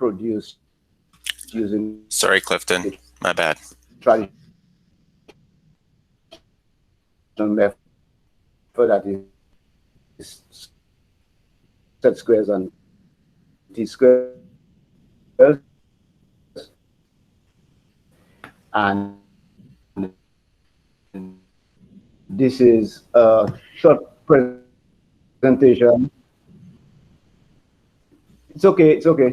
produced using Sorry, Clifton. My bad. traditional method that is set squares and t squares, and this is a short presentation. It's okay. It's okay.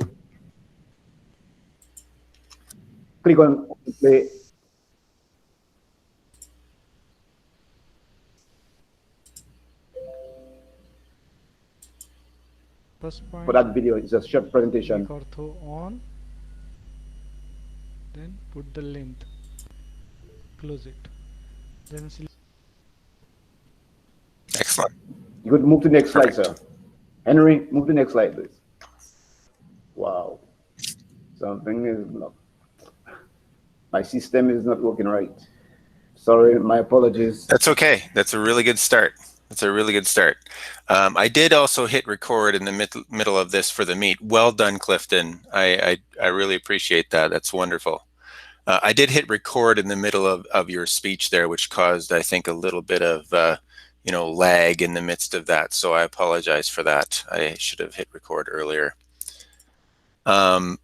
Click on play First for point, that video. It's a short make presentation. ortho on, then put the length, close it, then select. Excellent. You could move to the next slide, Perfect. sir. Henry, move to the next slide, please. Wow. Something is not, my system is not working right. Sorry, my apologies. That's okay. That's a really good start. That's a really good start. I did also hit record in the middle of this for the meet. Well done, Clifton. I really appreciate that. That's wonderful. I did hit record in the middle of your speech there, which caused, I think, a little bit of lag in the midst of that. So I apologize for that. I should have hit record earlier. No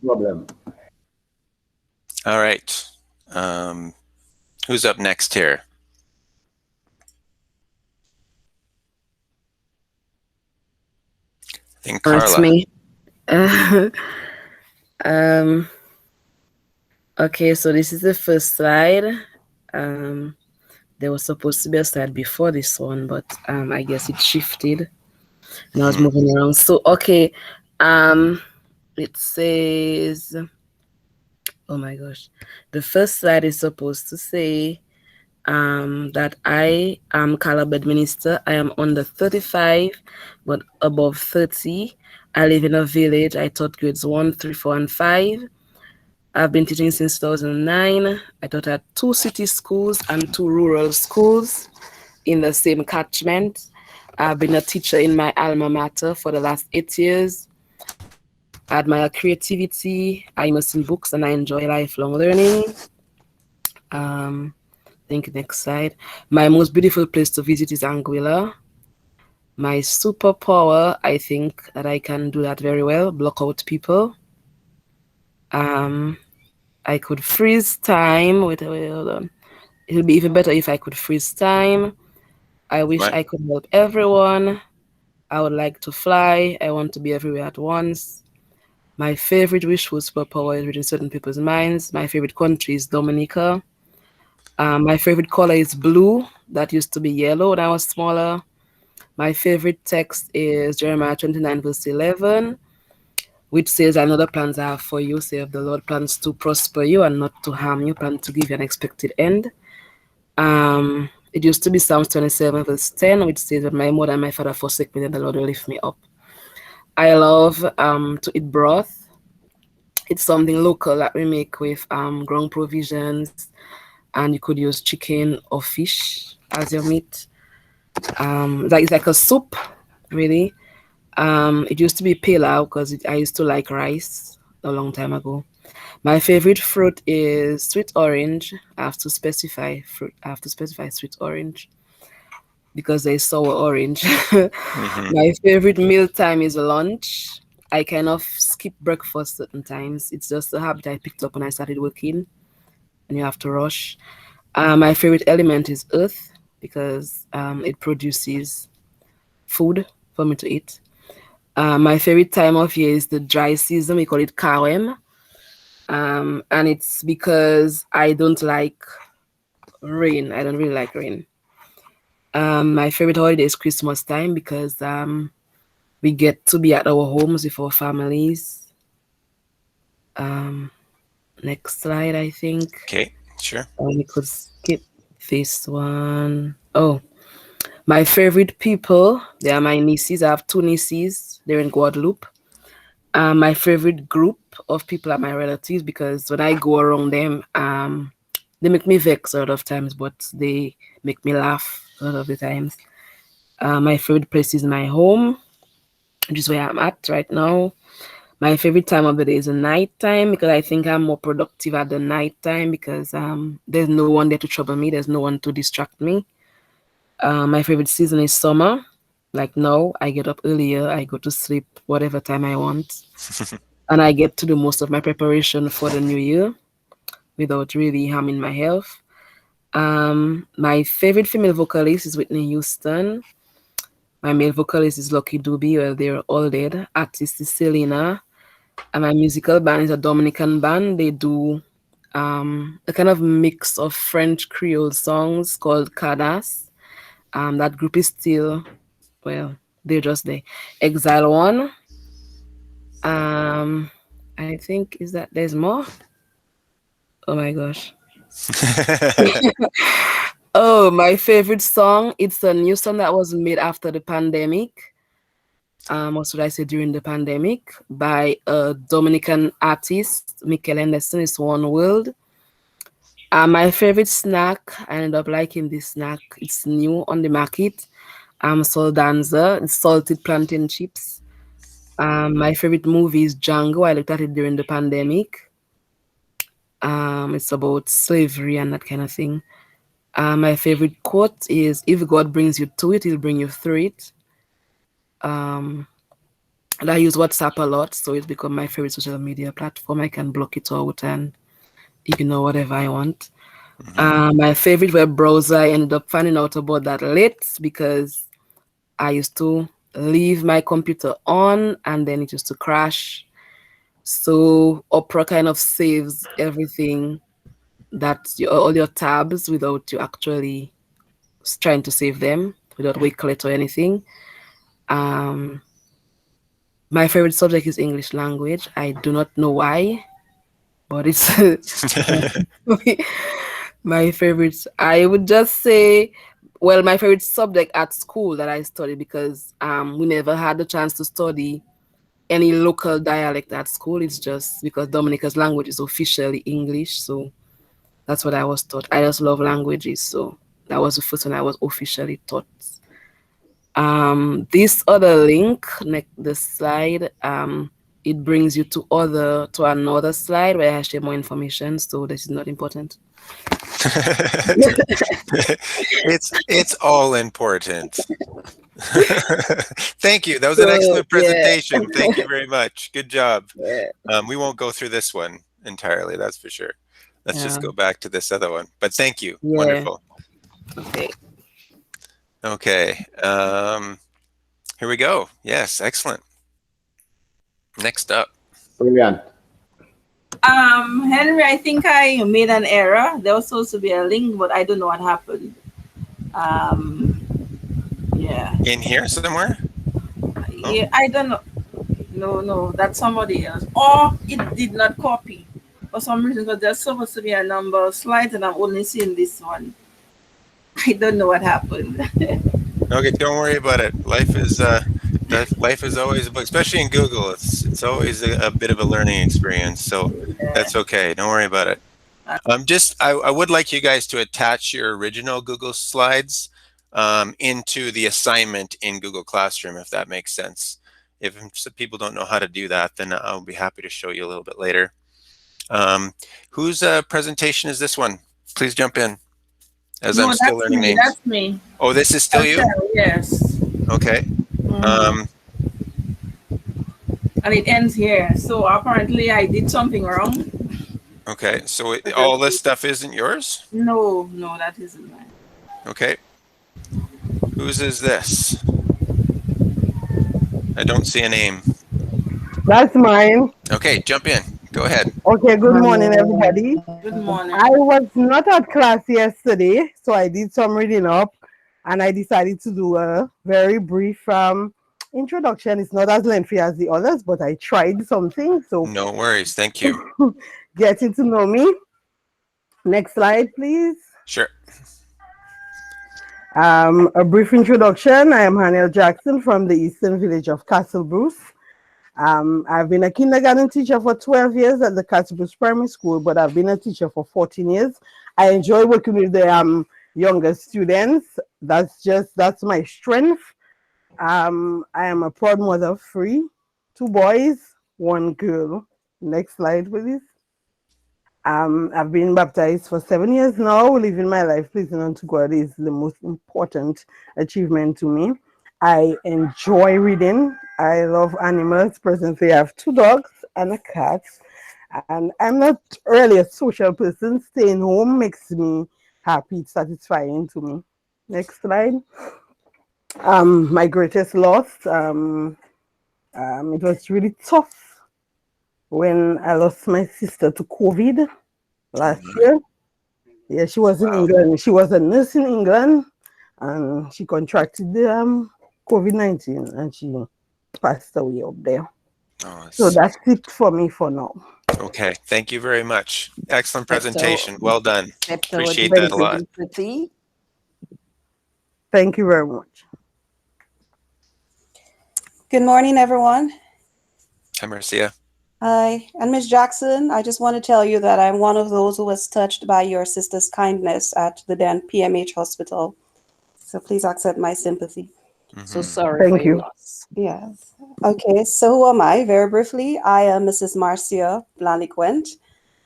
problem. All right. Who's up next here? I think Carla. It's me. Okay, so this is the first slide. There was supposed to be a slide before this one, but I guess it shifted and I was moving around. So okay, it says, oh my gosh, the first slide is supposed to say that I am Calabed minister. I am under 35, but above 30. I live in a village. I taught grades 1, 3, 4, and 5. I've been teaching since 2009. I taught at 2 city schools and 2 rural schools in the same catchment. I've been a teacher in my alma mater for the last 8 years. I admire creativity. I immerse in books and I enjoy lifelong learning. Think next slide. My most beautiful place to visit is Anguilla. My superpower, I think that I can do that very well, block out people. I could freeze time. Wait, hold on. It would be even better if I could freeze time. I wish I could help everyone. I would like to fly. I want to be everywhere at once. My favorite wish was superpower is reading certain people's minds. My favorite country is Dominica. My favorite color is blue. That used to be yellow when I was smaller. My favorite text is Jeremiah 29 verse 11, which says, I know the plans I have for you, save the Lord, plans to prosper you and not to harm you, plans to give you an expected end. It used to be Psalms 27 verse 10, which says that my mother and my father forsake me, then the Lord will lift me up. I love to eat broth. It's something local that we make with ground provisions, and you could use chicken or fish as your meat. It's like a soup, really. It used to be pilau because I used to like rice a long time ago. My favorite fruit is sweet orange. I have to specify fruit. I have to specify sweet orange because there's sour orange. My favorite meal time is lunch. I kind of skip breakfast certain times. It's just a habit I picked up when I started working, and you have to rush. My favorite element is earth because it produces food for me to eat. My favorite time of year is the dry season. We call it Kawem. And it's because I don't like rain. I don't really like rain. My favorite holiday is Christmas time because we get to be at our homes with our families. Next slide, I think. Okay, sure. We could skip this one. Oh, my favorite people, they are my nieces. I have 2 nieces. They're in Guadeloupe. My favorite group of people are my relatives because when I go around them, they make me vex a lot of times, but they make me laugh a lot of the times. My favorite place is my home. which is where I'm at right now. My favorite time of the day is the night time because I think I'm more productive at the night time because there's no one there to trouble me. There's no one to distract me. My favorite season is summer. Like now, I get up earlier. I go to sleep whatever time I want, and I get to do most of my preparation for the new year without really harming my health. My favorite female vocalist is Whitney Houston. My male vocalist is Lucky Dube. Well, they're all dead. Artist is Selena. And my musical band is a Dominican band. They do a kind of mix of French Creole songs called Cadas. That group is still, well, they're just there. Exile One. I think is that there's more. Oh my gosh. Oh, my favorite song. It's a new song that was made after the pandemic. What should I say during the pandemic by a Dominican artist, Mikel Anderson. It's One World. My favorite snack, I ended up liking this snack. It's new on the market. Soldanza. It's salted plantain chips. My favorite movie is Django. I looked at it during the pandemic. It's about slavery and that kind of thing. My favorite quote is, "If God brings you to it, He'll bring you through it." And I use WhatsApp a lot, so it's become my favorite social media platform. I can block it out and ignore whatever I want. My favorite web browser, I ended up finding out about that late because I used to leave my computer on and then it used to crash. So Opera kind of saves everything all your tabs without you actually trying to save them, without Wakelet or anything. My favorite subject is English language. I do not know why, but it's my favorite. I would just say, well, my favorite subject at school that I studied because we never had the chance to study any local dialect at school. It's just because Dominica's language is officially English, so that's what I was taught. I just love languages, so that was the first one I was officially taught. This other link, the slide, it brings you to another slide where I share more information. So this is not important. It's all important. Thank you. That was an excellent presentation. Yeah. Thank you very much. Good job. Yeah. We won't go through this one entirely, that's for sure. Let's just go back to this other one. But thank you. Yeah. Wonderful. Okay. Here we go. Yes, excellent. Next up. Brilliant. Henry, I think I made an error. There was supposed to be a link, but I don't know what happened. Yeah. In here somewhere? Yeah, I don't know. No, that's somebody else. Or it did not copy for some reason, because there's supposed to be a number of slides and I'm only seeing this one. I don't know what happened. Okay, don't worry about it. Life is always, especially in Google, it's always a bit of a learning experience. So that's okay. Don't worry about it. I would like you guys to attach your original Google slides into the assignment in Google Classroom, if that makes sense. If some people don't know how to do that, then I'll be happy to show you a little bit later. Whose presentation is this one? Please jump in, as I'm still learning names. That's me. Oh, this is still you? Yes. Okay. And it ends here. So apparently I did something wrong. Okay, so all this stuff isn't yours? No, that isn't mine. Okay. Whose is this? I don't see a name. That's mine. Okay, jump in. Go ahead. Okay, good morning, everybody. Good morning. I was not at class yesterday, so I did some reading up, and I decided to do a very brief introduction. It's not as lengthy as the others, but I tried something. So no worries. Thank you. Getting to know me. Next slide, please. Sure. A brief introduction. I am Haniel Jackson from the Eastern Village of Castle Bruce. I've been a kindergarten teacher for 12 years at the Castle Bruce Primary School, but I've been a teacher for 14 years. I enjoy working with the younger students. That's my strength. I am a proud mother of three, two boys, one girl. Next slide, please. I've been baptized for 7 years now. Living my life pleasing unto God is the most important achievement to me. I enjoy reading. I love animals. Presently, I have two dogs and a cat. And I'm not really a social person. Staying home makes me happy. It's satisfying to me. Next slide. My greatest loss. It was really tough when I lost my sister to COVID last year. Yeah, she was in Wow. England. She was a nurse in England, and she contracted the COVID-19, and she passed away up there. Oh, So that's it for me for now. okay. Thank you very much. Excellent Accept presentation. Well done. our Appreciate that Thank a deepest you. lot. sympathy. Thank you very much. Good morning, everyone. Hi, Marcia. Hi, and Ms. Jackson, I just want to tell you that I'm one of those who was touched by your sister's kindness at the then PMH hospital. So please accept my sympathy. So Mhm. sorry for Thank your you. loss. Yes. Okay, so who am I? Very briefly, I am Mrs. Marcia Blanliquent.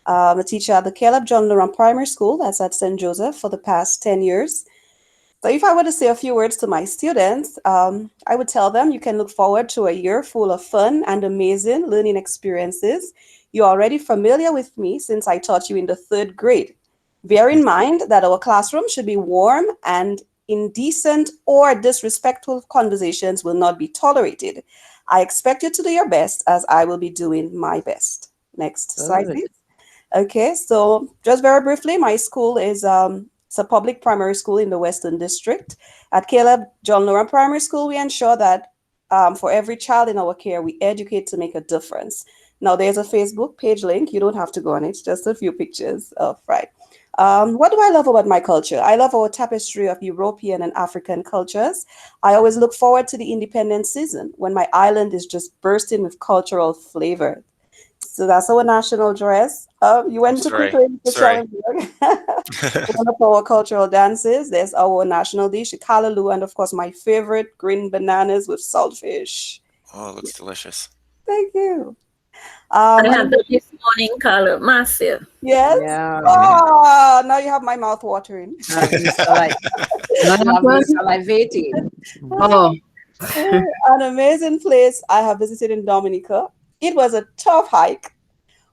I'm a teacher at the Caleb John Laurent Primary School, that's at St. Joseph, for the past 10 years. So if I were to say a few words to my students, I would tell them you can look forward to a year full of fun and amazing learning experiences. You're already familiar with me since I taught you in the 3rd grade. Bear in mind that our classroom should be warm and indecent or disrespectful conversations will not be tolerated. I expect you to do your best as I will be doing my best. Next slide, Good. please. Okay, so just very briefly, my school is it's a public primary school in the Western District. At Caleb John Laurent Primary School, we ensure that for every child in our care, we educate to make a difference. Now, there's a Facebook page link. You don't have to go on it, just a few pictures of, right. What do I love about my culture? I love our tapestry of European and African cultures. I always look forward to the independence season when my island is just bursting with cultural flavor. So that's our national dress. You went to Sorry. quickly to Sorry. Schellenberg. One of our cultural dances. There's our national dish, kalaloo, and of course my favorite, green bananas with saltfish. Oh, it looks delicious. Thank you. I And had that this morning, Carla. Massive. yes. Yeah. Ah, now you have my mouth watering. I'm salivating. Oh, An amazing place I have visited in Dominica. It was a tough hike,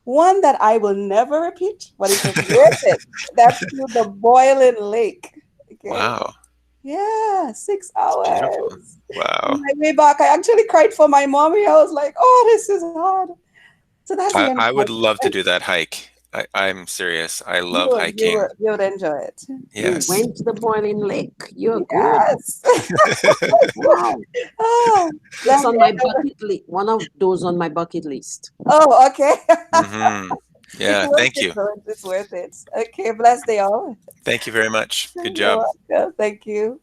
one that I will never repeat, but it was worth it. That's to the boiling lake. Okay. Wow. Yeah, 6 It's beautiful. hours. Wow. On my way back, I actually cried for my mommy. I was like, oh, this is hard. So that's the end of I my would love to do that hike. I'm serious. I you love would, hiking. you would enjoy it. You Yes. went to the boiling lake. You're good. Yes. Wow. Ah, It's that- on my bucket list. One of those on my bucket list. oh, okay. Hmm. It's Yeah. worth Thank it, you. though. It's worth it. Okay, bless day all. Thank you very much. Good You're job. welcome. Thank you.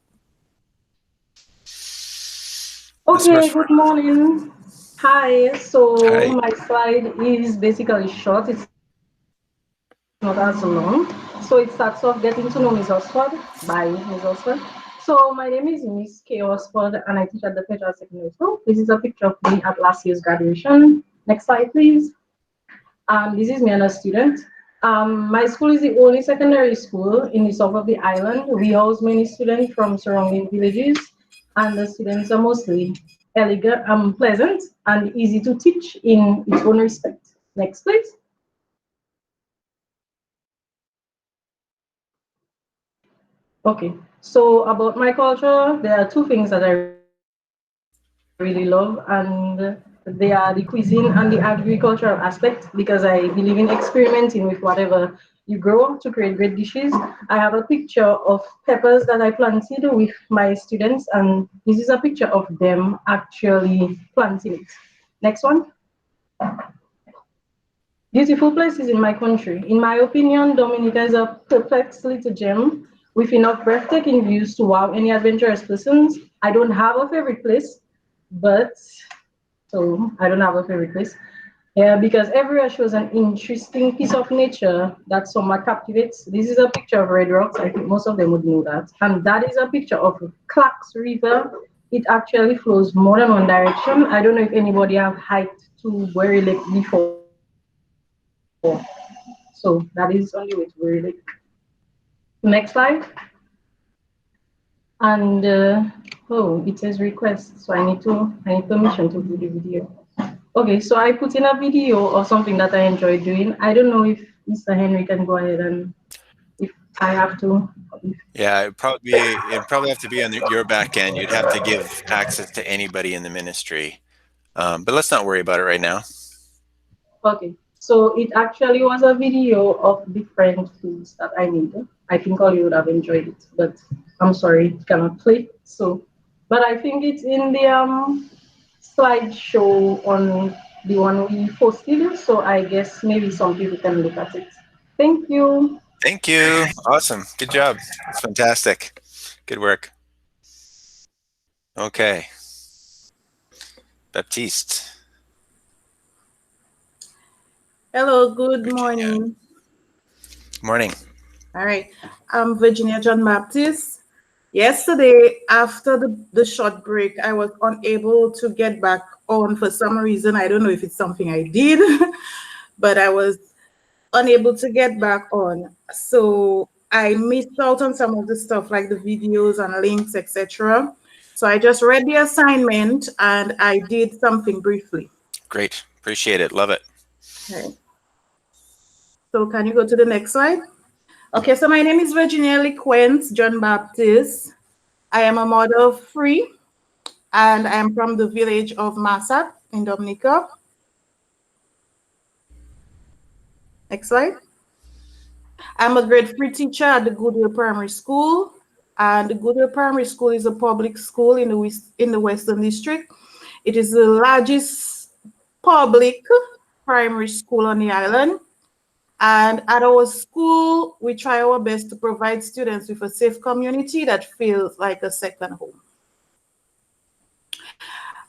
Miss Okay, Rushford. good morning. Hi, so Hi. my slide is basically short, it's not as long. So it starts off getting to know Ms. Osford by Ms. Osford. So my name is Miss K. Osford and I teach at the Federal Secondary School. This is a picture of me at last year's graduation. Next slide, please. This is me and a student. My school is the only secondary school in the south of the island. We house many students from surrounding villages, and the students are mostly elegant, pleasant, and easy to teach in its own respect. Next, please. Okay, so about my culture, there are two things that I really love, and they are the cuisine and the agricultural aspect because I believe in experimenting with whatever you grow to create great dishes. I have a picture of peppers that I planted with my students, and this is a picture of them actually planting it. Next one. Beautiful places in my country. In my opinion, Dominica is a perfect little gem with enough breathtaking views to wow any adventurous persons. I don't have a favorite place, but so I don't have a favorite place. Yeah, because everywhere shows an interesting piece of nature that somewhat captivates. This is a picture of Red Rocks. I think most of them would know that. And that is a picture of Clark's River it actually flows more than one direction. I don't know if anybody have hiked to Bury Lake before. So that is on the way to Bury Lake. Next slide. And oh, it says request, so I need permission to do the video. Okay, so I put in a video or something that I enjoy doing. I don't know if Mr. Henry can go ahead and if I have to. Yeah, it'd probably have to be on your back end. You'd have to give access to anybody in the ministry. But let's not worry about it right now. Okay, so it actually was a video of different foods that I made. I think all you would have enjoyed it, but I'm sorry, it cannot play. So, but I think it's in the slideshow on the one we posted. So I guess maybe some people can look at it. Thank you. Thank you. Awesome. Good job. That's fantastic. Good work. Okay. Baptiste. Hello, good Virginia. morning. Morning. All right, I'm Virginia John Baptist. Yesterday, after the short break, I was unable to get back on for some reason. I don't know if it's something I did, but I was unable to get back on. So I missed out on some of the stuff like the videos and links, etc. So I just read the assignment and I did something briefly. Great. Appreciate it. Love it. Okay. So can you go to the next slide? Okay, so my name is Virginia Lequent John Baptist. I am a mother of three, and I am from the village of Massac in Dominica. Next slide. I'm a grade 3 teacher at the Goodwill Primary School, and the Goodwill Primary School is a public school in the Western District. It is the largest public primary school on the island. And at our school, we try our best to provide students with a safe community that feels like a second home.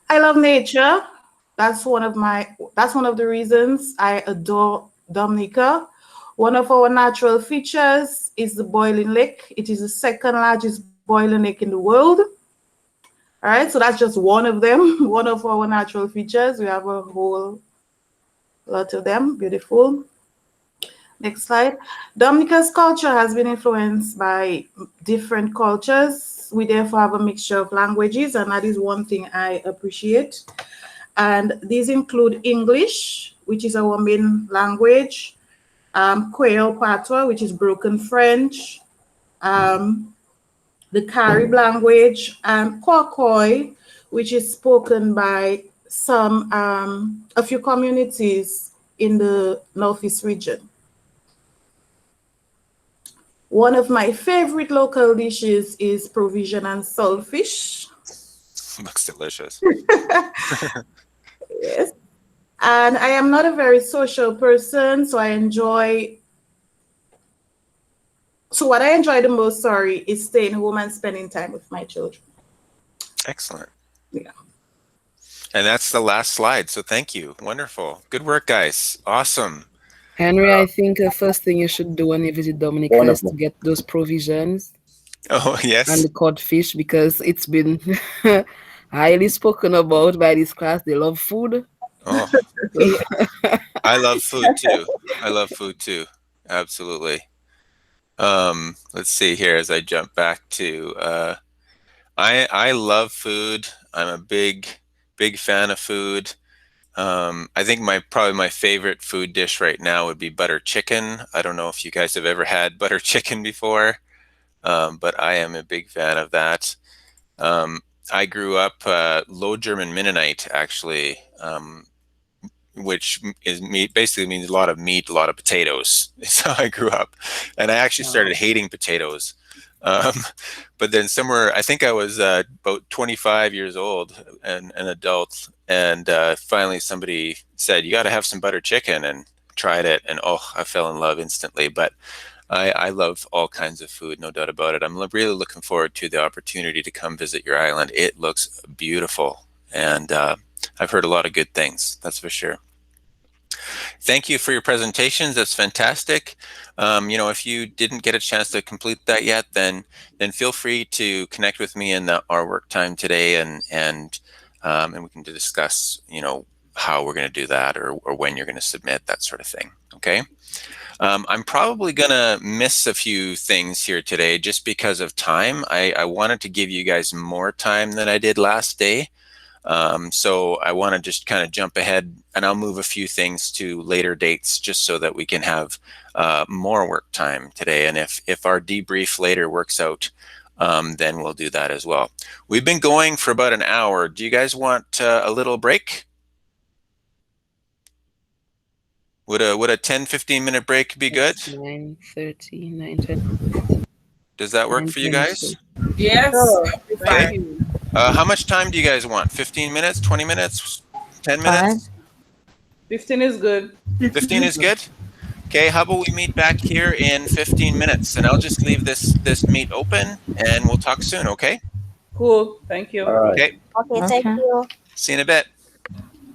I love nature. That's one of the reasons I adore Dominica. One of our natural features is the Boiling Lake. It is the second largest boiling lake in the world. All right, so that's just one of them, one of our natural features. We have a whole lot of them, beautiful. Next slide. Dominica's culture has been influenced by different cultures. We therefore have a mixture of languages, and that is one thing I appreciate. And these include English, which is our main language, Creole Patois, which is broken French, the Carib language, and Khoikhoi, which is spoken by a few communities in the Northeast region. One of my favorite local dishes is provision and saltfish. Looks delicious. Yes. And I am not a very social person, so what I enjoy the most, is staying home and spending time with my children. Excellent. Yeah. And that's the last slide. So thank you. Wonderful. Good work, guys. Awesome. Henry, I think the first thing you should do when you visit Dominica is to get those provisions. Oh, yes. And the codfish, because it's been highly spoken about by this class. They love food. Oh, I love food too. I love food too. Absolutely. Let's see here as I jump back to, I love food. I'm a big fan of food. I think probably my favorite food dish right now would be butter chicken. I don't know if you guys have ever had butter chicken before, but I am a big fan of that. I grew up Low German Mennonite, actually, which basically means a lot of meat, a lot of potatoes. That's how I grew up. And I actually started hating potatoes. But then somewhere, I think I was about 25 years old and an adult. And finally somebody said, you got to have some butter chicken, and tried it. And I fell in love instantly. But I love all kinds of food, no doubt about it. I'm really looking forward to the opportunity to come visit your island. It looks beautiful. And I've heard a lot of good things, that's for sure. Thank you for your presentations. That's fantastic. You know, if you didn't get a chance to complete that yet, then feel free to connect with me in our work time today, and we can discuss, you know, how we're going to do that, or when you're going to submit, that sort of thing. Okay. I'm probably going to miss a few things here today just because of time. I wanted to give you guys more time than I did last day. So I want to just kind of jump ahead, and I'll move a few things to later dates just so that we can have more work time today. And if our debrief later works out, then we'll do that as well. We've been going for about an hour. Do you guys want a little break? Would a 10-15 minute break be good? 9:30, 9:20. Does that work for you guys? Yes, Sure. that'll be Okay. Thank fine. you. How much time do you guys want? 15 minutes, 20 minutes, 10 minutes? 15 is good. 15 is good? Okay, how about we meet back here in 15 minutes, and I'll just leave this meet open, and we'll talk soon, okay? Cool. Thank you. All right. Okay, Okay, thank you. see you in a bit.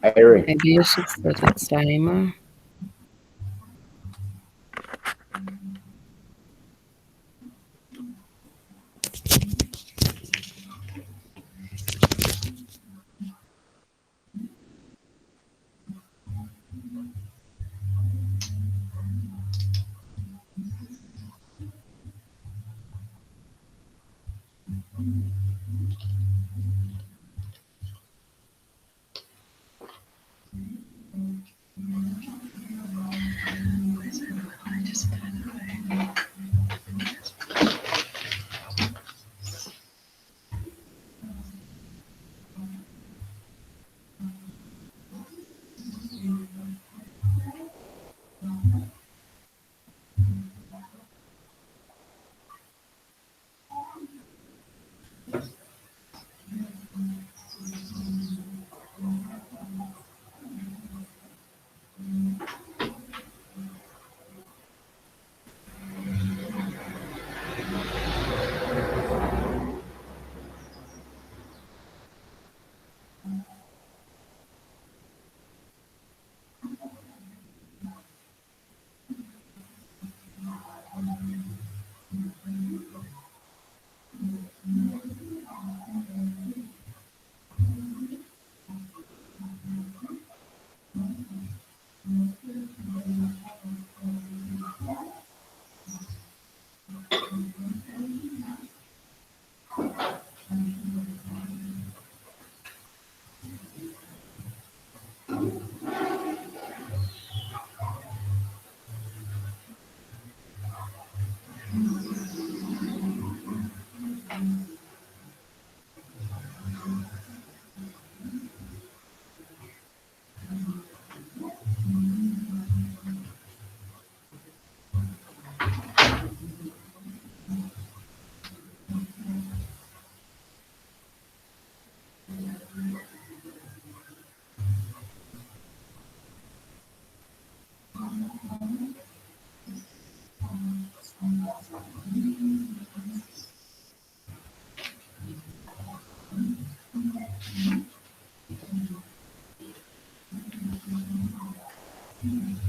Irene. Maybe you should set a timer.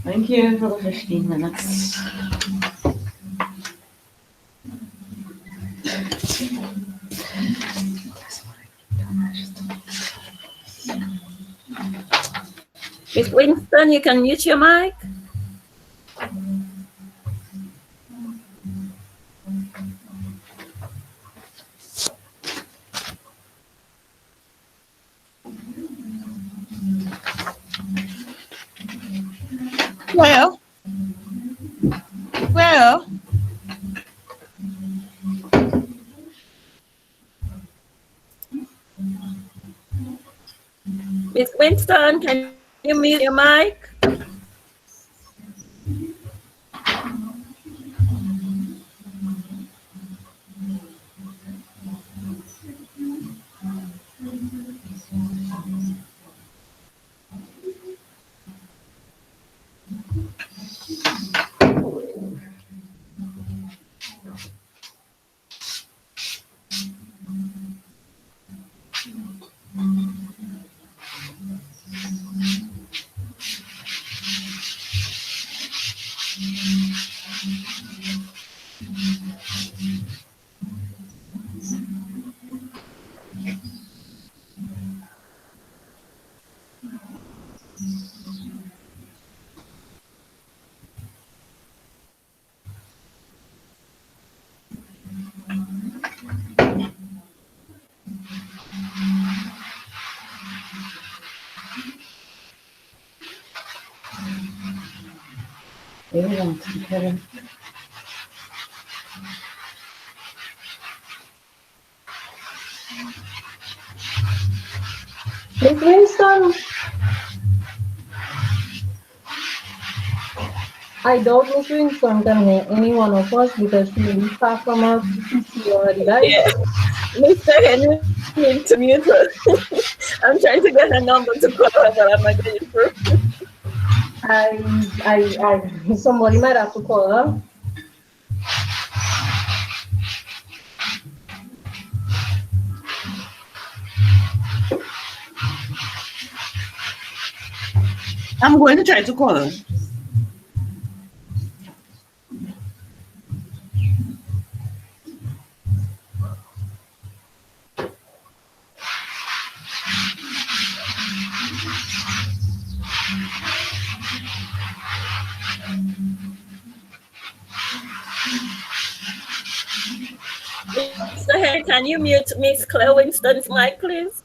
Thank you for the 15 minutes. Miss Winston, you can mute your mic. Well, Miss Winston, can you mute your mic? Miss Winston, I doubt Miss Winston can hear any one of us because she will be far from her PC or device. Yeah. Mister Henry need to mute her. I'm trying to get her number to call her, but I'm not getting through. Somebody might have to call her. I'm going to try to call her. Mr. Henry, can you mute Miss Claire Winston's mic, please?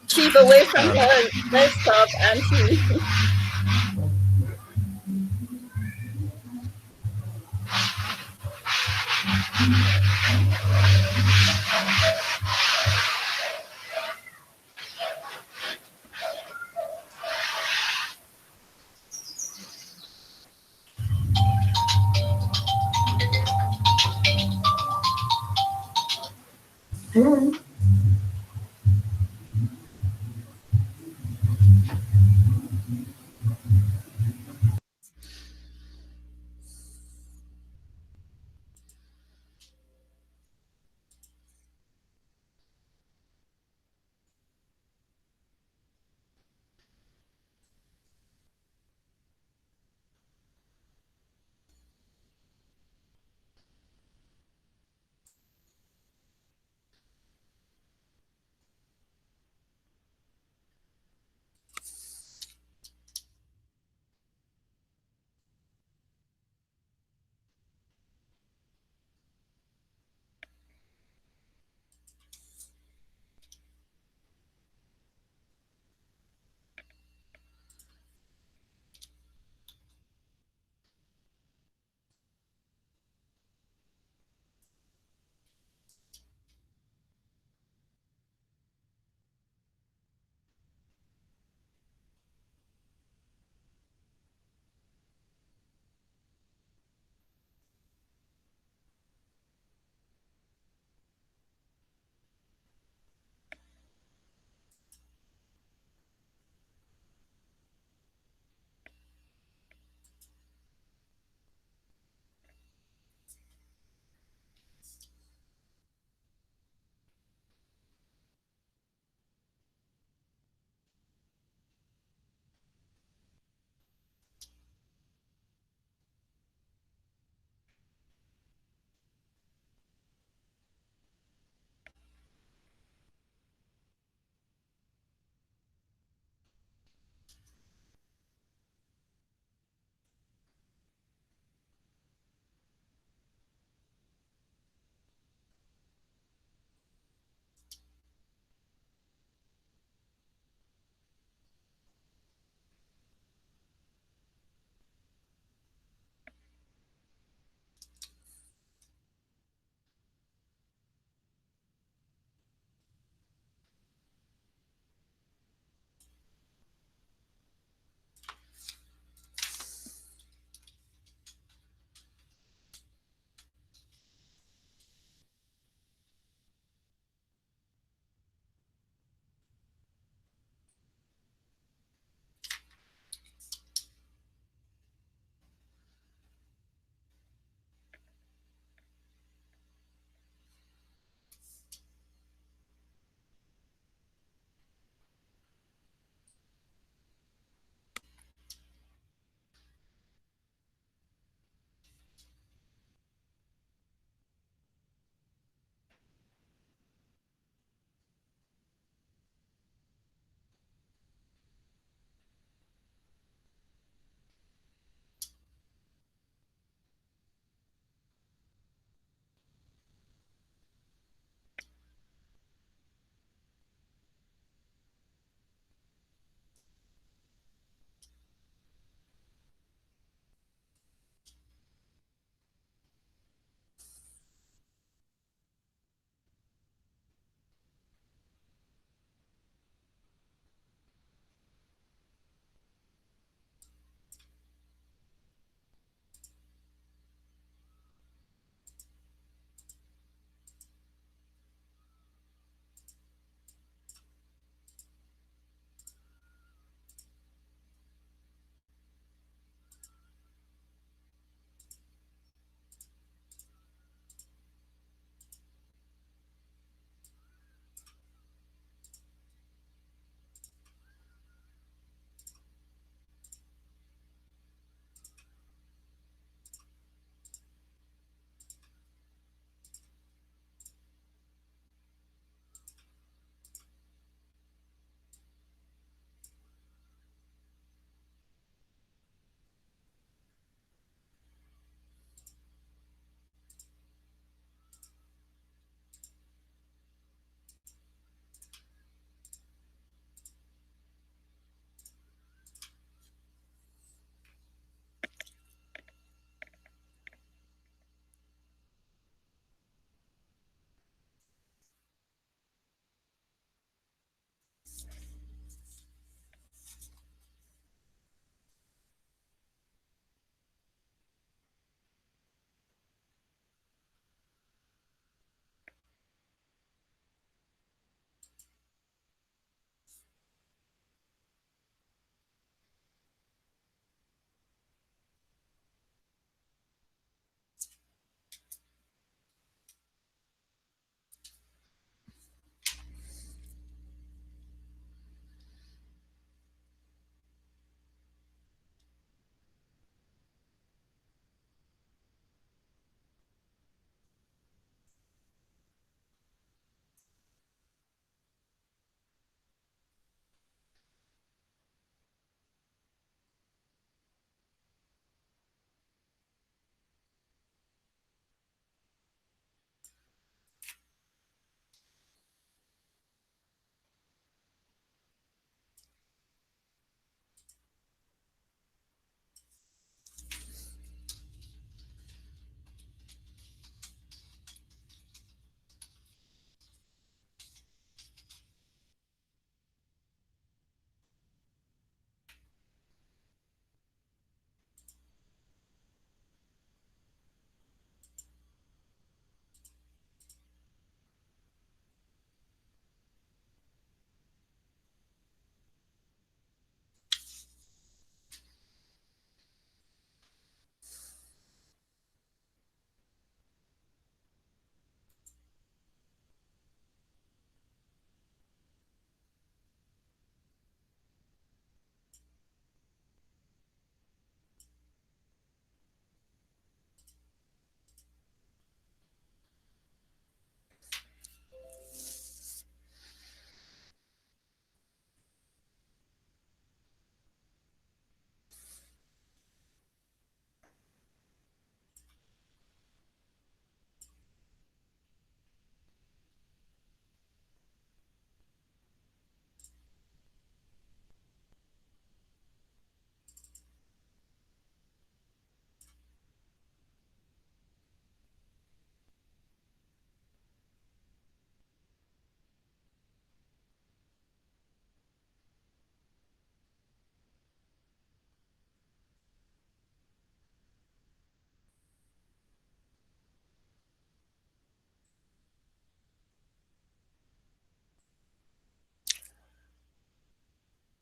She's away from her desktop and she.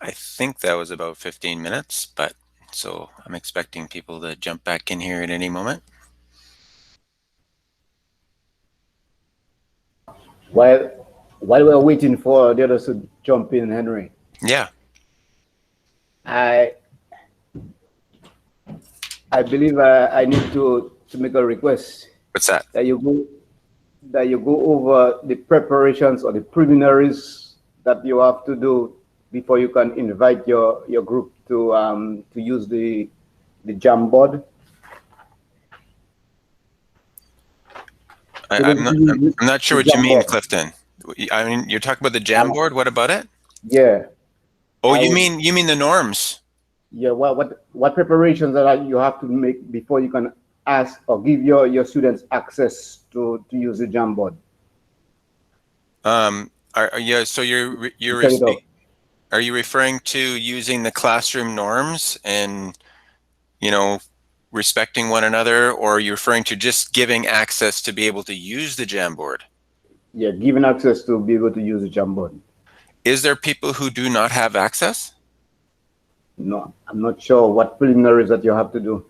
I think that was about 15 minutes, but so I'm expecting people to jump back in here at any moment. While we're waiting for the others to jump in, Henry. Yeah. I believe I need to make a request. What's that? That you go over the preparations or the preliminaries that you have to do before you can invite your group to use the Jamboard. I'm not sure what you mean, Clifton. I mean, you're talking about the Jamboard. What about it? Yeah. Oh, you mean the norms? Yeah. What preparations that you have to make before you can ask or give your students access to use the Jamboard? Yeah. So are you referring to using the classroom norms and, you know, respecting one another, or are you referring to just giving access to be able to use the Jamboard? Yeah, giving access to be able to use the Jamboard. Is there people who do not have access? No, I'm not sure what preliminaries that you have to do.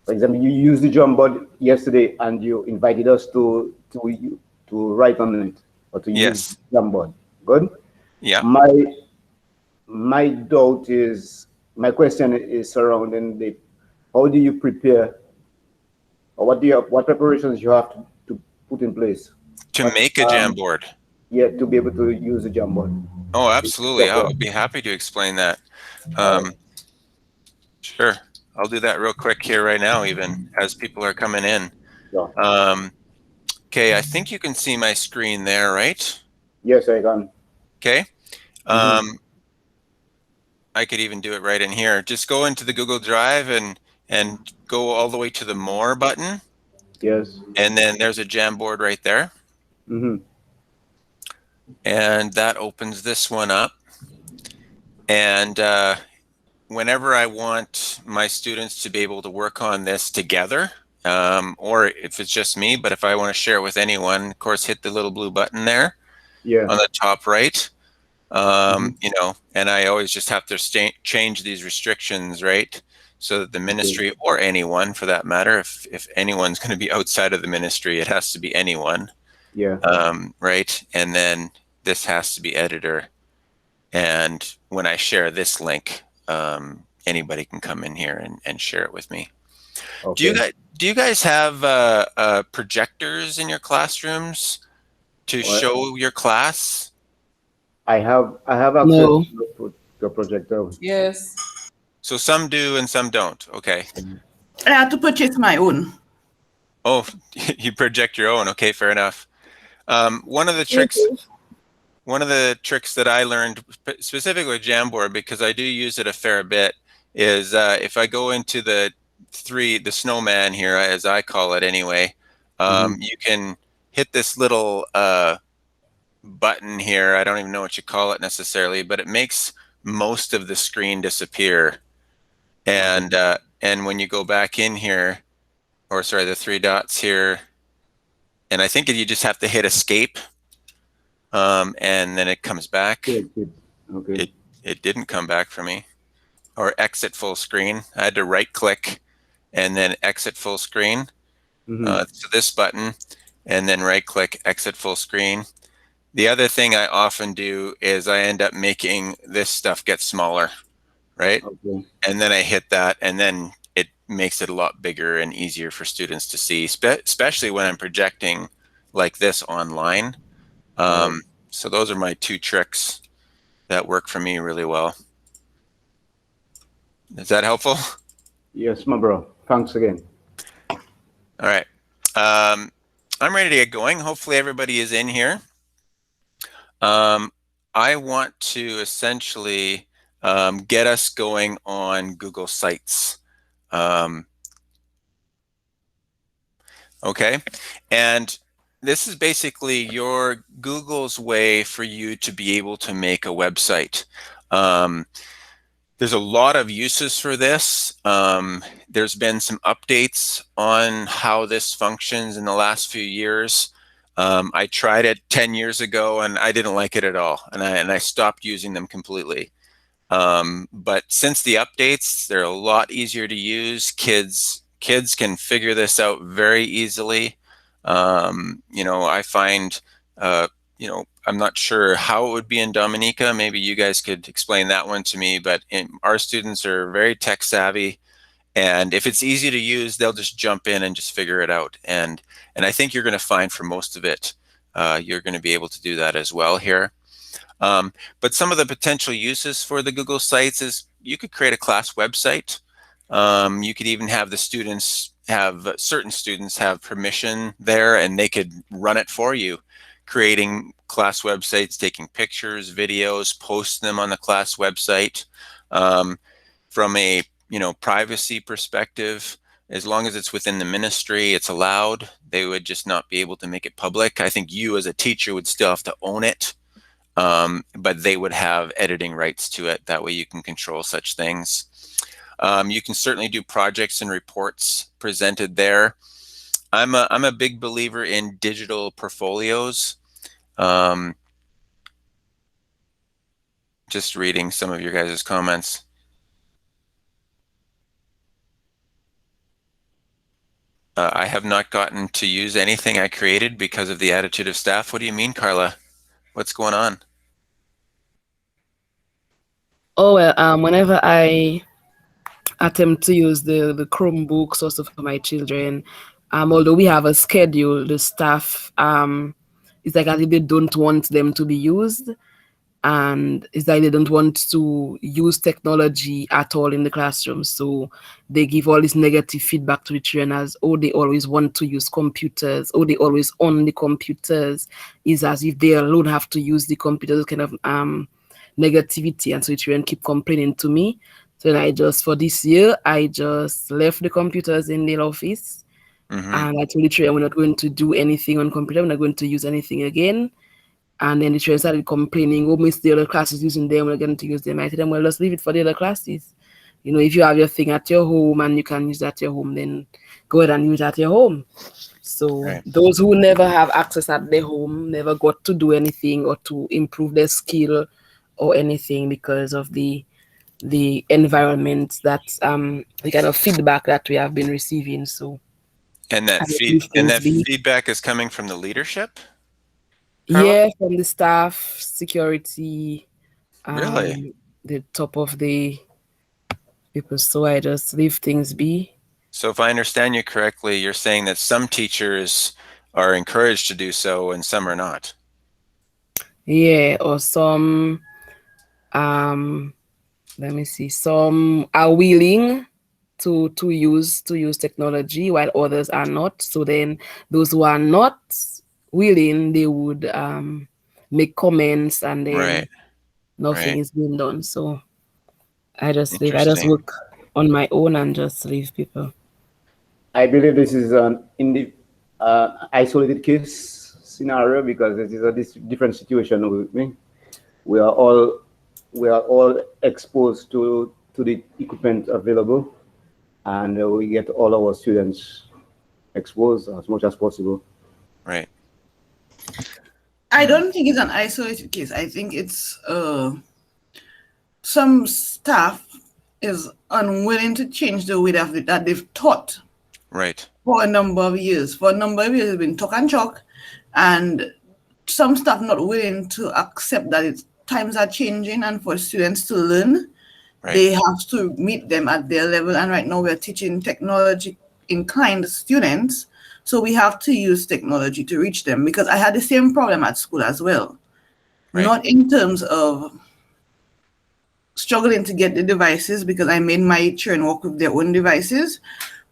For example, you used the Jamboard yesterday and you invited us to write on it or to use Jamboard. Good? Yeah. My doubt is, my question is surrounding how do you prepare, or what preparations you have to put in place to make a Jamboard? Yeah, to be able to use the Jamboard. Oh, absolutely. I would be happy to explain that. Sure. I'll do that real quick here right now, even as people are coming in. Yeah. Okay, I think you can see my screen there, right? Yes, I can. Okay. I could even do it right in here. Just go into the Google Drive and go all the way to the More button. Yes. And then there's a Jamboard right there. And that opens this one up. And whenever I want my students to be able to work on this together, or if it's just me, but if I want to share it with anyone, of course, hit the little blue button there on the top right. You know, and I always just have to change these restrictions, right? So that the ministry, or anyone for that matter, if anyone's going to be outside of the ministry, it has to be anyone. Yeah. Right. And then this has to be editor. And when I share this link, anybody can come in here and share it with me. Okay. Do you guys have projectors in your classrooms to show your class? I have access to the projector. Yes. So some do and some don't. Okay. I had to purchase my own. Oh, you project your own. Okay, fair enough. One of the tricks that I learned specifically with Jamboard, because I do use it a fair bit, is if I go into the snowman here, as I call it anyway, you can hit this little button here. I don't even know what you call it necessarily, but it makes most of the screen disappear. And when you go back in here, or sorry, the three dots here, and I think you just have to hit escape, and then it comes back. Okay. It didn't come back for me. Or exit full screen. I had to right click and then exit full screen. So this button, and then right click, exit full screen. The other thing I often do is I end up making this stuff get smaller, right? Okay. And then I hit that, and then it makes it a lot bigger and easier for students to see, especially when I'm projecting like this online. So those are my two tricks that work for me really well. Is that helpful? Yes, my bro. Thanks again. All right. I'm ready to get going. Hopefully everybody is in here. I want to essentially get us going on Google Sites. Okay. And this is basically your Google's way for you to be able to make a website. There's a lot of uses for this. There's been some updates on how this functions in the last few years. I tried it 10 years ago and I didn't like it at all. And I stopped using them completely. But since the updates, they're a lot easier to use. Kids can figure this out very easily. You know, I find, you know, I'm not sure how it would be in Dominica. Maybe you guys could explain that one to me, but our students are very tech savvy. And if it's easy to use, they'll just jump in and just figure it out. And I think you're going to find for most of it, you're going to be able to do that as well here. But some of the potential uses for the Google Sites is you could create a class website. You could even have the students have, certain students have permission there and they could run it for you, creating class websites, taking pictures, videos, posting them on the class website. From a, you know, privacy perspective, as long as it's within the ministry, it's allowed. They would just not be able to make it public. I think you as a teacher would still have to own it. But they would have editing rights to it. That way you can control such things. You can certainly do projects and reports presented there. I'm a big believer in digital portfolios. Just reading some of your guys' comments. I have not gotten to use anything I created because of the attitude of staff. What do you mean, Carla? What's going on? Oh, well, whenever I attempt to use the Chromebooks also for my children, although we have a schedule, the staff, it's like as if they don't want them to be used. And it's like they don't want to use technology at all in the classroom. So they give all this negative feedback to the children as, oh, they always want to use computers, oh, they always own the computers. It's as if they alone have to use the computers, kind of negativity. And so the children keep complaining to me. So then for this year, I just left the computers in the office. And I told the children we're not going to do anything on computer, we're not going to use anything again. And then the children started complaining, oh, miss, the other classes using them, we're going to use them. I said, well, let's leave it for the other classes. You know, if you have your thing at your home and you can use that at your home, then go ahead and use it at your home. So those who never have access at their home never got to do anything or to improve their skill or anything because of the environment that the kind of feedback that we have been receiving. So and that feedback is coming from the leadership? Carla? Yeah, from the staff, security, really, the top of the people. So I just leave things be. So if I understand you correctly, you're saying that some teachers are encouraged to do so and some are not. Yeah, or some, let me see, some are willing to use technology while others are not. So then those who are not willing, they would make comments and then nothing is being done. So I just leave. I just work on my own and just leave people. I believe this is an isolated case scenario because this is a different situation with me. We are all exposed to the equipment available, and we get all our students exposed as much as possible. Right. I don't think it's an isolated case. I think it's some staff is unwilling to change the way that they've taught. Right. For a number of years. For a number of years, it's been talk and chalk, and some staff not willing to accept that times are changing, and for students to learn, they have to meet them at their level. And right now, we're teaching technology-inclined students, so we have to use technology to reach them. Because I had the same problem at school as well, not in terms of struggling to get the devices, because I made my children work with their own devices.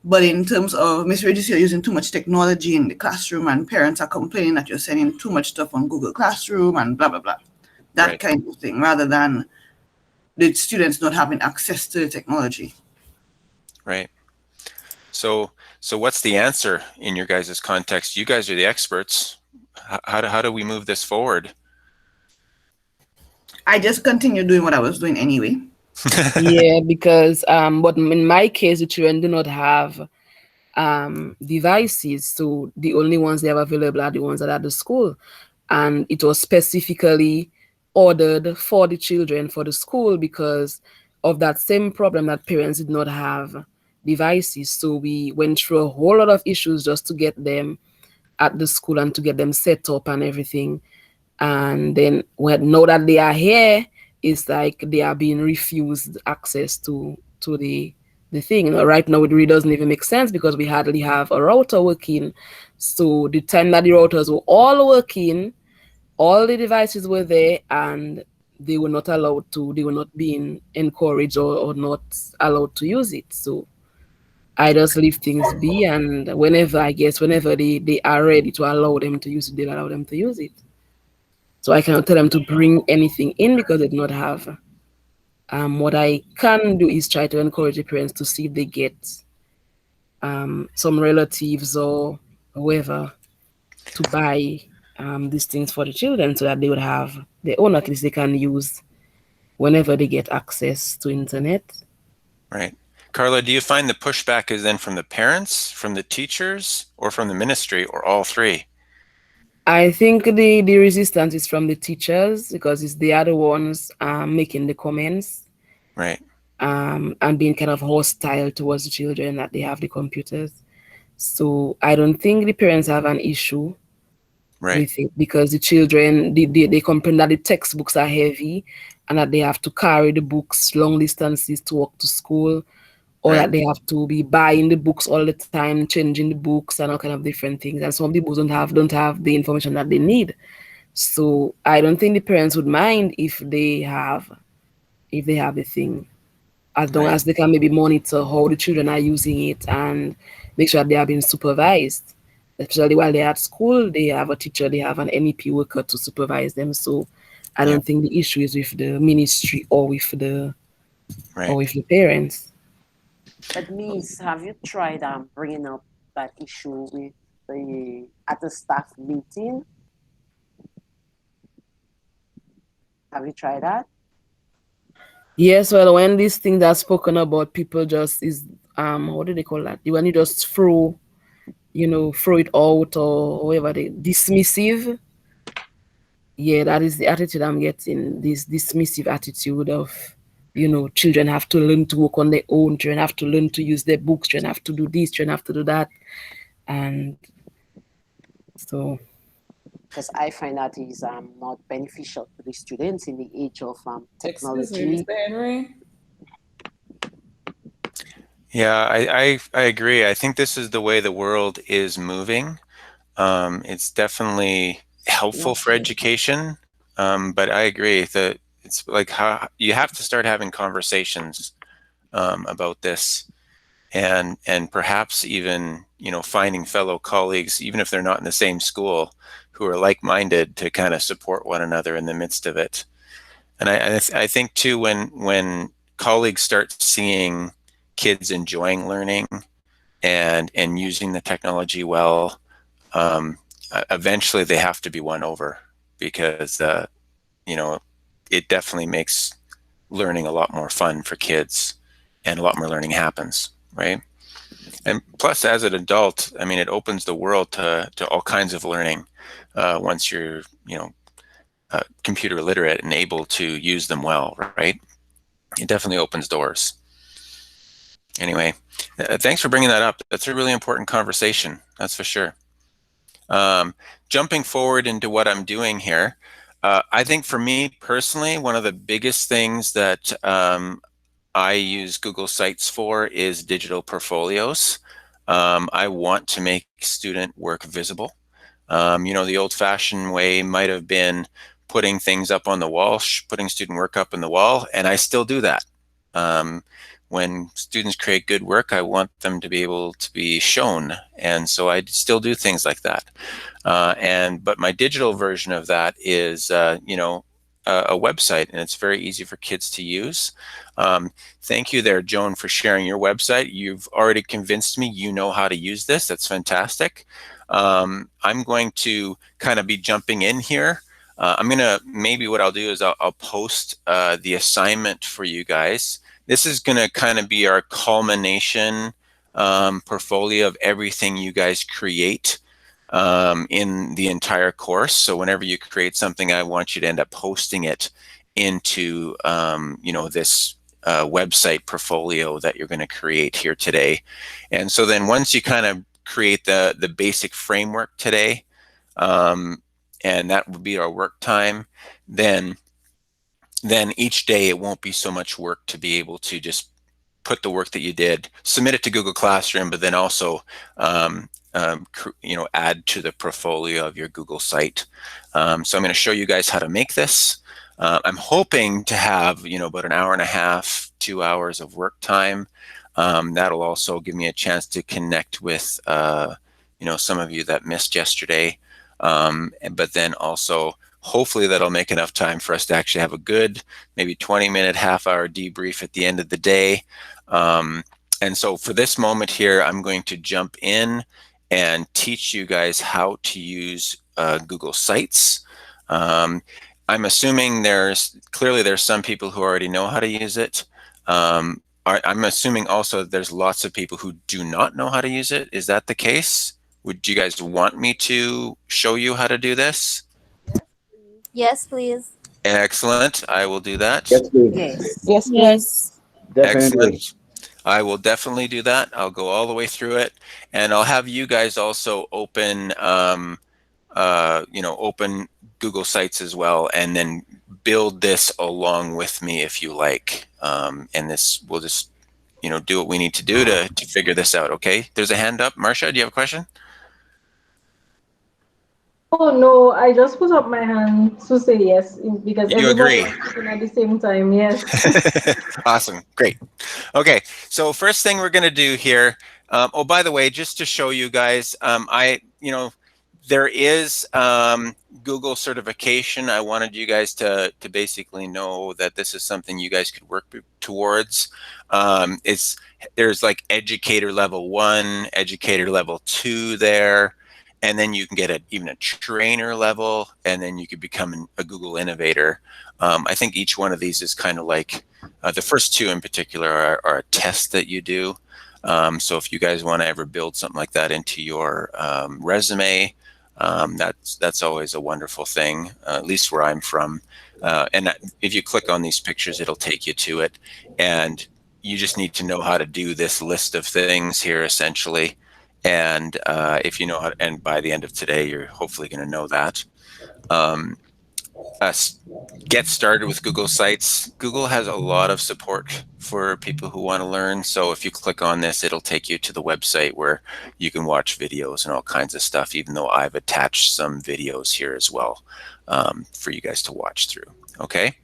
But in terms of, Miss Regis, you're using too much technology in the classroom and parents are complaining that you're sending too much stuff on Google Classroom and blah, blah, blah. That kind of thing, rather than the students not having access to the technology. Right. So what's the answer in your guys' context? You guys are the experts. How do we move this forward? I just continue doing what I was doing anyway. Yeah, because but in my case, the children do not have devices, so the only ones they have available are the ones that are at the school, and it was specifically ordered for the children for the school because of that same problem that parents did not have devices. So we went through a whole lot of issues just to get them at the school and to get them set up and everything. And then when now that they are here, it's like they are being refused access to the thing. Right now it really doesn't even make sense because we hardly have a router working. So the time that the routers were all working, all the devices were there and they were not allowed to, they were not being encouraged or not allowed to use it. So I just leave things be, and whenever they are ready to allow them to use it, they'll allow them to use it. So I cannot tell them to bring anything in because they do not have. What I can do is try to encourage the parents to see if they get some relatives or whoever to buy these things for the children so that they would have their own, at least they can use whenever they get access to internet. Right. Carla, do you find the pushback is then from the parents, from the teachers, or from the ministry, or all three? I think the resistance is from the teachers because they are the ones making the comments. Right. And being kind of hostile towards the children that they have the computers. So I don't think the parents have an issue with it because the children, they complain that the textbooks are heavy and that they have to carry the books long distances to walk to school, or that they have to be buying the books all the time, changing the books and all kind of different things. And some people don't have the information that they need. So I don't think the parents would mind if they have the thing, as long as they can maybe monitor how the children are using it and make sure they are being supervised. Especially while they're at school, they have a teacher, they have an NEP worker to supervise them. So I don't think the issue is with the ministry or with the parents. But Miss, have you tried bringing up that issue with at the staff meeting? Have you tried that? Yes, well, when these things are spoken about, people just what do they call that? When you just throw it out or whatever, they dismissive. Yeah, that is the attitude I'm getting. This dismissive attitude of, children have to learn to work on their own, children have to learn to use their books, children have to do this, children have to do that. And so. Because I find that is not beneficial to the students in the age of technology. Excuse me, Mr. Henry. Yeah, I agree. I think this is the way the world is moving. It's definitely helpful for education, but I agree that it's like how you have to start having conversations about this, and perhaps even finding fellow colleagues, even if they're not in the same school, who are like-minded to kind of support one another in the midst of it. And I think too, when colleagues start seeing kids enjoying learning and using the technology well, eventually they have to be won over because it definitely makes learning a lot more fun for kids and a lot more learning happens, right? And plus, as an adult, I mean, it opens the world to all kinds of learning once you're computer literate and able to use them well, right? It definitely opens doors. Anyway, thanks for bringing that up. That's a really important conversation, that's for sure. Jumping forward into what I'm doing here, I think for me personally, one of the biggest things that I use Google Sites for is digital portfolios. I want to make student work visible. The old-fashioned way might have been putting things up on the wall, putting student work up on the wall, and I still do that. When students create good work, I want them to be able to be shown, and so I still do things like that. But my digital version of that is, a website, and it's very easy for kids to use. Thank you there, Joan, for sharing your website. You've already convinced me you know how to use this. That's fantastic. I'm going to kind of be jumping in here. Maybe what I'll do is I'll post the assignment for you guys. This is going to kind of be our culmination portfolio of everything you guys create in the entire course. So whenever you create something, I want you to end up posting it into this website portfolio that you're going to create here today. And so then once you kind of create the basic framework today, and that would be our work time, then each day it won't be so much work to be able to just put the work that you did, submit it to Google Classroom, but then also add to the portfolio of your Google site. So I'm going to show you guys how to make this. I'm hoping to have about an hour and a half, 2 hours of work time. That'll also give me a chance to connect with some of you that missed yesterday, but then also hopefully that'll make enough time for us to actually have a good maybe 20-minute, half-hour debrief at the end of the day. And so for this moment here, I'm going to jump in and teach you guys how to use Google Sites. I'm assuming there's some people who already know how to use it. I'm assuming also there's lots of people who do not know how to use it. Is that the case? Would you guys want me to show you how to do this? Yes, please. Excellent. I will do that. Yes, please. Yes. Yes, Yes. Definitely. Excellent. I will definitely do that. I'll go all the way through it, and I'll have you guys also open, open Google Sites as well, and then build this along with me if you like. And this, we'll just, do what we need to do to figure this out. Okay. There's a hand up. Marcia, do you have a question? Oh no, I just put up my hand to say yes because You everybody agree? was talking at the same time. Yes. Awesome. Great. Okay. So first thing we're going to do here. Oh, by the way, just to show you guys, there is Google certification. I wanted you guys to basically know that this is something you guys could work towards. There's like educator level 1, educator level 2 there. And then you can get even a trainer level, and then you could become a Google innovator. I think each one of these is kind of like, the first two in particular are a test that you do. So if you guys want to ever build something like that into your resume, that's always a wonderful thing, at least where I'm from. And if you click on these pictures, it'll take you to it. And you just need to know how to do this list of things here, essentially. And if you know how, and by the end of today, you're hopefully going to know that. Get started with Google Sites. Google has a lot of support for people who want to learn. So if you click on this, it'll take you to the website where you can watch videos and all kinds of stuff, even though I've attached some videos here as well for you guys to watch through. Okay.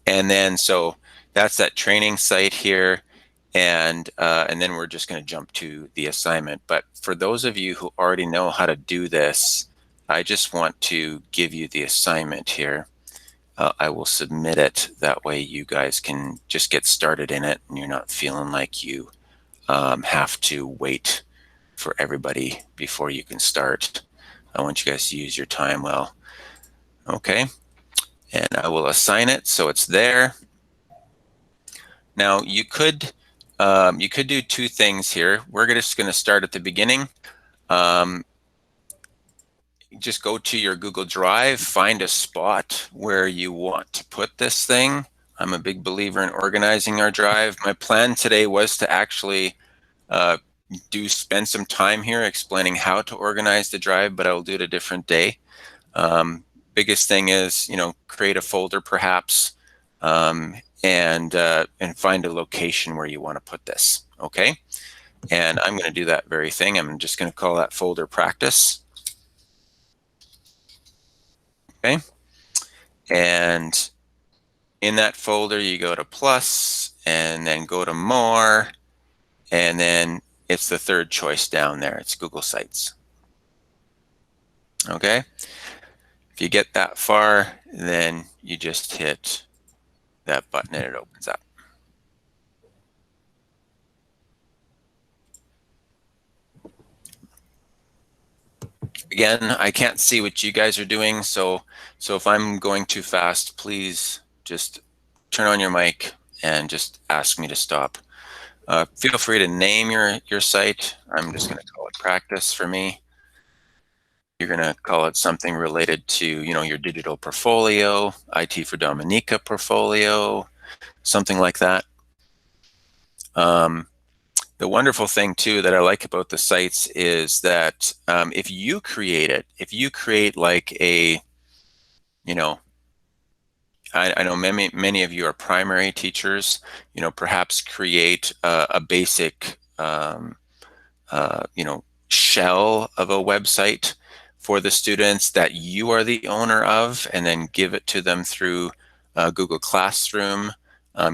And then, so that's that training site here. And then we're just going to jump to the assignment. But for those of you who already know how to do this, I just want to give you the assignment here. I will submit it. That way you guys can just get started in it and you're not feeling like you have to wait for everybody before you can start. I want you guys to use your time well. Okay. And I will assign it so it's there. Now you could do two things here. We're just going to start at the beginning. Just go to your Google Drive, find a spot where you want to put this thing. I'm a big believer in organizing our drive. My plan today was to actually spend some time here explaining how to organize the drive, but I will do it a different day. Biggest thing is, create a folder perhaps, and find a location where you want to put this. Okay. And I'm going to do that very thing. I'm just going to call that folder practice. Okay. And in that folder, you go to plus and then go to more. And then it's the third choice down there. It's Google Sites. Okay. If you get that far, then you just hit that button and it opens up. Again, I can't see what you guys are doing, so if I'm going too fast, please just turn on your mic and just ask me to stop. Feel free to name your site. I'm just going to call it practice for me. you're going to call it something related to, your digital portfolio, IT for Dominica portfolio, something like that. The wonderful thing too that I like about the sites is that if you create like a, I know many of you are primary teachers, perhaps create a basic, shell of a website for the students that you are the owner of, and then give it to them through Google Classroom.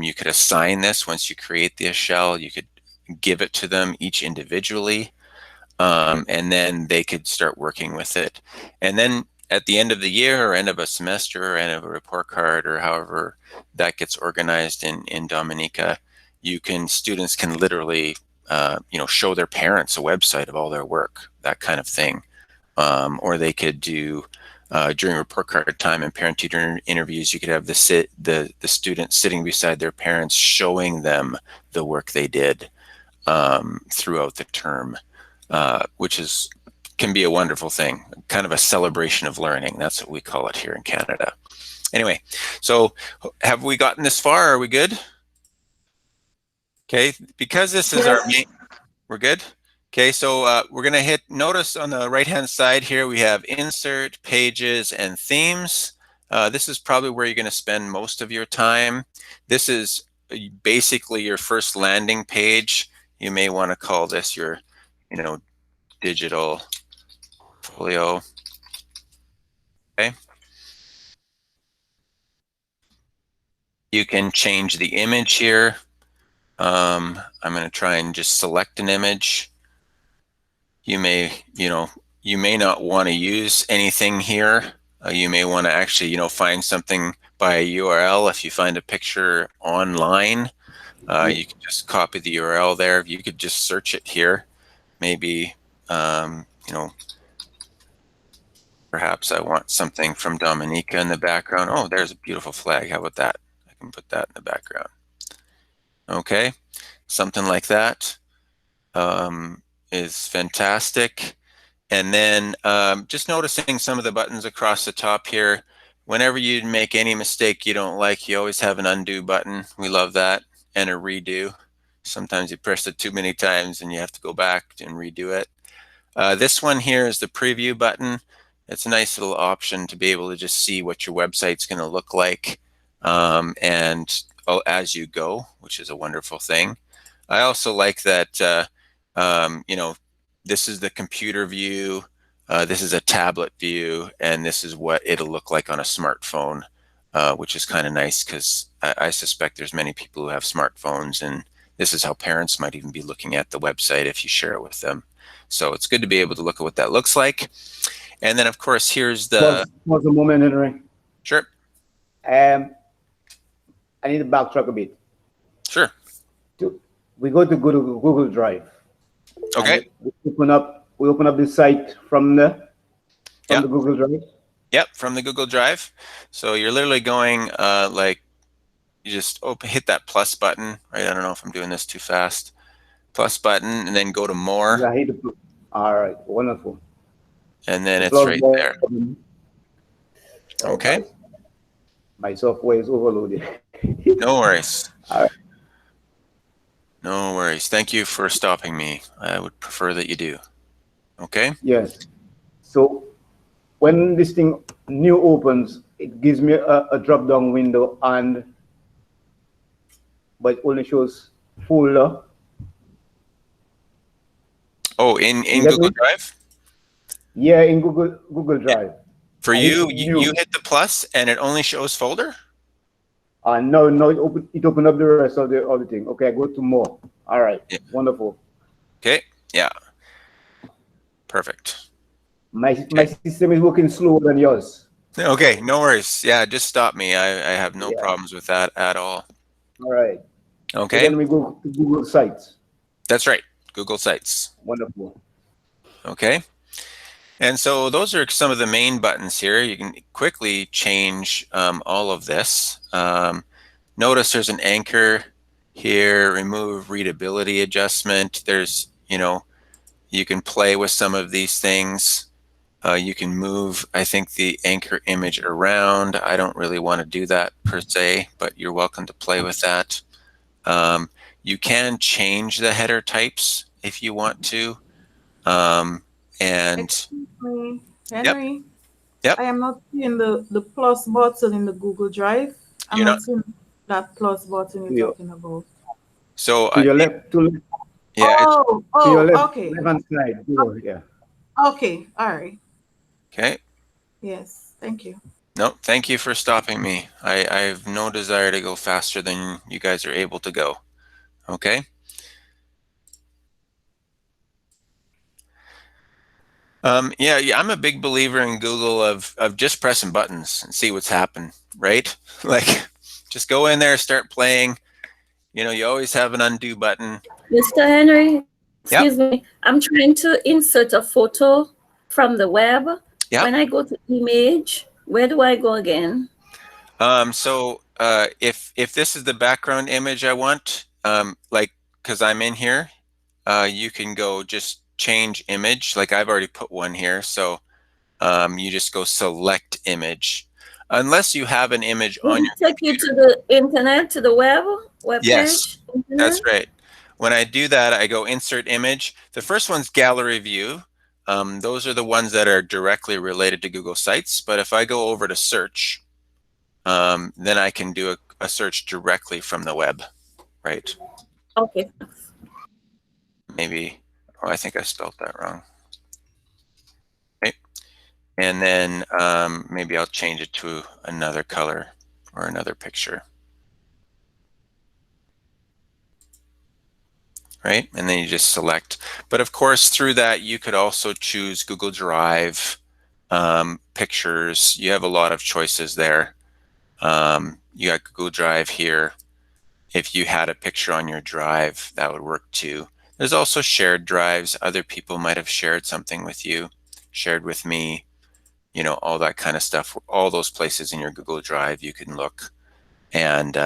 You could assign this once you create the shell. You could give it to them each individually, and then they could start working with it. And then at the end of the year or end of a semester or end of a report card or however that gets organized in Dominica, students can literally show their parents a website of all their work, that kind of thing. Or they could do during report card time and parent-teacher interviews, you could have the students sitting beside their parents showing them the work they did throughout the term, which can be a wonderful thing, kind of a celebration of learning. That's what we call it here in Canada. Anyway, so have we gotten this far? Are we good? Okay, because this is our main, we're good? Okay, so we're gonna notice on the right-hand side here, we have insert, pages, and themes. This is probably where you're gonna spend most of your time. This is basically your first landing page. You may wanna call this your, digital portfolio. Okay. You can change the image here. I'm going to try and just select an image. You may not want to use anything here. You may want to actually, find something by a URL. If you find a picture online, you can just copy the URL there. You could just search it here. Maybe, perhaps I want something from Dominica in the background. Oh, there's a beautiful flag. How about that? I can put that in the background. Okay, something like that is fantastic. And then just noticing some of the buttons across the top here. Whenever you make any mistake you don't like, you always have an undo button. We love that. And a redo. Sometimes you press it too many times and you have to go back and redo it. This one here is the preview button. It's a nice little option to be able to just see what your website's going to look like and as you go, which is a wonderful thing. I also like that, this is the computer view, this is a tablet view, and this is what it'll look like on a smartphone, which is kind of nice because I suspect there's many people who have smartphones, and this is how parents might even be looking at the website if you share it with them. So it's good to be able to look at what that looks like. And then, of course, here's the... Pause a moment, Henry. Sure. I need to backtrack a bit. Sure. We go to Google Drive. Okay. We open up the site from the Google Drive. Yep, from the Google Drive. So you're literally going you just hit that plus button, right? I don't know if I'm doing this too fast. Plus button, and then go to more. Yeah, all right, wonderful. And then it's right there. Okay. My software is overloaded. No worries. All right. No worries. Thank you for stopping me. I would prefer that you do. Okay? Yes. So when this thing new opens, it gives me a drop-down window, but it only shows folder. Oh, in Google Drive? Yeah, in Google Drive. For you hit the plus and it only shows folder? No, it opened up the rest of the thing. Okay, I go to more. All right, yeah. Wonderful. Okay, yeah. Perfect. My system is working slower than yours. Okay, no worries. Yeah, just stop me. I have no problems with that at all. All right. Okay. So then we go to Google Sites. That's right, Google Sites. Wonderful. Okay. And so those are some of the main buttons here. You can quickly change all of this. Notice there's an anchor here, remove readability adjustment. There's, you can play with some of these things. You can move, I think, the anchor image around. I don't really want to do that per se, but you're welcome to play with that. You can change the header types if you want to. And Excuse me, yep, Henry. yep. I am not seeing the plus button in the Google Drive. I'm You're not not. seeing that plus button you're To talking about. your left, yeah. Oh, to your oh, left, okay. left hand side. Yeah. Okay, all right. Okay. Yes, thank you. No, thank you for stopping me. I have no desire to go faster than you guys are able to go. Okay. Yeah, I'm a big believer in Google of just pressing buttons and see what's happened, right? Like, just go in there, start playing. You know, you always have an undo button. Mr. Henry, Yep. excuse me. I'm trying to insert a photo from the web. Yep. When I go to image, where do I go again? So if this is the background image I want, like, because I'm in here, you can go just change image. Like I've already put one here, so you just go select image, unless you have an image Will on it your take you to the internet, to the web Yes, page? that's Internet? right. When I do that, I go insert image. The first one's gallery view. Those are the ones that are directly related to Google Sites. But if I go over to search, then I can do a search directly from the web, right? Okay. Maybe, oh, I think I spelled that wrong. Okay. And then maybe I'll change it to another color or another picture. Right? And then you just select. But of course, through that, you could also choose Google Drive, pictures. You have a lot of choices there. You got Google Drive here. If you had a picture on your drive, that would work too. There's also shared drives. Other people might have shared something with you, shared with me, you know, all that kind of stuff. All those places in your Google Drive you can look. And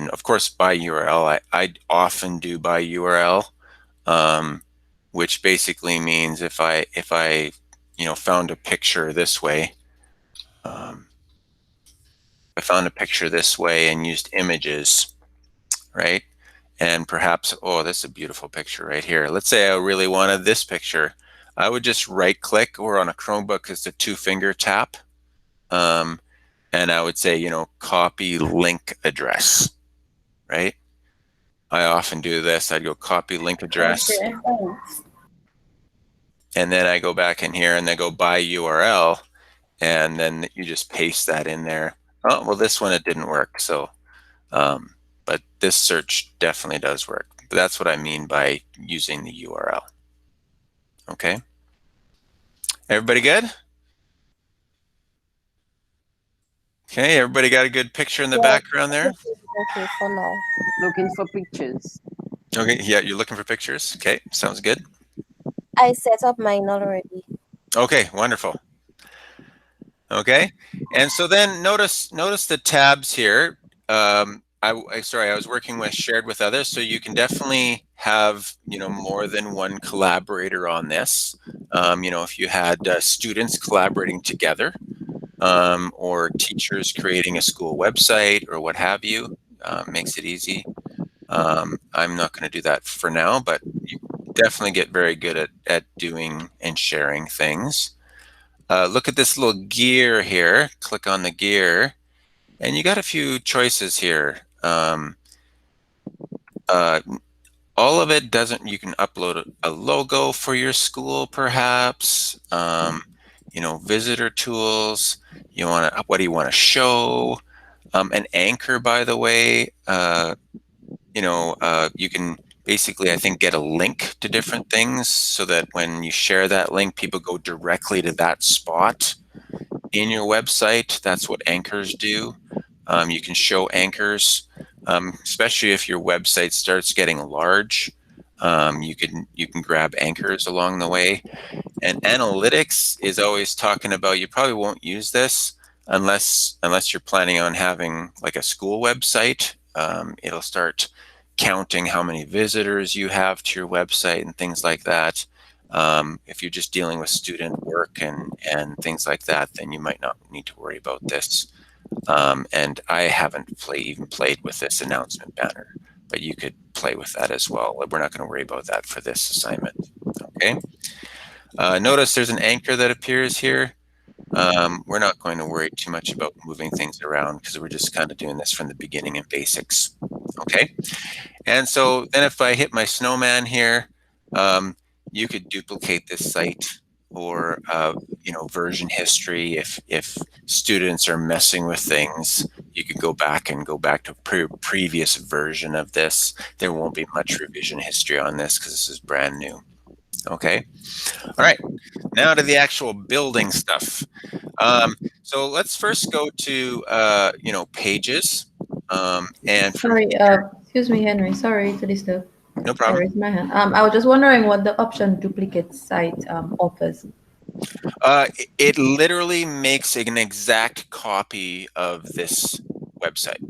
of course, by URL, I often do by URL, which basically means if I you know found a picture this way, I found a picture this way and used images, right? And perhaps, oh, this is a beautiful picture right here. Let's say I really wanted this picture. I would just right click, or on a Chromebook, it's a 2-finger tap. And I would say, you know, copy link address, right? I often do this. I'd go copy link address. Okay. And then I go back in here and then go by URL. And then you just paste that in there. Oh, well, this one, it didn't work. So, but this search definitely does work. But that's what I mean by using the URL. Okay. Everybody good? Okay, everybody got a good picture in the background there? Okay, for now. Looking for pictures. Okay, yeah, you're looking for pictures? Okay, sounds good. I set up mine already. Okay, wonderful. Okay, and so then notice the tabs here. Sorry, I was working with shared with others, so you can definitely have, you know, more than one collaborator on this. You know, if you had students collaborating together, or teachers creating a school website or what have you, makes it easy. I'm not going to do that for now, but you definitely get very good at doing and sharing things. Look at this little gear here. Click on the gear, and you got a few choices here. All of it doesn't, you can upload a logo for your school, perhaps. You know, visitor tools. You want to, what do you want to show? An anchor, by the way, you know, you can basically, I think, get a link to different things so that when you share that link, people go directly to that spot in your website. That's what anchors do. You can show anchors, especially if your website starts getting large. You can grab anchors along the way. And analytics is always talking about, you probably won't use this unless you're planning on having like a school website. It'll start counting how many visitors you have to your website and things like that. If you're just dealing with student work and things like that, then you might not need to worry about this. And I haven't even played with this announcement banner, but you could play with that as well. We're not going to worry about that for this assignment. Okay. Notice there's an anchor that appears here. We're not going to worry too much about moving things around because we're just kind of doing this from the beginning in basics. Okay. And so then if I hit my snowman here, you could duplicate this site or version history. If students are messing with things, you could go back to previous version of this. There won't be much revision history on this because this is brand new. Okay. All right. Now to the actual building stuff. So let's first go to pages. And sorry, excuse me, Henry. Sorry to disturb. No problem. I raised my hand. I was just wondering what the option duplicate site offers. It literally makes an exact copy of this website.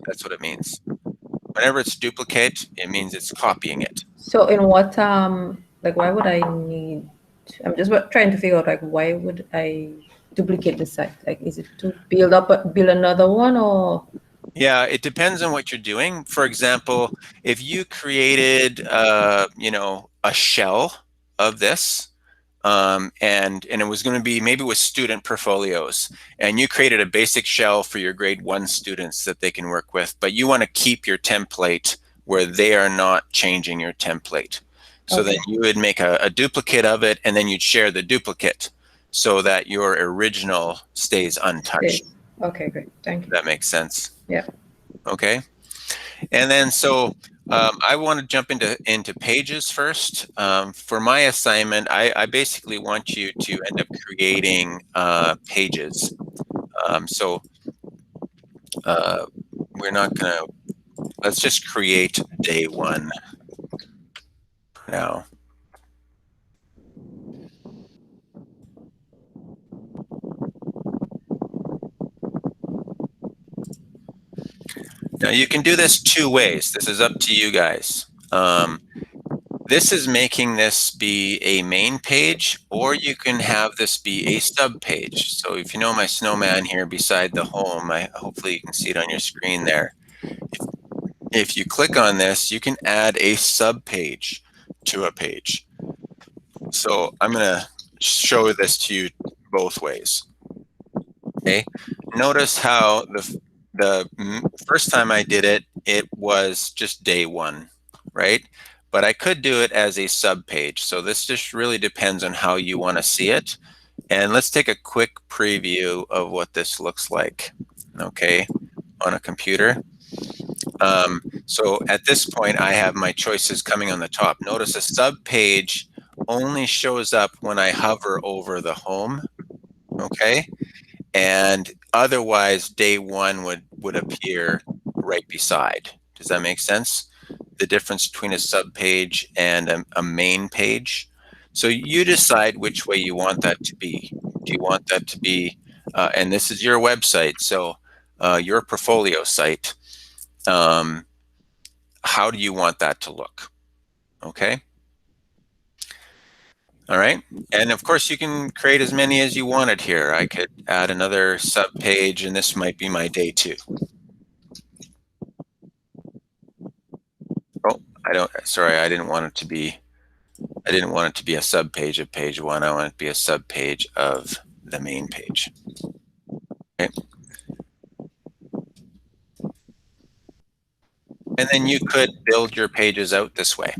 That's what it means. Whenever it's duplicate, it means it's copying it. So in what like why would I need? I'm just trying to figure out like why would I duplicate the site? Like is it to build another one or? Yeah, it depends on what you're doing. For example, if you created a shell of this, and it was going to be maybe with student portfolios, and you created a basic shell for your grade 1 students that they can work with, but you want to keep your template where they are not changing your template. So then you would make a duplicate of it, and then you'd share the duplicate so that your original stays untouched. Okay, great. Thank you. That makes sense. Yeah. Okay. And then so I want to jump into pages first. For my assignment, I basically want you to end up creating pages. So we're not going to, let's just create day 1 now. Now you can do this 2 ways. This is up to you guys. This is making this be a main page, or you can have this be a sub page. So if you know my snowman here beside the home, hopefully you can see it on your screen there. If you click on this, you can add a sub page to a page. So I'm going to show this to you both ways. Okay. Notice how the first time I did it, it was just day 1, right? But I could do it as a sub page. So this just really depends on how you want to see it. And let's take a quick preview of what this looks like, okay, on a computer. So at this point, I have my choices coming on the top. Notice a sub page only shows up when I hover over the home, okay? And otherwise, day 1 would appear right beside. Does that make sense? The difference between a sub page and a main page. So you decide which way you want that to be. Do you want that to be, and this is your website, so your portfolio site, how do you want that to look? Okay. All right. And of course, you can create as many as you wanted here. I could add another sub page, and this might be my day 2. Oh, I didn't want it to be a sub page of page 1. I want it to be a sub page of the main page. Okay. And then you could build your pages out this way.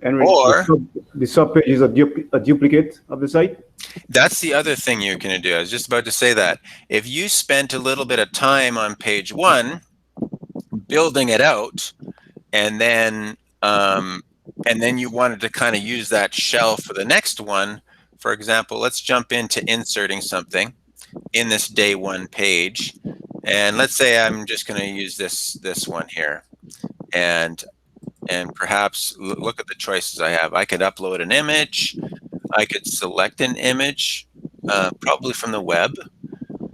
Henry, or the sub page is a duplicate of the site? That's the other thing you're going to do. I was just about to say that. If you spent a little bit of time on page 1 building it out, and then you wanted to kind of use that shell for the next one, for example, let's jump into inserting something in this day 1 page. And let's say I'm just going to use this one here. And perhaps look at the choices I have. I could upload an image. I could select an image, probably from the web.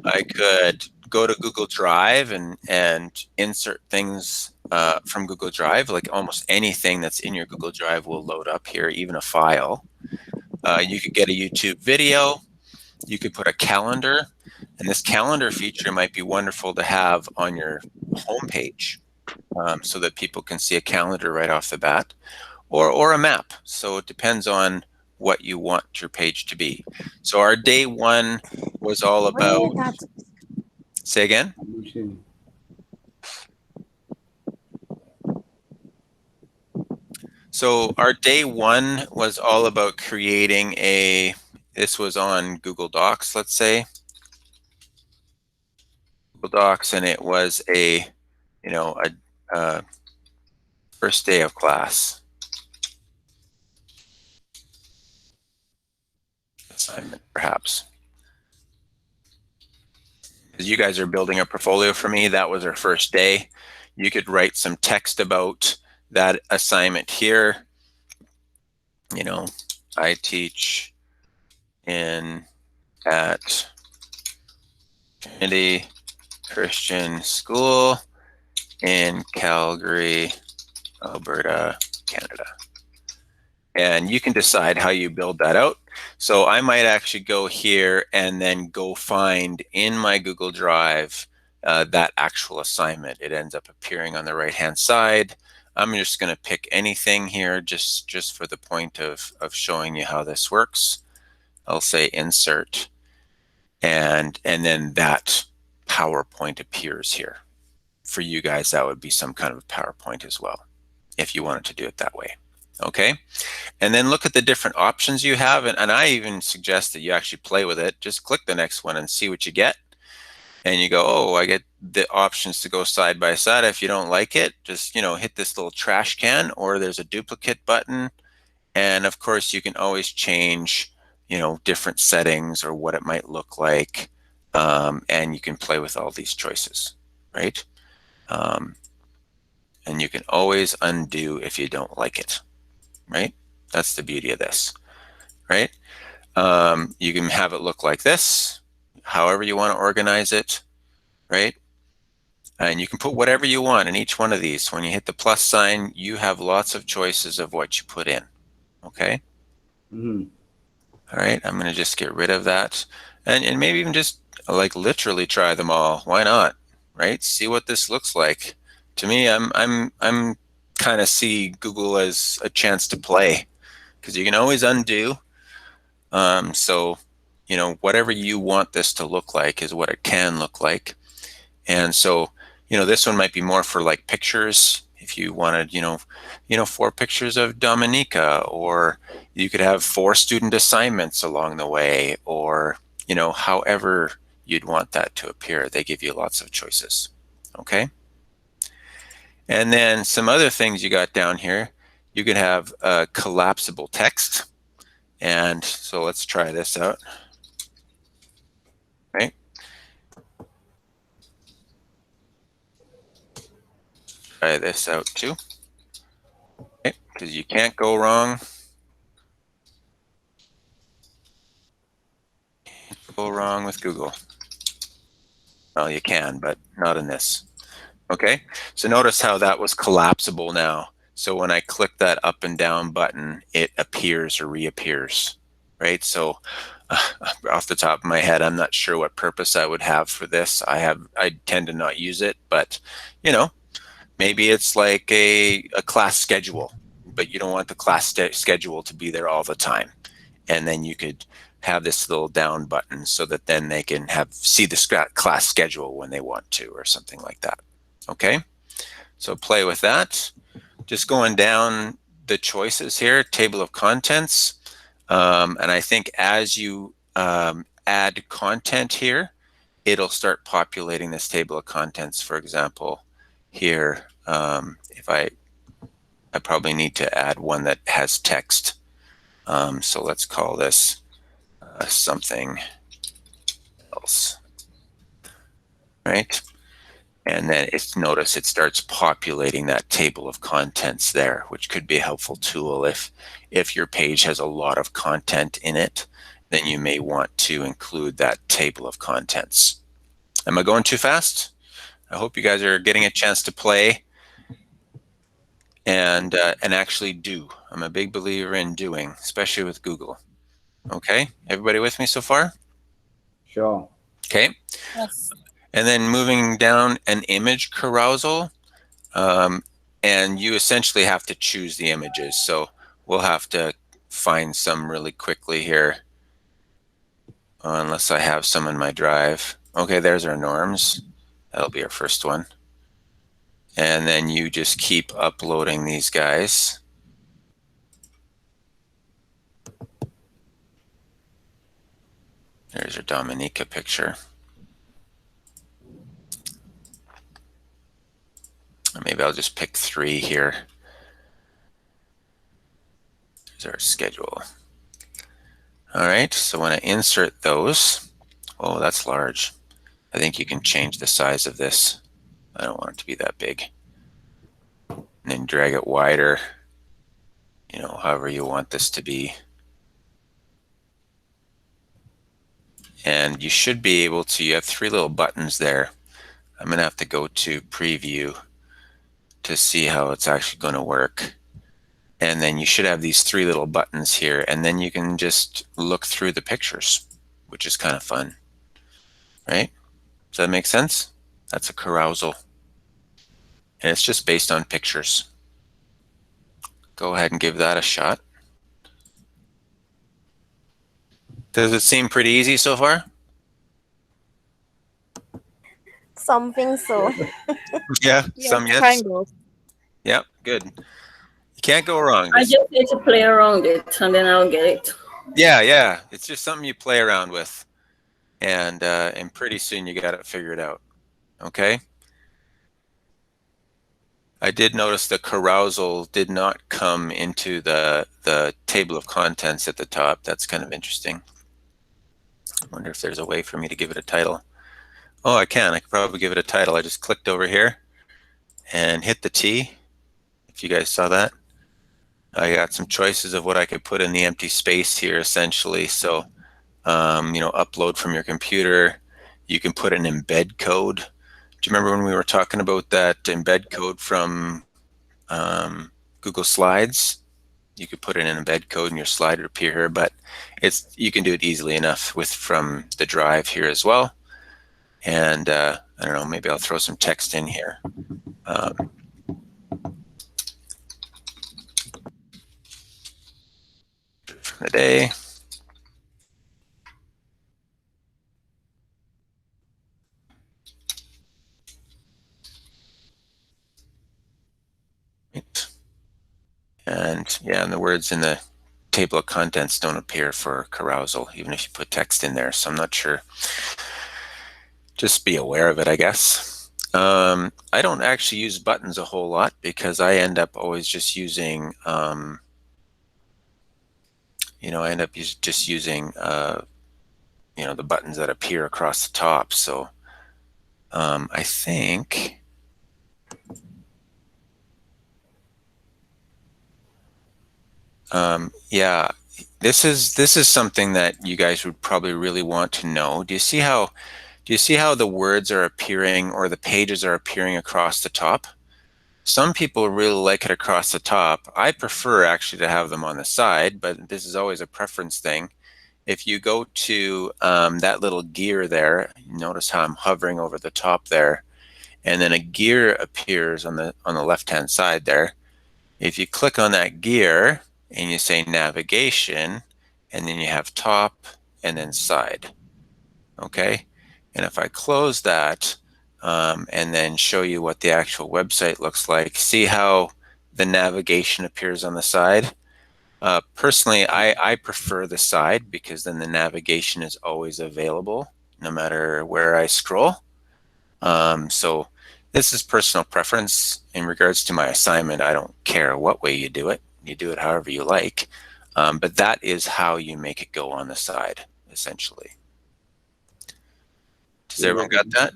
I could go to Google Drive and insert things from Google Drive. Like almost anything that's in your Google Drive will load up here, even a file. You could get a YouTube video. You could put a calendar, and this calendar feature might be wonderful to have on your homepage, so that people can see a calendar right off the bat, or a map. So it depends on what you want your page to be. So our day one was all about. Say again. So our day one was all about creating this was on Google Docs, let's say. Google Docs, and it was a first day of class assignment, perhaps. Because you guys are building a portfolio for me, that was our first day. You could write some text about that assignment here. I teach at Trinity Christian School in Calgary, Alberta, Canada. And you can decide how you build that out. So I might actually go here and then go find in my Google Drive that actual assignment. It ends up appearing on the right-hand side. I'm just going to pick anything here just for the point of showing you how this works. I'll say insert, and then that PowerPoint appears here. For you guys, that would be some kind of PowerPoint as well, if you wanted to do it that way. Okay, and then look at the different options you have, and I even suggest that you actually play with it. Just click the next one and see what you get. And you go, oh, I get the options to go side by side. If you don't like it, just hit this little trash can, or there's a duplicate button. And of course, you can always change different settings or what it might look like. And you can play with all these choices, right? And you can always undo if you don't like it, right? That's the beauty of this, right? You can have it look like this, however you want to organize it, right? And you can put whatever you want in each one of these. When you hit the plus sign, you have lots of choices of what you put in, okay? All right, I'm going to just get rid of that, and maybe even just like literally try them all. Why not, right? See what this looks like. To me, I'm kind of see Google as a chance to play, because you can always undo. So whatever you want this to look like is what it can look like. And so this one might be more for like pictures. If you wanted 4 pictures of Dominica, or you could have 4 student assignments along the way, or however you'd want that to appear. They give you lots of choices. Okay. And then some other things you got down here. You could have collapsible text. And so let's try this out. Right. Try this out too. Okay, because you can't go wrong. Go wrong with Google. Well, you can, but not in this. Okay, so notice how that was collapsible now. So when I click that up and down button, it appears or reappears, right? So off the top of my head, I'm not sure what purpose I would have for this. I tend to not use it, but maybe it's like a class schedule, but you don't want the class schedule to be there all the time. And then you could have this little down button so that then they can see the class schedule when they want to, or something like that. Okay, so play with that. Just going down the choices here, table of contents. And I think as you add content here, it'll start populating this table of contents. For example, here, if I probably need to add one that has text. So let's call this something else, right? And then notice it starts populating that table of contents there, which could be a helpful tool if your page has a lot of content in it. Then you may want to include that table of contents. Am I going too fast? I hope you guys are getting a chance to play and actually do. I'm a big believer in doing, especially with Google. Okay, everybody with me so far? Sure. Okay. Yes. And then moving down an image carousal, and you essentially have to choose the images. So we'll have to find some really quickly here, unless I have some in my drive. Okay, there's our norms. That'll be our first one. And then you just keep uploading these guys. There's your Dominica picture. Maybe I'll just pick 3 here. There's our schedule. All right, so when I insert those, oh, that's large. I think you can change the size of this. I don't want it to be that big. And then drag it wider, you know, however you want this to be. And you should be able to, you have 3 little buttons there. I'm gonna have to go to preview to see how it's actually gonna work. And then you should have these 3 little buttons here, and then you can just look through the pictures, which is kind of fun, right? Does that make sense? That's a carousal. And it's just based on pictures. Go ahead and give that a shot. Does it seem pretty easy so far? Something so. Yeah, Yeah, some yes. kind of. Yep, good. You can't go wrong. I just need to play around it and then I'll get it. Yeah. It's just something you play around with. And pretty soon you got it figured out. Okay? I did notice the carousal did not come into the table of contents at the top. That's kind of interesting. I wonder if there's a way for me to give it a title. Oh, I can. I could probably give it a title. I just clicked over here and hit the T. If you guys saw that. I got some choices of what I could put in the empty space here, essentially. So, you know, upload from your computer. You can put an embed code. Do you remember when we were talking about that embed code from Google Slides? You could put in an embed code and your slide would appear here, but you can do it easily enough from the drive here as well. And I don't know, maybe I'll throw some text in here. From the day. And yeah, and the words in the table of contents don't appear for carousal, even if you put text in there. So I'm not sure. Just be aware of it, I guess. I don't actually use buttons a whole lot because I end up always just using, you know, just using, you know, the buttons that appear across the top. So I think, yeah, this is something that you guys would probably really want to know. Do you see how the words are appearing or the pages are appearing across the top? Some people really like it across the top. I prefer actually to have them on the side, but this is always a preference thing. If you go to that little gear there, notice how I'm hovering over the top there, and then a gear appears on the left-hand side there. If you click on that gear and you say navigation, and then you have top and then side, okay? And if I close that and then show you what the actual website looks like, see how the navigation appears on the side? Personally, I prefer the side because then the navigation is always available no matter where I scroll. So this is personal preference. In regards to my assignment, I don't care what way you do it. You do it however you like. But that is how you make it go on the side, essentially. Does everyone got that?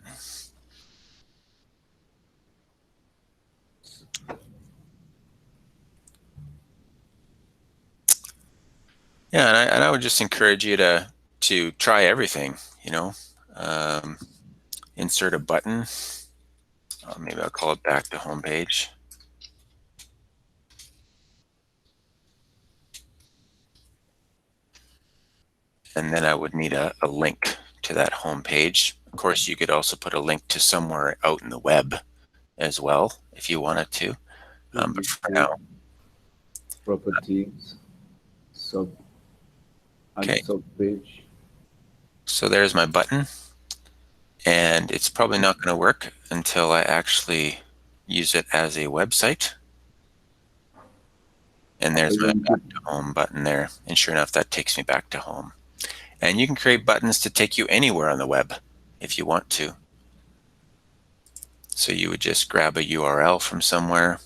Yeah, and I would just encourage you to try everything, you know. Insert a button. Maybe I'll call it back to home page. and then I would need a link to that home page. Of course, you could also put a link to somewhere out in the web as well if you wanted to. But for now, properties, okay. sub page. So there's my button, and it's probably not going to work until I actually use it as a website. And there's my back to home button there. And sure enough, that takes me back to home. And you can create buttons to take you anywhere on the web if you want to. So you would just grab a URL from somewhere.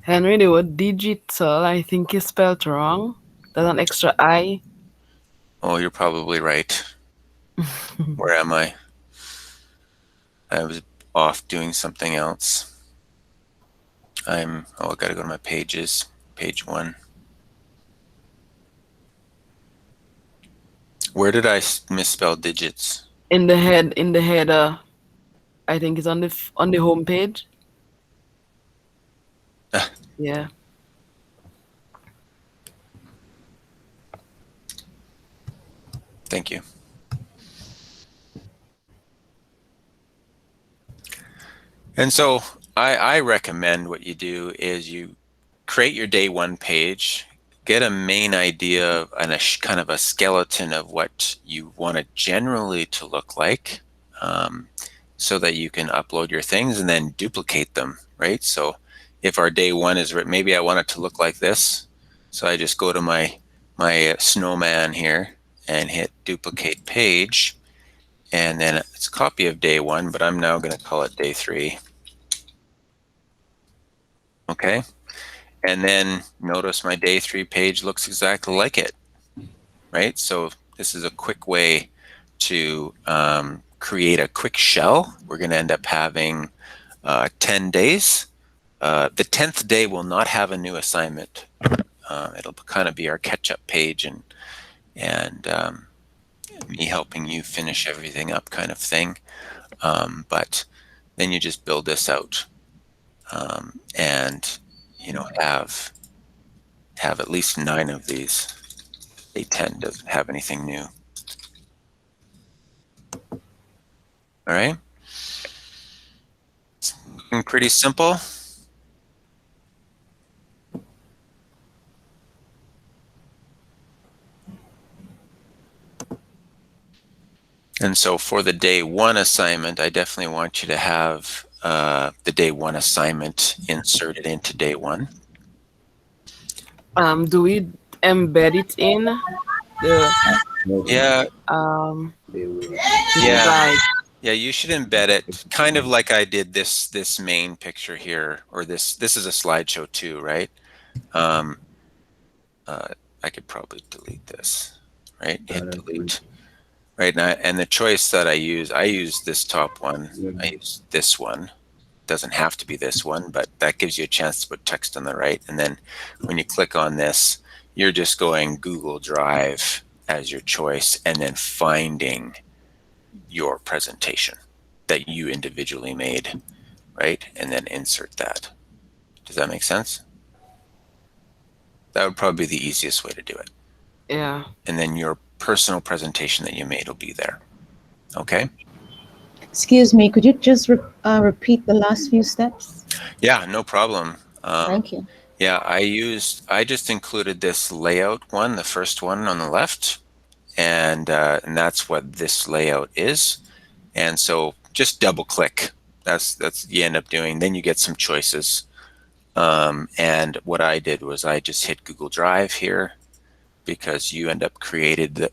Henry, the word digital, I think is spelled wrong. There's an extra I. Oh, you're probably right. Where am I? I was off doing something else. I got to go to my pages, page 1. Where did I misspell digits? In the header. I think it's on the home page. Yeah. Thank you. And so I recommend what you do is you create your day 1 page, get a main idea and kind of a skeleton of what you want it generally to look like, so that you can upload your things and then duplicate them, right? So if our day 1 is written, maybe I want it to look like this. So I just go to my snowman here and hit duplicate page. And then it's a copy of day 1, but I'm now going to call it day 3. Okay. And then notice my day 3 page looks exactly like it, right? So this is a quick way to create a quick shell. We're going to end up having 10 days. The 10th day will not have a new assignment. It'll kind of be our catch-up page and me helping you finish everything up kind of thing. But then you just build this out and have at least 9 of these. They tend to have anything new. All right. It's looking pretty simple. And so for the day 1 assignment, I definitely want you to have the day 1 assignment inserted into day 1. Do we embed it in the? Yeah. Slide? Yeah, you should embed it kind of like I did this main picture here, or this is a slideshow too, right? I could probably delete this, right? Hit delete. Right now, and the choice that I use this top one. I use this one. Doesn't have to be this one, but that gives you a chance to put text on the right. And then when you click on this, you're just going Google Drive as your choice and then finding your presentation that you individually made, right? And then insert that. Does that make sense? That would probably be the easiest way to do it. Yeah. And then your personal presentation that you made will be there. Okay? Excuse me, could you just repeat the last few steps? Yeah, no problem. Thank you. Yeah, I just included this layout one, the first one on the left, and that's what this layout is. And so just double click. That's you end up doing. Then you get some choices. And what I did was I just hit Google Drive here, because you end up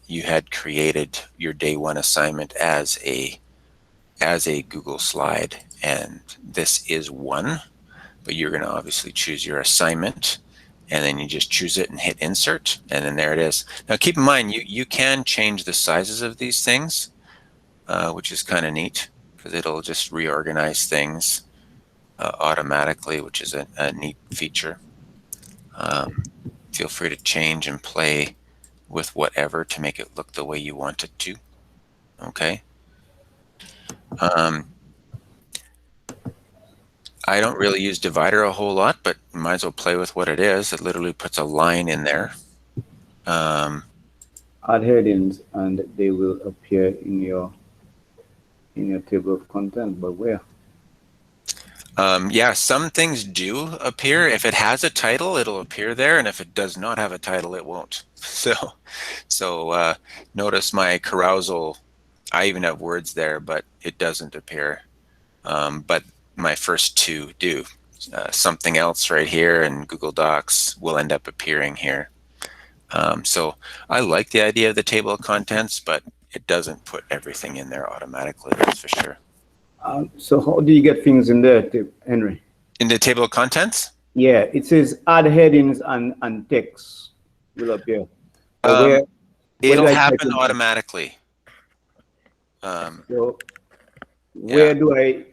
you had created your day 1 assignment as a Google slide, and this is 1, but you're going to obviously choose your assignment, and then you just choose it and hit insert, and then there it is. Now keep in mind, you can change the sizes of these things, which is kind of neat, because it'll just reorganize things automatically, which is a neat feature. Feel free to change and play with whatever to make it look the way you want it to. Okay. I don't really use divider a whole lot, but you might as well play with what it is. It literally puts a line in there. Add headings and they will appear in your table of content, but where? Yeah, some things do appear. If it has a title, it'll appear there, and if it does not have a title, it won't. So notice my carousal. I even have words there, but it doesn't appear. But my first two do. Something else right here and Google Docs will end up appearing here. So I like the idea of the table of contents, but it doesn't put everything in there automatically, that's for sure. So how do you get things in there, Henry? In the table of contents? Yeah, it says add headings and text will appear. Where it'll do I happen type in? automatically. So where do I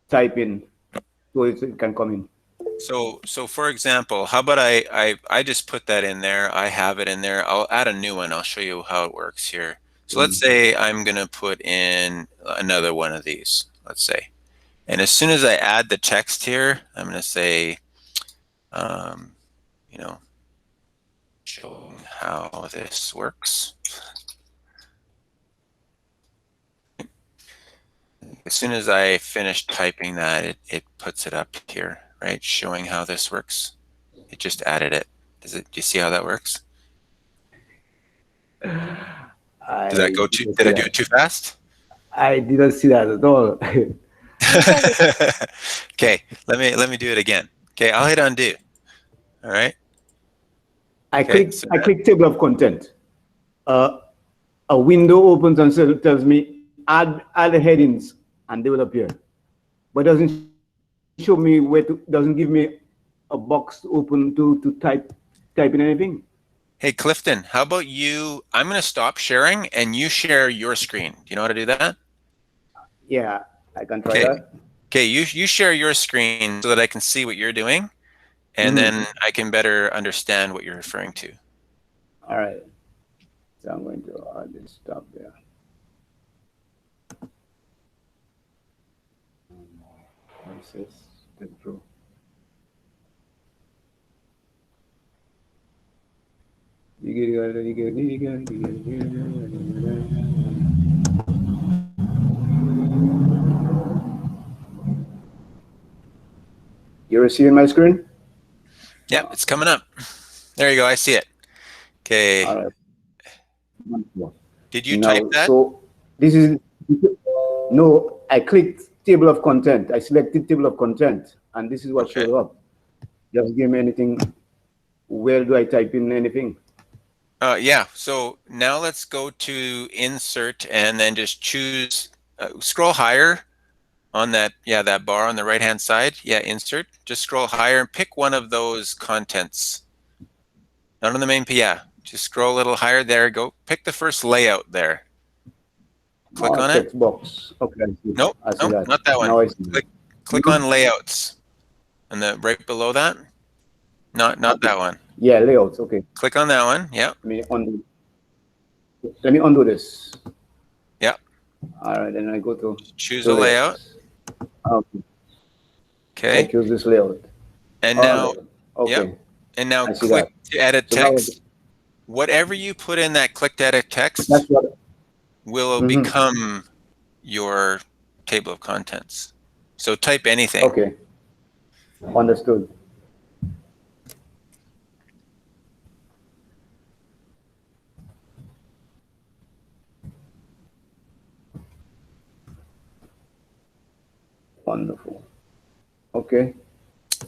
type in so it can come in? So for example, how about I just put that in there. I have it in there. I'll add a new one. I'll show you how it works here. So let's say I'm going to put in another one of these, let's say. And as soon as I add the text here, I'm going to say, you know, showing how this works. As soon as I finish typing that, it puts it up here, right? Showing how this works. It just added it. Do you see how that works? Did I do it too fast? I didn't see that at all. Okay, let me do it again. Okay, I'll hit undo. All right. I click table of content. A window opens and tells me add headings and they will appear, but doesn't show me doesn't give me a box open to type in anything. Hey Clifton, how about you? I'm going to stop sharing and you share your screen. Do you know how to do that? Yeah, I can try that. Okay, you share your screen so that I can see what you're doing, and then I can better understand what you're referring to. All right. So I'm going to add this stuff there. What's this? Control. You're receiving my screen? Yep, it's coming up. There you go. I see it. Okay. All right. Did you type that? So this is no. I clicked table of content. I selected table of content, and this is what shows up. Just give me anything. Where do I type in anything? Yeah. So now let's go to insert and then just choose. Scroll higher on that. Yeah, that bar on the right hand side. Yeah, insert. Just scroll higher and pick one of those contents. Not on the main. Yeah. Just scroll a little higher. There. Go. Pick the first layout there. Click on it. Text box. Okay. Nope. Nope. Not that one. Now I see. Click on layouts, and the right below that. Not that one. Yeah, layouts. Okay. Click on that one. Yeah. Let me undo this. Yeah. All right. Then I go to choose a layout. Okay. I choose this layout. And now. Okay. Yep. And now click to edit text. Whatever you put in that click to edit text will become your table of contents. So type anything. Okay. Understood. Wonderful. Okay.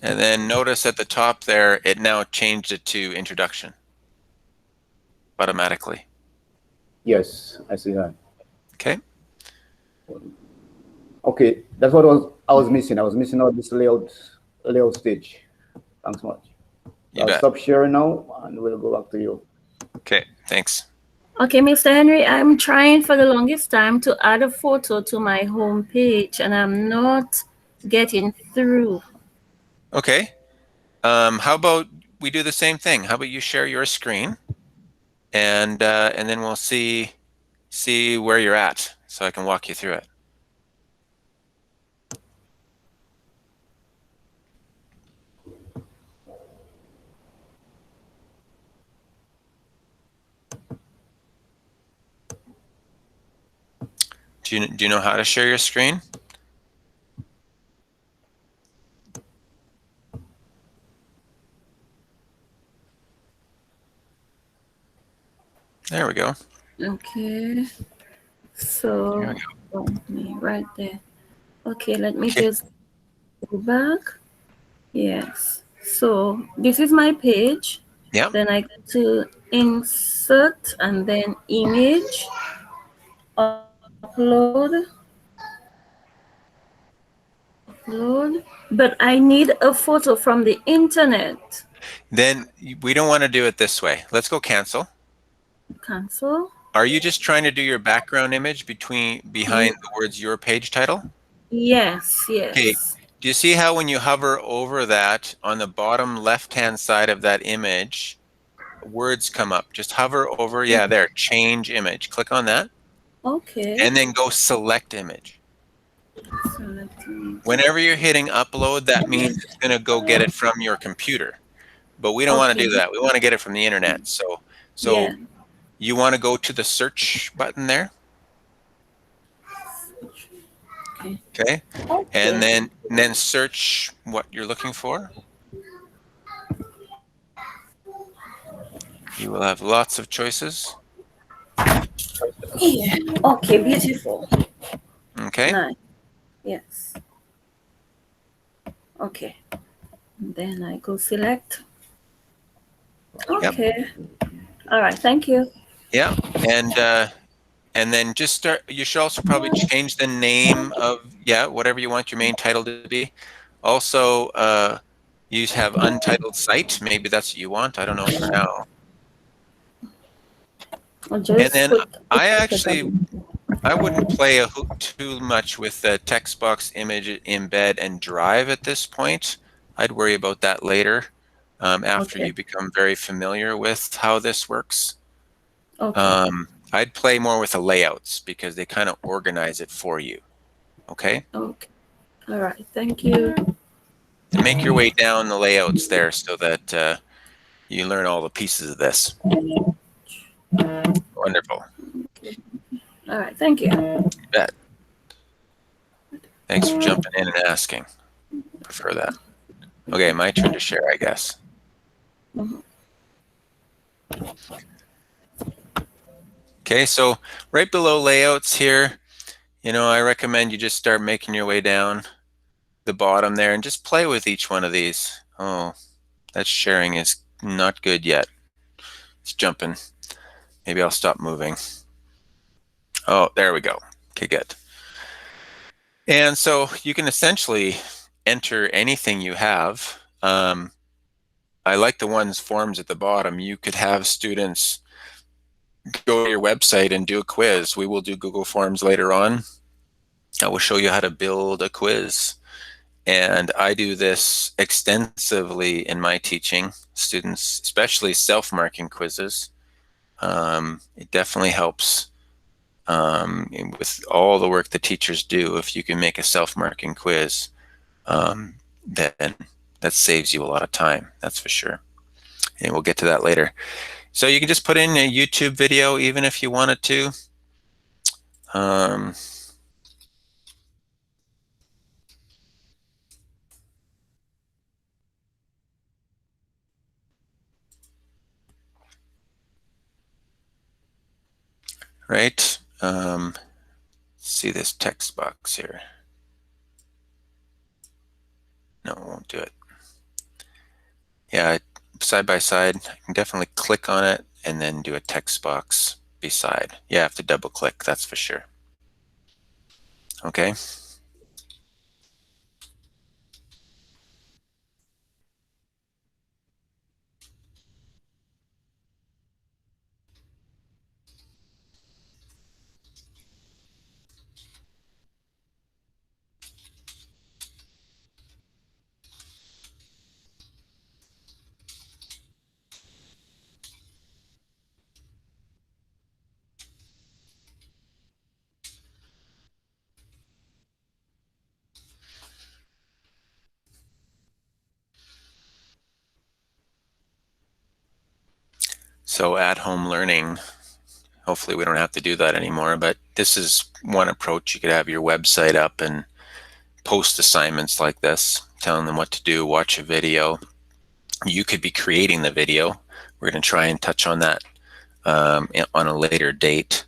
And then notice at the top there, it now changed it to introduction automatically. Yes, I see that. Okay. Okay, that's what I was missing. I was missing out this layout stage. Thanks much. I'll stop sharing now and we'll go back to you. Okay, thanks. Okay, Mr. Henry, I'm trying for the longest time to add a photo to my home page and I'm not getting through. Okay. How about we do the same thing? How about you share your screen and then we'll see where you're at so I can walk you through it. Do you know how to share your screen? There we go. Okay. So, right there. Okay, let me just go back. Yes. So this is my page. Yeah. Then I go to insert and then image, upload. But I need a photo from the internet. Then we don't want to do it this way. Let's go cancel. Cancel. Are you just trying to do your background image behind the words your page title? Yes, yes. Okay. Do you see how when you hover over that on the bottom left-hand side of that image, words come up? Just hover over, yeah, there, change image. Click on that. Okay. And then go select image. Select image. Whenever you're hitting upload, that means it's going to go get it from your computer. But we don't want to do that. We want to get it from the internet. So Yeah. you want to go to the search button there. Okay. And then search what you're looking for. You will have lots of choices. Yeah. Okay, beautiful. Okay. Nice. Yes. Okay. And then I go select. Okay. Yep. All right. Thank you. Yeah. And then just start. You should also probably change the name of whatever you want your main title to be. Also, you have untitled site. Maybe that's what you want. I don't know for now. And then I wouldn't play too much with the text box, image, embed, and drive at this point. I'd worry about that later after you become very familiar with how this works. Okay. I'd play more with the layouts because they kind of organize it for you. Okay? Okay. All right. Thank you. And make your way down the layouts there so that you learn all the pieces of this. Wonderful. All right. Thank you. You bet. Thanks for jumping in and asking. Prefer that. Okay, my turn to share, I guess. Okay, so right below layouts here, I recommend you just start making your way down the bottom there and just play with each one of these. Oh, that sharing is not good yet. It's jumping. Maybe I'll stop moving. Oh, there we go. Okay, good. And so you can essentially enter anything you have. I like the forms at the bottom. You could have students go to your website and do a quiz. We will do Google Forms later on. I will show you how to build a quiz. And I do this extensively in my teaching students, especially self-marking quizzes. It definitely helps with all the work the teachers do. If you can make a self-marking quiz, then that saves you a lot of time, that's for sure. And we'll get to that later. So you can just put in a YouTube video even if you wanted to. Right? See this text box here. No, it won't do it. Yeah, side by side, I can definitely click on it and then do a text box beside. Yeah, I have to double click, that's for sure. Okay. So at-home learning, Hopefully we don't have to do that anymore, but this is one approach. You could have your website up and post assignments like this, telling them what to do, watch a video. You could be creating the video. We're going to try and touch on that on a later date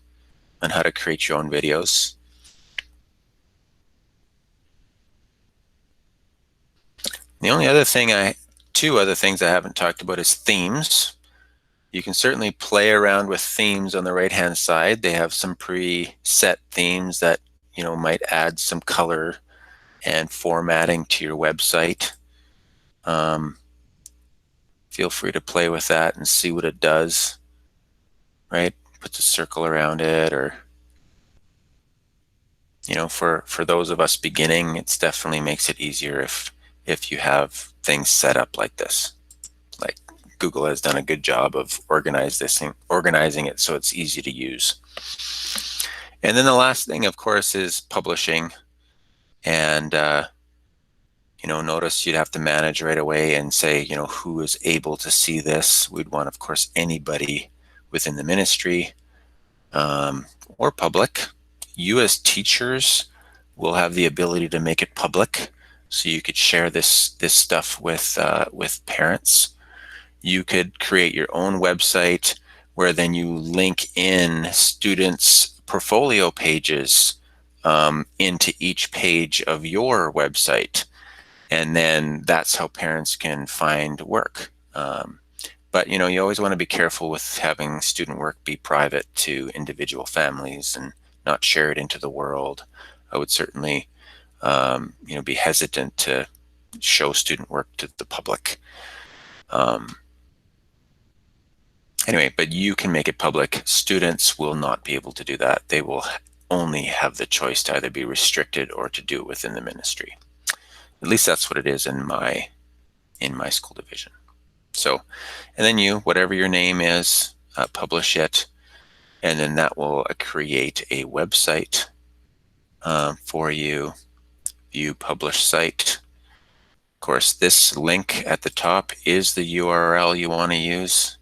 on how to create your own videos. The only other thing two other things I haven't talked about is themes. You can certainly play around with themes on the right-hand side. They have some preset themes that, you know, might add some color and formatting to your website. Feel free to play with that and see what it does, right? Puts a circle around it, or, you know, for those of us beginning, it definitely makes it easier if you have things set up like this. Like Google has done a good job of organizing it so it's easy to use. And then the last thing, of course, is publishing. And you know, notice you'd have to manage right away and say, you know, who is able to see this. We'd want, of course, anybody within the ministry or public. You as teachers will have the ability to make it public, so you could share this stuff with parents. You could create your own website where then you link in students' portfolio pages into each page of your website. And then that's how parents can find work. But, you know, you always want to be careful with having student work be private to individual families and not share it into the world. I would certainly, you know, be hesitant to show student work to the public. Anyway, but you can make it public. Students will not be able to do that. They will only have the choice to either be restricted or to do it within the ministry. At least that's what it is in my school division. So, and then you, whatever your name is, publish it, and then that will create a website for you. View publish site. Of course, this link at the top is the URL you want to use.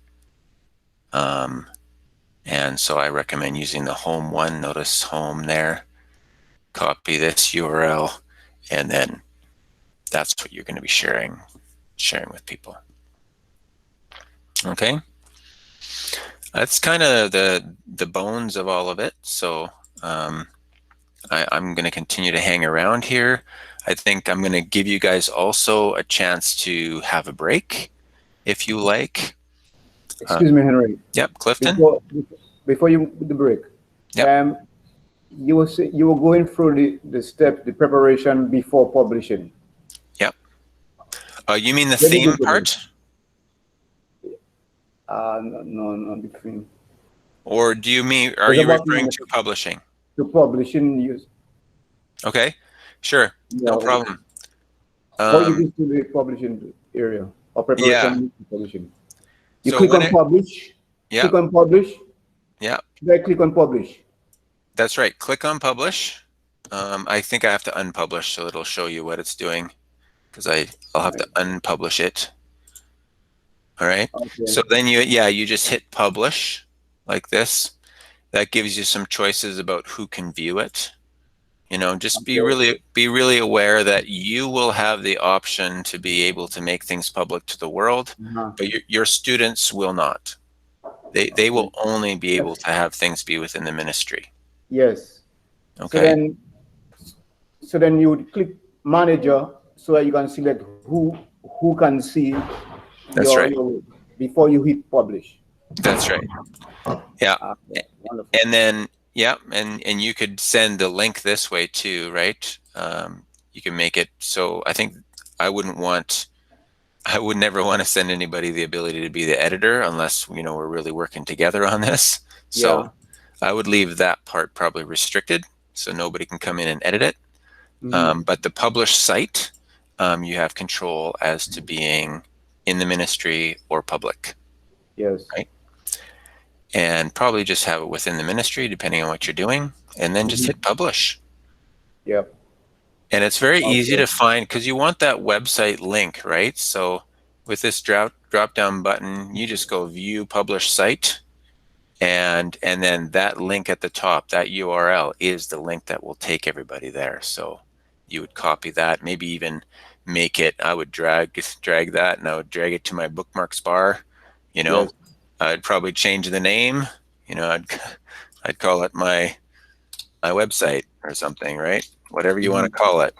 And so I recommend using the home one. Notice home there. Copy this URL, and then that's what you're going to be sharing with people. Okay, that's kind of the bones of all of it. So I'm going to continue to hang around here. I think I'm going to give you guys also a chance to have a break, if you like. Excuse me, Henry. Yep, Clifton. Before you the break. Yep. You were going through the preparation before publishing. Yep. You mean the theme part? No, not the theme. Or do you mean, are you referring to publishing? To publishing use. Okay, sure, no problem. Or you get to the publishing area or preparation publishing. You so click on publish. Yeah. Click on publish. Yeah. Should I click on publish? That's right. Click on publish. I think I have to unpublish, so it'll show you what it's doing, because I'll have to unpublish it. All right. Okay. So then you just hit publish like this. That gives you some choices about who can view it. You know, just be really aware that you will have the option to be able to make things public to the world, but your students will not. They will only be able to have things be within the ministry. Yes. Okay. So then you would click manager so that you can select who can see. That's right. Before you hit publish. That's right. Yeah. And then and you could send the link this way too, right? You can make it so I think I would never want to send anybody the ability to be the editor unless, you know, we're really working together on this. So I would leave that part probably restricted so nobody can come in and edit it. But the published site, you have control as to being in the ministry or public. Yes. Right. And probably just have it within the ministry, depending on what you're doing, and then just hit publish. Yep. And it's very easy to find because you want that website link, right? So with this drop down button, you just go view publish site, and then that link at the top, that URL is the link that will take everybody there. So you would copy that, maybe even make it, I would drag that, and I would drag it to my bookmarks bar. You know, Yes. I'd probably change the name. You know, I'd call it my website or something, right? Whatever you want to call it.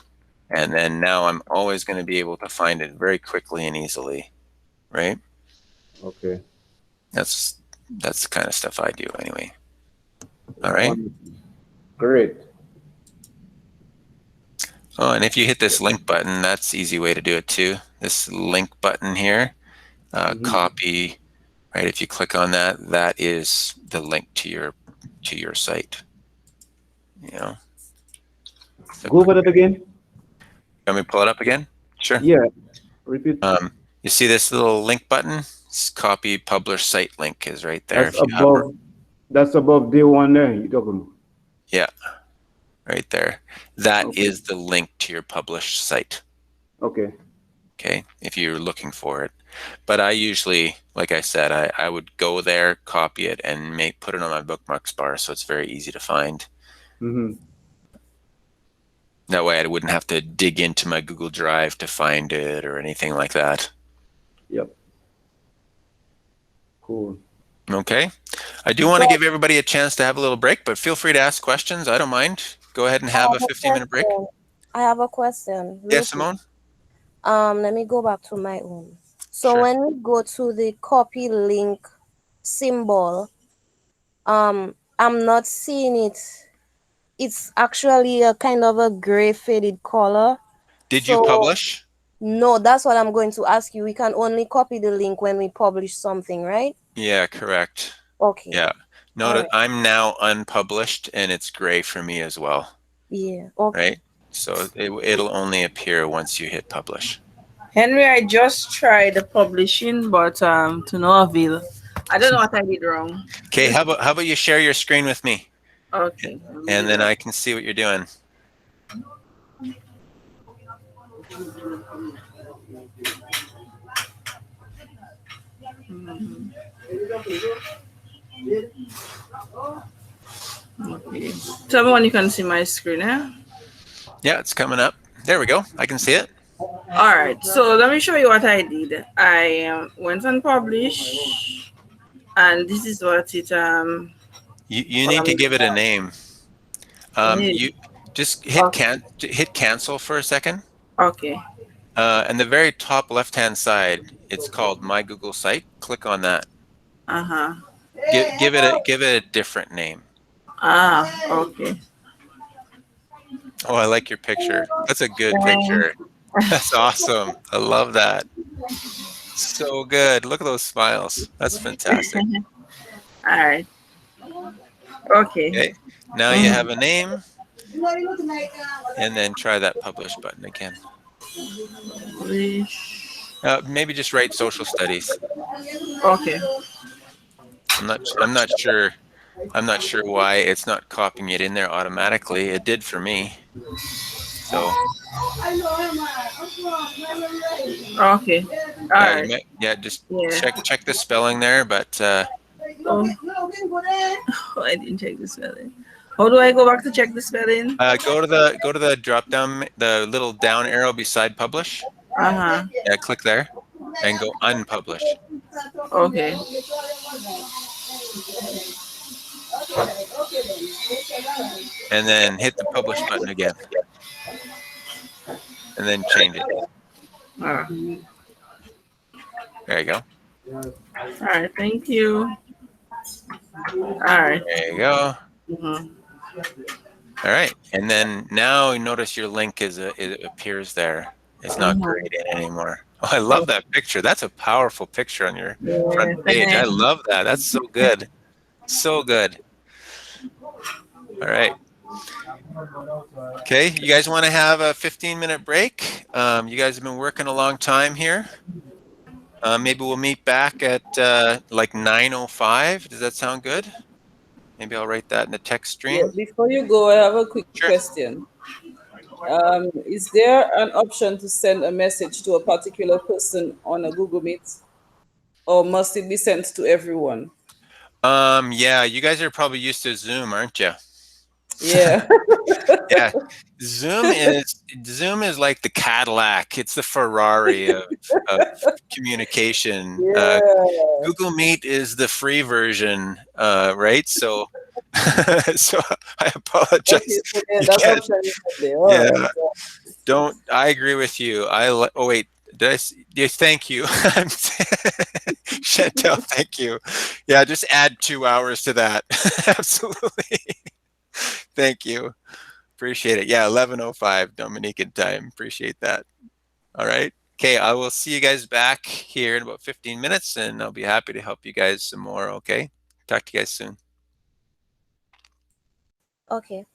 And then now I'm always going to be able to find it very quickly and easily, right? Okay. That's the kind of stuff I do anyway. All right. Great. Oh, and if you hit this link button, that's the easy way to do it too. This link button here, copy, right? If you click on that, that is the link to your site. You know. So go over that again. Let me pull it up again. Sure. Yeah. Repeat. You see this little link button? It's copy publish site link is right there. That's above. That's above Day1 there. You talking about? Yeah. Right there. That is the link to your published site. Okay. Okay, if you're looking for it. But I usually, like I said, I would go there, copy it, and put it on my bookmarks bar, so it's very easy to find. That way I wouldn't have to dig into my Google Drive to find it or anything like that. Yep. Cool. Okay. I do want to give everybody a chance to have a little break, but feel free to ask questions. I don't mind. Go ahead and have a 15-minute break. I have a question. Yes, Simone? Let me go back to my own. So when we go to the copy link symbol, I'm not seeing it. It's actually a kind of a gray faded color. Did you publish? No, that's what I'm going to ask you. We can only copy the link when we publish something, right? Yeah, correct. Okay. Yeah. Note I'm now unpublished and it's gray for me as well. Yeah. Okay. Right? So it'll only appear once you hit publish. Henry, I just tried the publishing, but to no avail. I don't know what I did wrong. Okay, how about you share your screen with me? Okay. And then I can see what you're doing. Okay. Tell me when you can see my screen, eh? Yeah, it's coming up. There we go. I can see it. All right. So let me show you what I did. I went and published, and this is what it You need to give it a name. You just hit cancel for a second. Okay. And the very top left-hand side, it's called My Google Site. Click on that. Give it a different name. Okay. Oh, I like your picture. That's a good picture. That's awesome. I love that. So good. Look at those smiles. That's fantastic. All right. Okay. Now you have a name, and then try that publish button again. Maybe just write social studies. Okay. I'm not sure why it's not copying it in there automatically. It did for me. So. Okay. All right. Just check the spelling there, but. Oh, I didn't check the spelling. How do I go back to check the spelling? Go to the drop down, the little down arrow beside publish. Yeah, click there, and go unpublish. Okay. And then hit the publish button again, and then change it. There you go. All right. Thank you. All right. There you go. All right, and then now you notice your link it appears there. It's not grayed in anymore. Oh, I love that picture. That's a powerful picture on your front page. I love that. That's so good. So good. All right. Okay, you guys want to have a 15-minute break? You guys have been working a long time here. Maybe we'll meet back at like 9:05. Does that sound good? Maybe I'll write that in the text stream. Yeah, before you go, I have a quick question. Is there an option to send a message to a particular person on a Google Meet? Or must it be sent to everyone? Yeah, you guys are probably used to Zoom, aren't you? Yeah. Yeah. Zoom is like the Cadillac. It's the Ferrari of communication. Yeah. Google Meet is the free version, right? So so I Okay, apologize. so yeah, You that can't. option is not there. All Yeah. right. Don't. I agree with you. Oh wait. Did I? Yeah, thank you. Chantel, thank you. Yeah, just add 2 hours to that. Absolutely. Thank you. Appreciate it. Yeah, 11:05 Dominican time. Appreciate that. All right. Okay, I will see you guys back here in about 15 minutes, and I'll be happy to help you guys some more. Okay. Talk to you guys soon. Okay.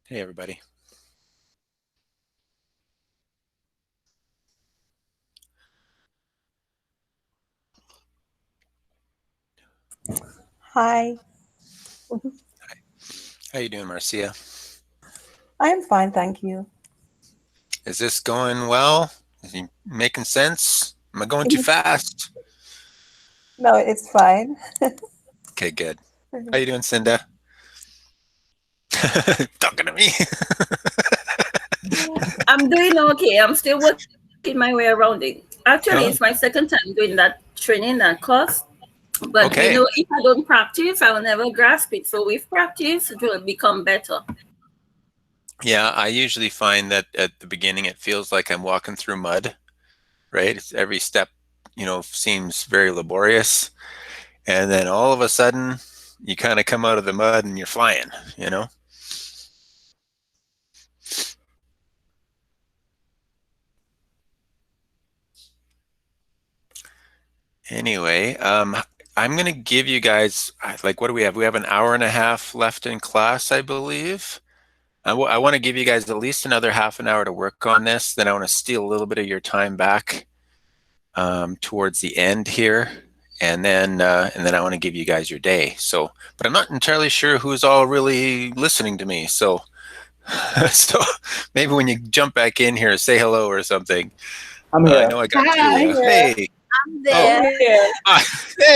Hey, everybody. Hi. How you doing, Marcia? I'm fine, thank you. Is this going well? Is he making sense? Am I going too fast? No, it's fine. Okay, good. How you doing, Cinda? Talking to me. I'm doing okay. I'm still working my way around it. Actually, Oh. it's my second time doing that training, that course. But Okay. if I don't practice, I will never grasp it. So with practice, it will become better. Yeah, I usually find that at the beginning it feels like I'm walking through mud, right? Every step, seems very laborious. And then all of a sudden, you kind of come out of the mud and you're flying, Anyway, I'm going to give you guys, what do we have? We have an hour and a half left in class, I believe. I want to give you guys at least another half an hour to work on this. Then I want to steal a little bit of your time back towards the end here. And then I want to give you guys your day. So, but I'm not entirely sure who's all really listening to me. So, so maybe when you jump back in here, say hello or something. I'm here. I know I got Hi. two. Hey. I'm there.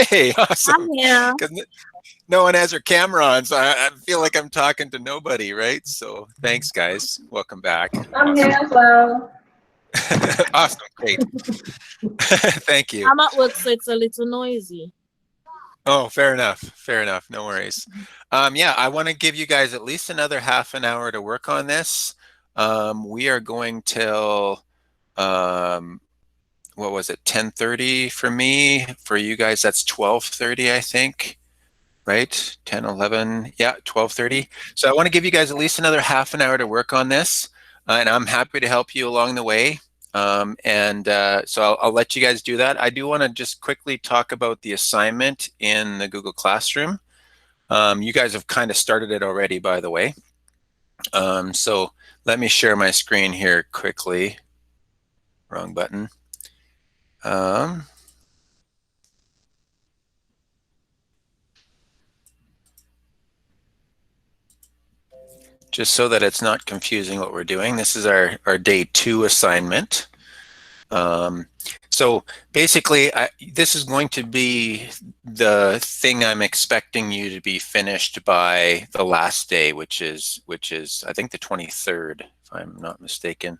Hey, awesome. I'm here. Because no one has their camera on, so I feel like I'm talking to nobody, right? So thanks, guys. Welcome back. I'm here as well. Awesome. Great. Thank you. I'm at work, so it's a little noisy. Oh, fair enough. Fair enough. No worries. Yeah, I want to give you guys at least another half an hour to work on this. We are going till what was it, 10:30 for me? For you guys, that's 12:30, I think. Right? 10, 11, yeah, 12:30. So I want to give you guys at least another half an hour to work on this, and I'm happy to help you along the way. So I'll let you guys do that. I do want to just quickly talk about the assignment in the Google Classroom. You guys have kind of started it already, by the way. So let me share my screen here quickly. Wrong button. Just so that it's not confusing what we're doing, this is our day 2 assignment. So basically, this is going to be the thing I'm expecting you to be finished by the last day, which is I think the 23rd, if I'm not mistaken.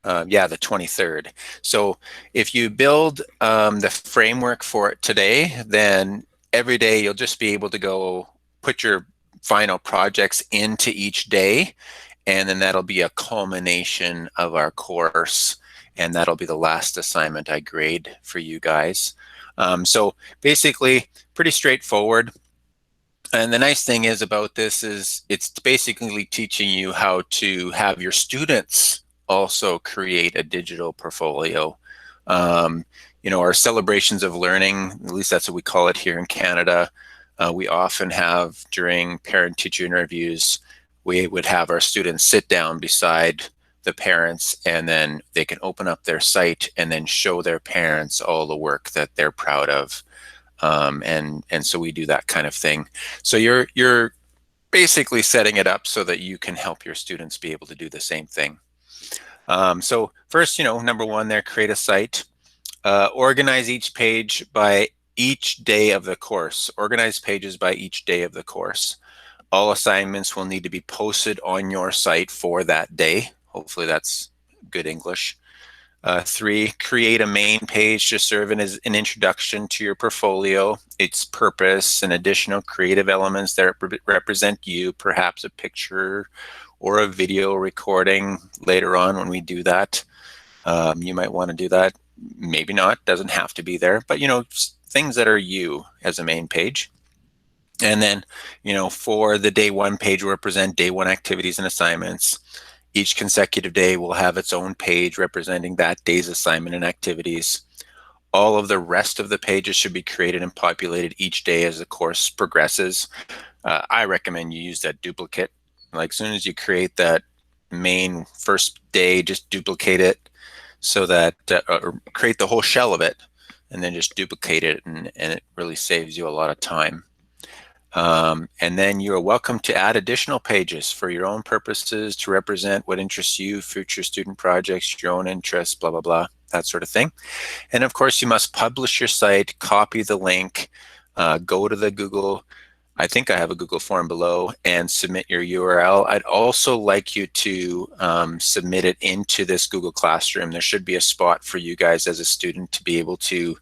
Yeah, the 23rd. So if you build the framework for it today, then every day you'll just be able to go put your final projects into each day, and then that'll be a culmination of our course, and that'll be the last assignment I grade for you guys. So basically, pretty straightforward. And the nice thing is about this is it's basically teaching you how to have your students also create a digital portfolio. Our celebrations of learning, at least that's what we call it here in Canada, we often have during parent-teacher interviews, we would have our students sit down beside the parents, and then they can open up their site and then show their parents all the work that they're proud of. And so we do that kind of thing. So you're basically setting it up so that you can help your students be able to do the same thing. So first, number one there, create a site. Organize each page by each day of the course. Organize pages by each day of the course. All assignments will need to be posted on your site for that day. Hopefully that's good English. 3, create a main page to serve as an introduction to your portfolio, its purpose, and additional creative elements that represent you, perhaps a picture or a video recording later on when we do that. You might want to do that. Maybe not, doesn't have to be there, but things that are you as a main page. And then, for the day 1 page, will represent day 1 activities and assignments. Each consecutive day will have its own page representing that day's assignment and activities. All of the rest of the pages should be created and populated each day as the course progresses. I recommend you use that duplicate. Like, as soon as you create that main first day, just duplicate it so that, or create the whole shell of it and then just duplicate it, and it really saves you a lot of time. And then you're welcome to add additional pages for your own purposes to represent what interests you, future student projects, your own interests, blah, blah, blah, that sort of thing. And of course, you must publish your site, copy the link, go to the Google, I think I have a Google form below, and submit your URL. I'd also like you to submit it into this Google Classroom. There should be a spot for you guys as a student to be able to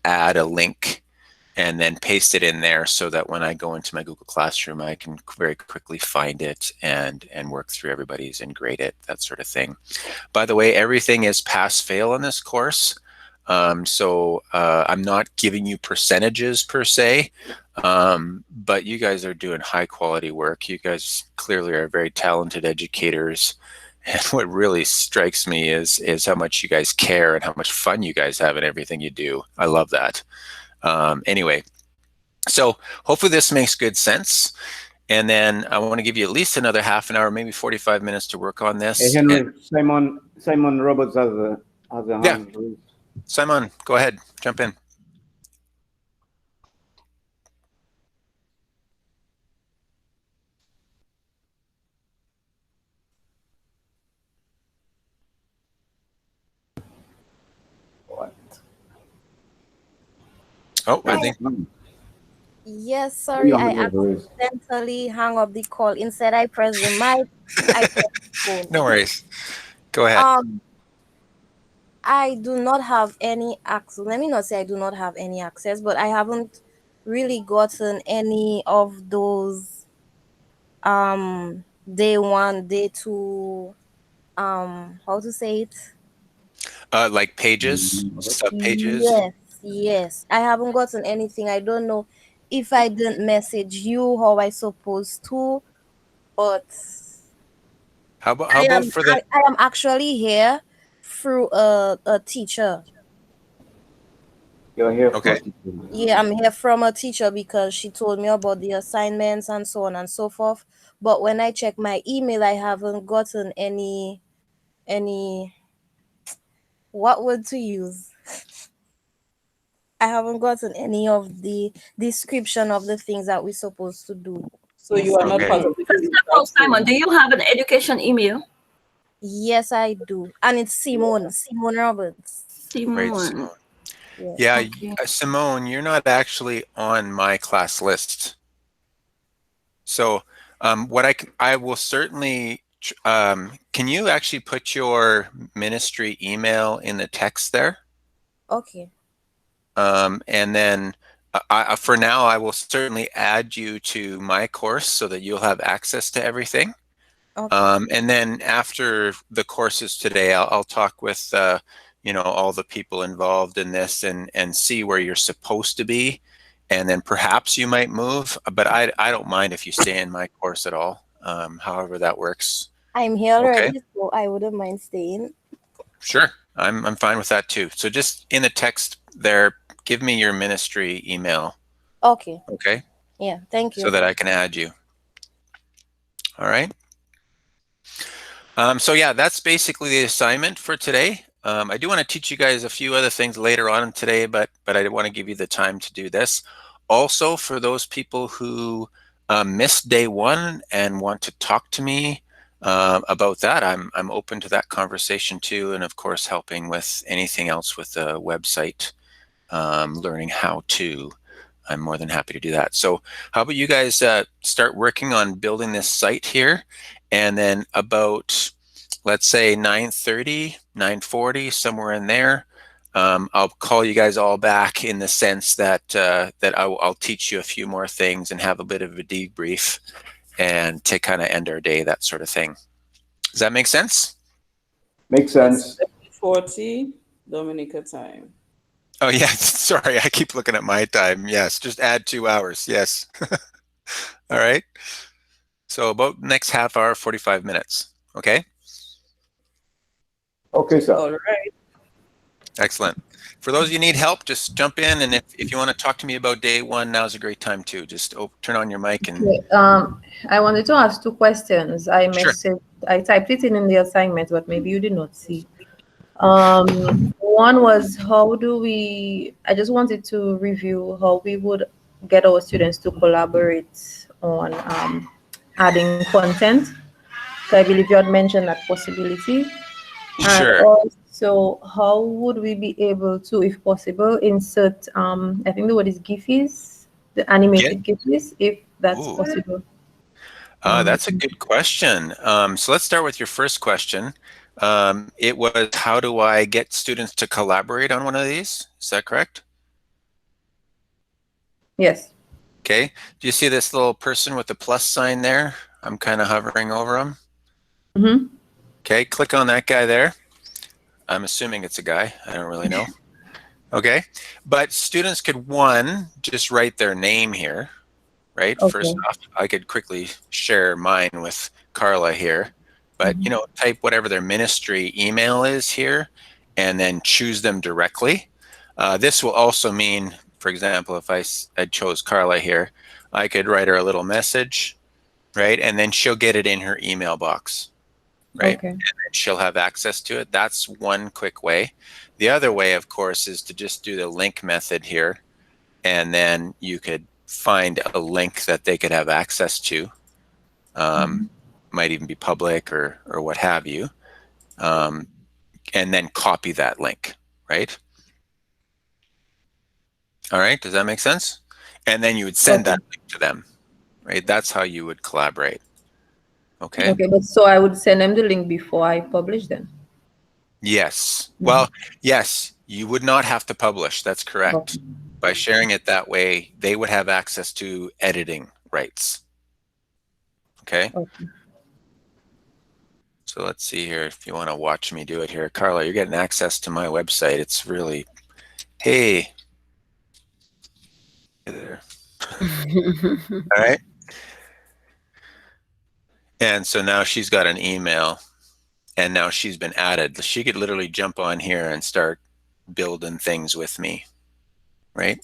add a link and then paste it in there so that when I go into my Google Classroom, I can very quickly find it and work through everybody's and grade it, that sort of thing. By the way, everything is pass-fail in this course. So I'm not giving you percentages per se, but you guys are doing high quality work. You guys clearly are very talented educators. And what really strikes me is how much you guys care and how much fun you guys have in everything you do. I love that. Anyway, so hopefully this makes good sense. And then I want to give you at least another half an hour, maybe 45 minutes to work on this. Hey, Henry, Simon Roberts has a hand raised. Simon, go ahead, jump in. What? Oh, I think. Yes, sorry, I accidentally hung up the call. Instead, I pressed the mic. I pressed the phone. No worries. Go ahead. I do not have any access. Let me not say I do not have any access, but I haven't really gotten any of those day 1, day 2, how to say it? Like pages, sub pages. Yes. I haven't gotten anything. I don't know if I didn't message you how I supposed to, but how about for the? I am actually here through a teacher. You're here. Okay. Yeah, I'm here from a teacher because she told me about the assignments and so on and so forth. But when I check my email, I haven't gotten any what word to use. I haven't gotten any of the description of the things that we're supposed to do. So you are not part of the First of all, Simon, do you have an education email? Yes, I do. And it's Simone Roberts. Great, Simone. Yes. Yeah, Okay. Simone, you're not actually on my class list. So what I will certainly, can you actually put your ministry email in the text there? Okay. And then for now, I will certainly add you to my course so that you'll have access to everything. Okay. And then after the courses today, I'll talk with all the people involved in this and see where you're supposed to be, and then perhaps you might move. But I don't mind if you stay in my course at all. However that works. I'm here Okay. already, so I wouldn't mind staying. Sure, I'm fine with that too. So just in the text there, give me your ministry email. Okay. Okay. Yeah, thank you. So that I can add you. All right. So yeah, that's basically the assignment for today. I do want to teach you guys a few other things later on today, but I didn't want to give you the time to do this. Also, for those people who missed day 1 and want to talk to me about that, I'm open to that conversation too, and of course helping with anything else with the website, learning how to. I'm more than happy to do that. So how about you guys start working on building this site here, and then about let's say 9:30, 9:40, somewhere in there. I'll call you guys all back in the sense that that I'll teach you a few more things and have a bit of a debrief and to kind of end our day, that sort of thing. Does that make sense? Makes It's sense. 40 Dominica time. Oh yeah, sorry, I keep looking at my time. Yes, just add 2 hours. Yes. All right. So about next half hour, 45 minutes. Okay. Okay, sir. All right. Excellent. For those of you who need help, just jump in, and if you want to talk to me about day one, now's a great time too. Just turn on your mic and. Okay, I wanted to ask 2 questions. Sure. I typed it in the assignment, but maybe you did not see. One was I just wanted to review how we would get our students to collaborate on adding content. So I believe you had mentioned that possibility. And Sure. also, how would we be able to, if possible, insert, I think the word is GIFs, the animated GIFs, if that's Ooh. possible. That's a good question. So let's start with your first question. It was, how do I get students to collaborate on one of these? Is that correct? Yes. Okay. Do you see this little person with the plus sign there? I'm kind of hovering over him. Mm-hmm. Okay, click on that guy there. I'm assuming it's a guy. I don't really know. Okay. But students could, just write their name here, right? Okay. First off, I could quickly share mine with Carla here, but type whatever their ministry email is here and then choose them directly. This will also mean, for example, if I chose Carla here, I could write her a little message, right? And then she'll get it in her email box, right? Okay. And then she'll have access to it. That's one quick way. The other way, of course, is to just do the link method here, and then you could find a link that they could have access to. Might even be public or what have you. And then copy that link, right? All right, does that make sense? And then you would send that link to them, right? That's how you would collaborate. Okay. Okay, but so I would send them the link before I publish them. Yes. Well, yes, you would not have to publish. That's correct. By sharing it that way, they would have access to editing rights. Okay. So let's see here. If you want to watch me do it here, Carla, you're getting access to my website. It's really, hey. There. All right. And so now she's got an email, and now she's been added. She could literally jump on here and start building things with me, right?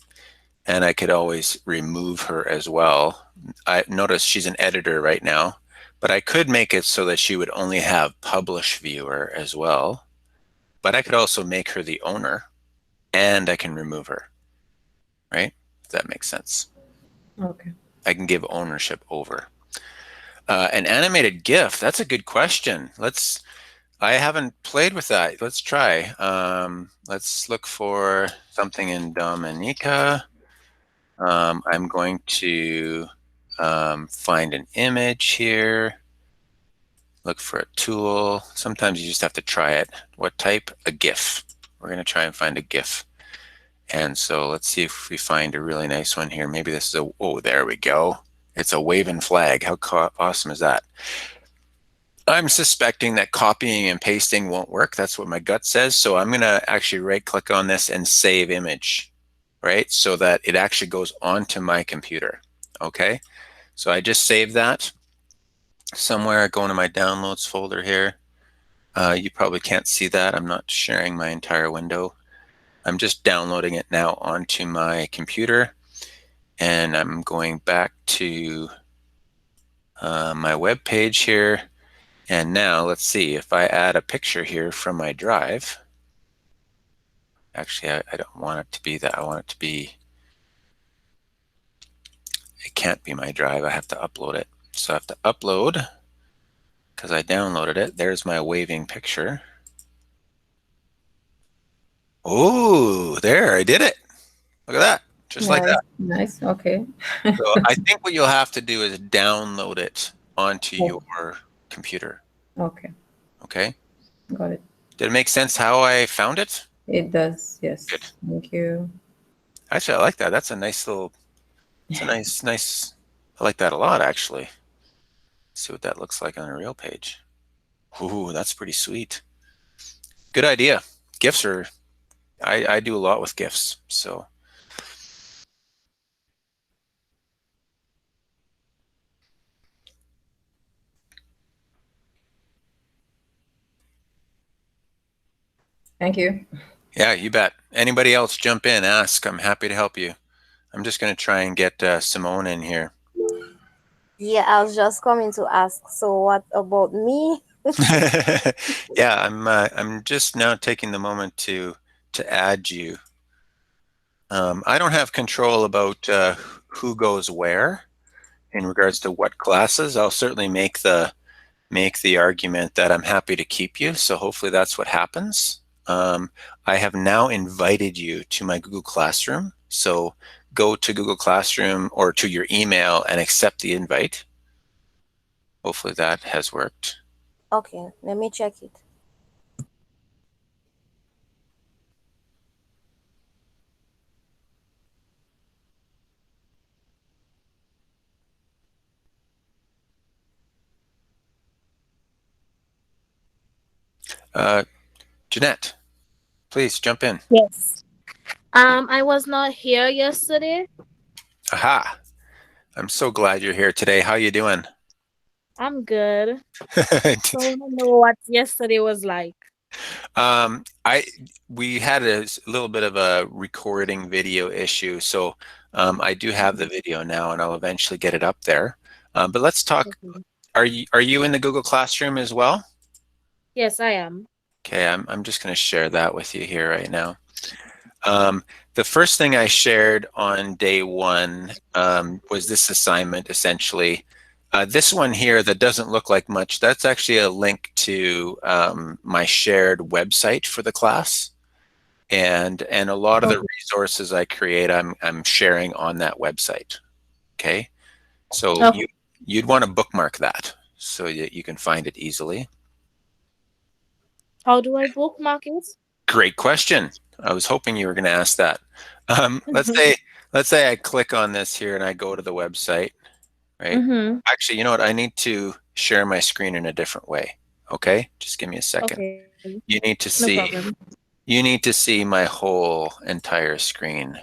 And I could always remove her as well. I notice she's an editor right now, but I could make it so that she would only have publish viewer as well. But I could also make her the owner, and I can remove her, right? If that makes sense. Okay. I can give ownership over. An animated GIF, that's a good question. I haven't played with that. Let's try. Let's look for something in Dominica. I'm going to find an image here. Look for a tool. Sometimes you just have to try it. What type? A GIF. We're going to try and find a GIF. And so let's see if we find a really nice one here. Maybe this is oh, there we go. It's a waving flag. How awesome is that? I'm suspecting that copying and pasting won't work. That's what my gut says. So I'm going to actually right-click on this and save image, right? So that it actually goes onto my computer, okay? So I just saved that somewhere. Go into my downloads folder here. You probably can't see that. I'm not sharing my entire window. I'm just downloading it now onto my computer. And I'm going back to my web page here. And now let's see if I add a picture here from my drive. Actually, I don't want it to be that. I want it to be, it can't be my drive. I have to upload it. So I have to upload because I downloaded it. There's my waving picture. Oh, there, I did it. Look at that. Just like that. Nice. Okay. So I think what you'll have to do is download it onto your computer. Okay. Okay. Got it. Did it make sense how I found it? It does, yes. Good. Thank you. Actually, I like that. That's a nice little, it's a nice, I like that a lot, actually. Let's see what that looks like on a real page. Ooh, that's pretty sweet. Good idea. GIFs are, I do a lot with GIFs, so. Thank you. Yeah, you bet. Anybody else jump in, ask. I'm happy to help you. I'm just going to try and get Simone in here. Yeah, I was just coming to ask. So what about me? Yeah, I'm just now taking the moment to add you. I don't have control about who goes where in regards to what classes. I'll certainly make the argument that I'm happy to keep you. So hopefully that's what happens. I have now invited you to my Google Classroom. So go to Google Classroom or to your email and accept the invite. Hopefully that has worked. Okay, let me check it. Jeanette, please jump in. Yes. I was not here yesterday. Aha. I'm so glad you're here today. How you doing? I'm good. So I want to know what yesterday was like. We had a little bit of a recording video issue, so I do have the video now, and I'll eventually get it up there. But let's talk. Okay. Are you in the Google Classroom as well? Yes, I am. Okay, I'm just going to share that with you here right now. The first thing I shared on day one was this assignment, essentially. This one here that doesn't look like much, that's actually a link to my shared website for the class. And a lot of the resources I create, I'm sharing on that website. Okay, so you'd want to bookmark that so that you can find it easily. How do I bookmark it? Great question. I was hoping you were going to ask that. Let's say I click on this here and I go to the website, right? Actually, you know what? I need to share my screen in a different way. Okay, just give me a second. Okay. You need to see. No problem. You need to see my whole entire screen.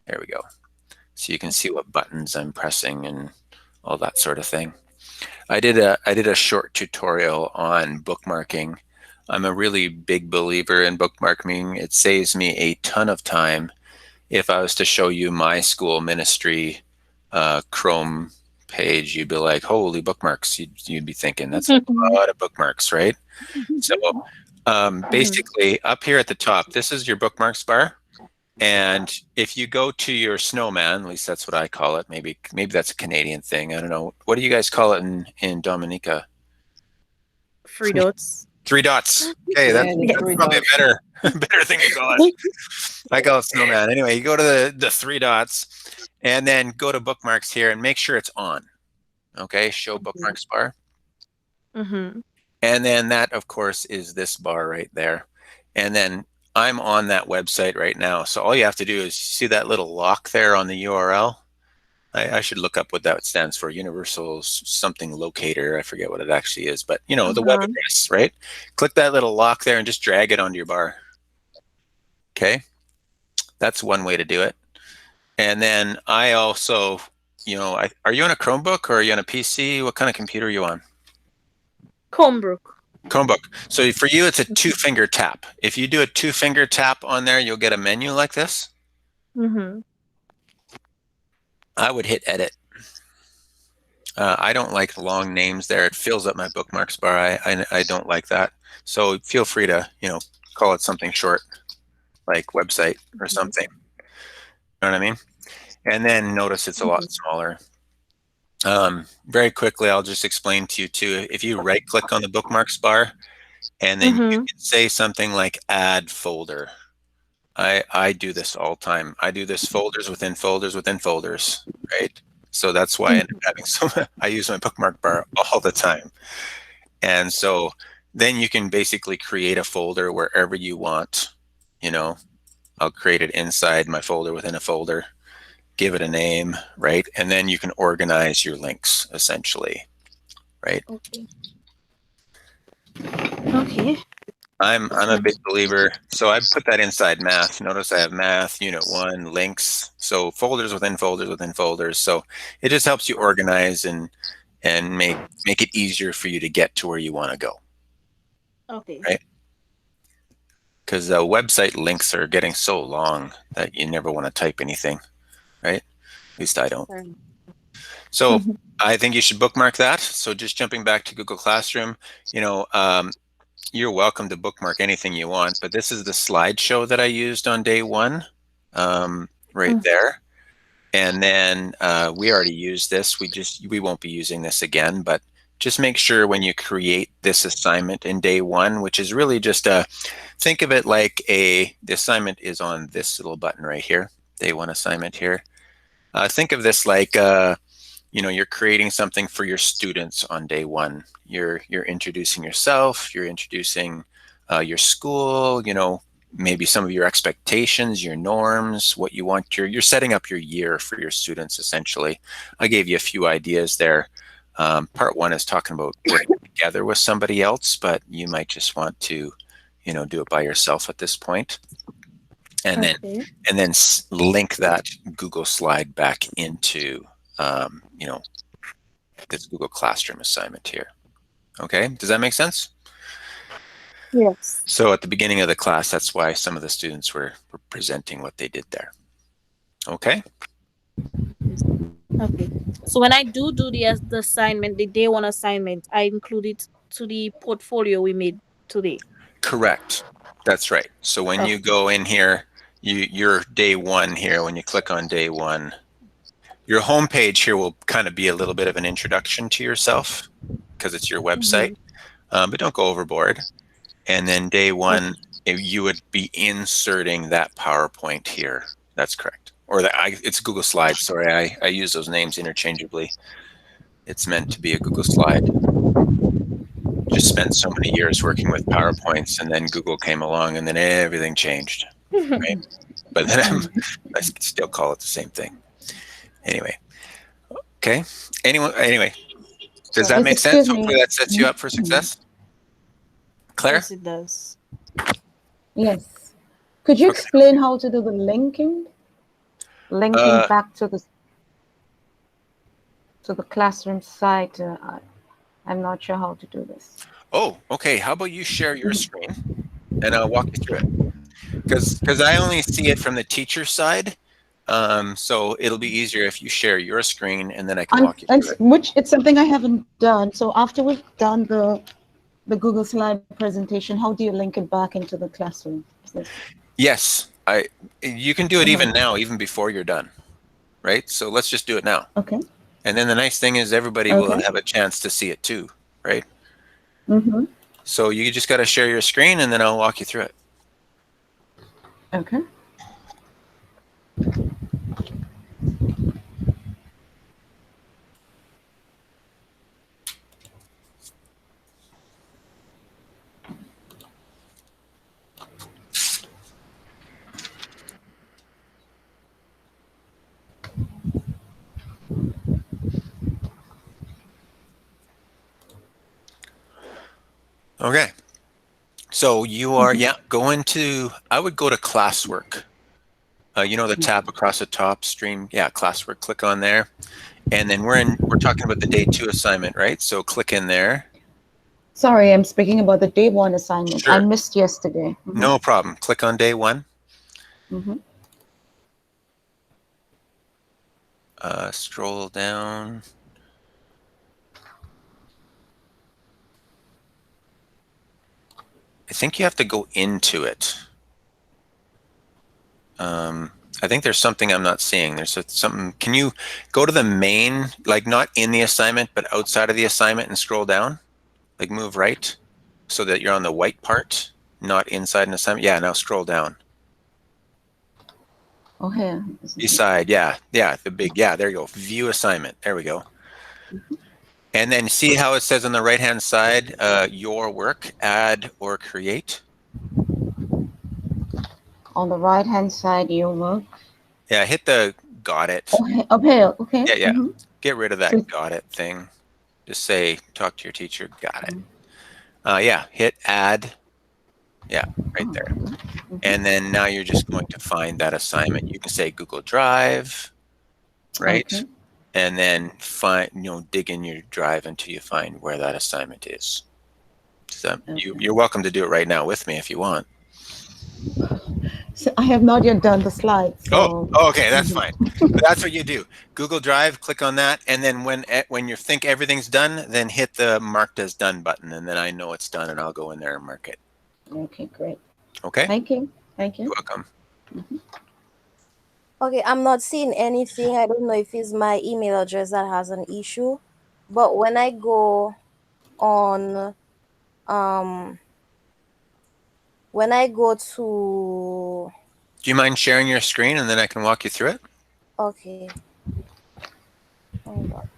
There we go. So you can see what buttons I'm pressing and all that sort of thing. I did a short tutorial on bookmarking. I'm a really big believer in bookmarking. It saves me a ton of time. If I was to show you my school ministry Chrome page, you'd be like, holy bookmarks. You'd be thinking that's a lot of bookmarks, right? So basically up here at the top, this is your bookmarks bar. And if you go to your snowman, at least that's what I call it. Maybe that's a Canadian thing. I don't know. What do you guys call it in Dominica? 3 dots. 3 dots. Okay, that's probably a better thing to call it. I call it snowman. Anyway, you go to the 3 dots and then go to bookmarks here and make sure it's on. Okay, show bookmarks bar. And then that, of course, is this bar right there. And then I'm on that website right now. So all you have to do is see that little lock there on the URL. I should look up what that stands for. Universal something locator. I forget what it actually is, but you know, the web address, right? Click that little lock there and just drag it onto your bar. Okay. That's one way to do it. And then I also, you know, are you on a Chromebook or are you on a PC? What kind of computer are you on? Chromebook. So for you, it's a 2-finger tap. If you do a 2-finger tap on there, you'll get a menu like this. I would hit edit. I don't like long names there. It fills up my bookmarks bar. I don't like that. So feel free to, you know, call it something short, like website or something. You know what I mean? And then notice it's a lot smaller. Very quickly, I'll just explain to you too. If you right click on the bookmarks bar and then you can say something like add folder. I do this all the time. I do this folders within folders within folders, right? So that's why I end up having I use my bookmark bar all the time. And so then you can basically create a folder wherever you want. You know, I'll create it inside my folder within a folder, give it a name, right? And then you can organize your links essentially, right? Okay. Okay. I'm a big believer. So I put that inside math. Notice I have math, unit 1, links. So folders within folders within folders. So it just helps you organize and make it easier for you to get to where you want to go. Okay. Right? Because website links are getting so long that you never want to type anything, right? At least I don't. So I think you should bookmark that. So just jumping back to Google Classroom, you know, you're welcome to bookmark anything you want, but this is the slideshow that I used on day 1, right there. And then we already used this. We won't be using this again, but just make sure when you create this assignment in day 1, which is really just think of it like the assignment is on this little button right here, day 1 assignment here. Think of this like, you know, you're creating something for your students on day 1. You're introducing yourself, you're introducing your school, you know, maybe some of your expectations, your norms, what you want, you're setting up your year for your students essentially. I gave you a few ideas there. Part 1 is talking about working together with somebody else, but you might just want to, you know, do it by yourself at this point. And then link that Google slide back into you know, this Google Classroom assignment here. Okay, does that make sense? Yes. So at the beginning of the class, that's why some of the students were presenting what they did there. Okay? Okay. So when I do the assignment, the day 1 assignment, I include it to the portfolio we made today. Correct. That's right. So when you go in here, you're day 1 here, when you click on day 1, your home page here will kind of be a little bit of an introduction to yourself because it's your website, but don't go overboard. And then day 1, you would be inserting that PowerPoint here. That's correct. Or it's Google Slides. Sorry, I use those names interchangeably. It's meant to be a Google slide. Just spent so many years working with PowerPoints, and then Google came along, and then everything changed. Right? But then I still call it the same thing. Anyway, okay. Anyway, does that make sense? Hopefully that sets you up for success. Claire? Yes, it does. Yes. Could you explain how to do the linking? Linking back to the classroom site. I'm not sure how to do this. Oh, okay. How about you share your screen, and I'll walk you through it. Because I only see it from the teacher side, so it'll be easier if you share your screen, and then I can walk you through it. Which it's something I haven't done. So after we've done the Google slide presentation, how do you link it back into the classroom? Yes, you can do it even now, even before you're done, right? So let's just do it now. Okay. And then the nice thing is everybody will have a chance to see it too, right? So you just got to share your screen, and then I'll walk you through it. Okay. Okay. So you are, going to, I would go to classwork. You know, the tab across the top, stream, classwork, click on there. And then we're talking about the day 2 assignment, right? So click in there. Sorry, I'm speaking about the day 1 assignment. Sure. I missed yesterday. No problem. Click on day 1. Scroll down. I think you have to go into it. I think there's something I'm not seeing. There's something. Can you go to the main, like not in the assignment, but outside of the assignment and scroll down? Like move right so that you're on the white part, not inside an assignment. Yeah, now scroll down. Oh, here. Beside, the big, there you go. View assignment. There we go. And then see how it says on the right-hand side, your work, add or create? On the right-hand side, your work. Yeah, hit the got it. Okay, up here, okay. Yeah, yeah. Mhm. Get rid of that So- got it thing. Just say, talk to your teacher, got it. Yeah, hit add. Yeah, right there. And then now you're just going to find that assignment. You can say Google Drive, right? Okay. And then find, dig in your drive until you find where that assignment is. So you're welcome to do it right now with me if you want. So I have not yet done the slides. So. Oh, okay, that's fine. But that's what you do. Google Drive, click on that, and then when you think everything's done, then hit the marked as done button, and then I know it's done, and I'll go in there and mark it. Okay, great. Okay. Thank you. Thank you. You're welcome. Okay, I'm not seeing anything. I don't know if it's my email address that has an issue, but when I go on, when I go to, Do you mind sharing your screen, and then I can walk you through it? okay, hold on.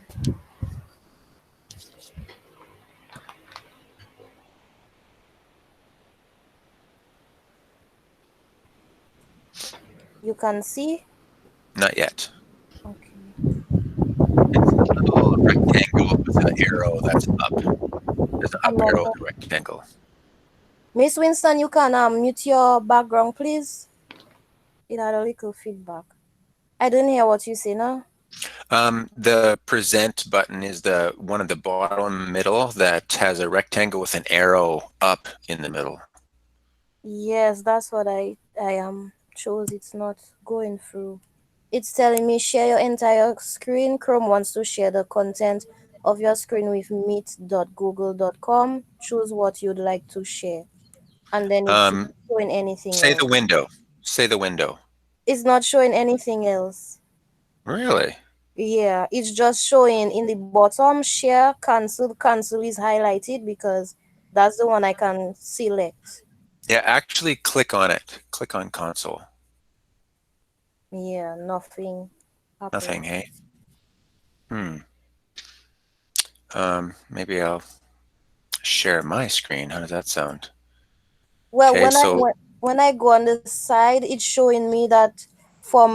You can see? Not yet. Okay. It's a little rectangle with an arrow that's up. There's an up I'm not arrow go- with a rectangle. Miss Winston, you can mute your background, please. It had a little feedback. I didn't hear what you say now. The present button is the one at the bottom middle that has a rectangle with an arrow up in the middle. Yes, that's what I chose. It's not going through. It's telling me share your entire screen. Chrome wants to share the content of your screen with meet.google.com. Choose what you'd like to share. And then it's not showing anything Say else. the window. Say the window. It's not showing anything else. Really? Yeah, it's just showing in the bottom share cancel. Cancel is highlighted because that's the one I can select. Yeah, actually click on it. Click on console. Yeah, nothing happened. Nothing, hey? Maybe I'll share my screen. How does that sound? Well, Okay, so when I go on the side, it's showing me that for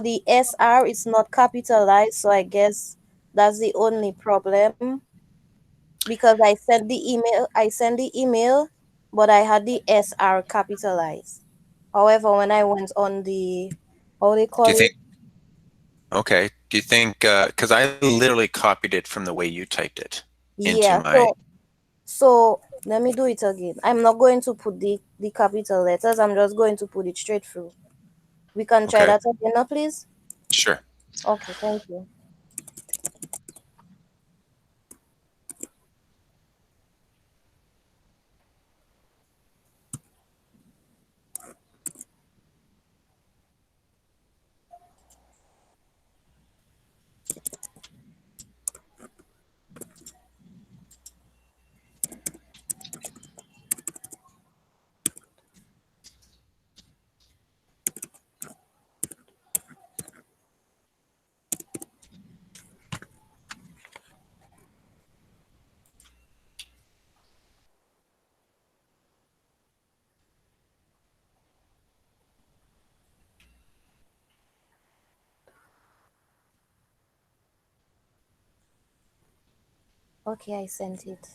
the SR, it's not capitalized. So I guess that's the only problem because I sent the email, but I had the SR capitalized. However, when I went on the how they call do you it, think, okay, do you think, because I literally copied it from the way you typed it into yeah. my, So let me do it again. I'm not going to put the capital letters. I'm just going to put it straight through. We can try okay, that again now, please. sure. Okay, thank you. Okay, I sent it.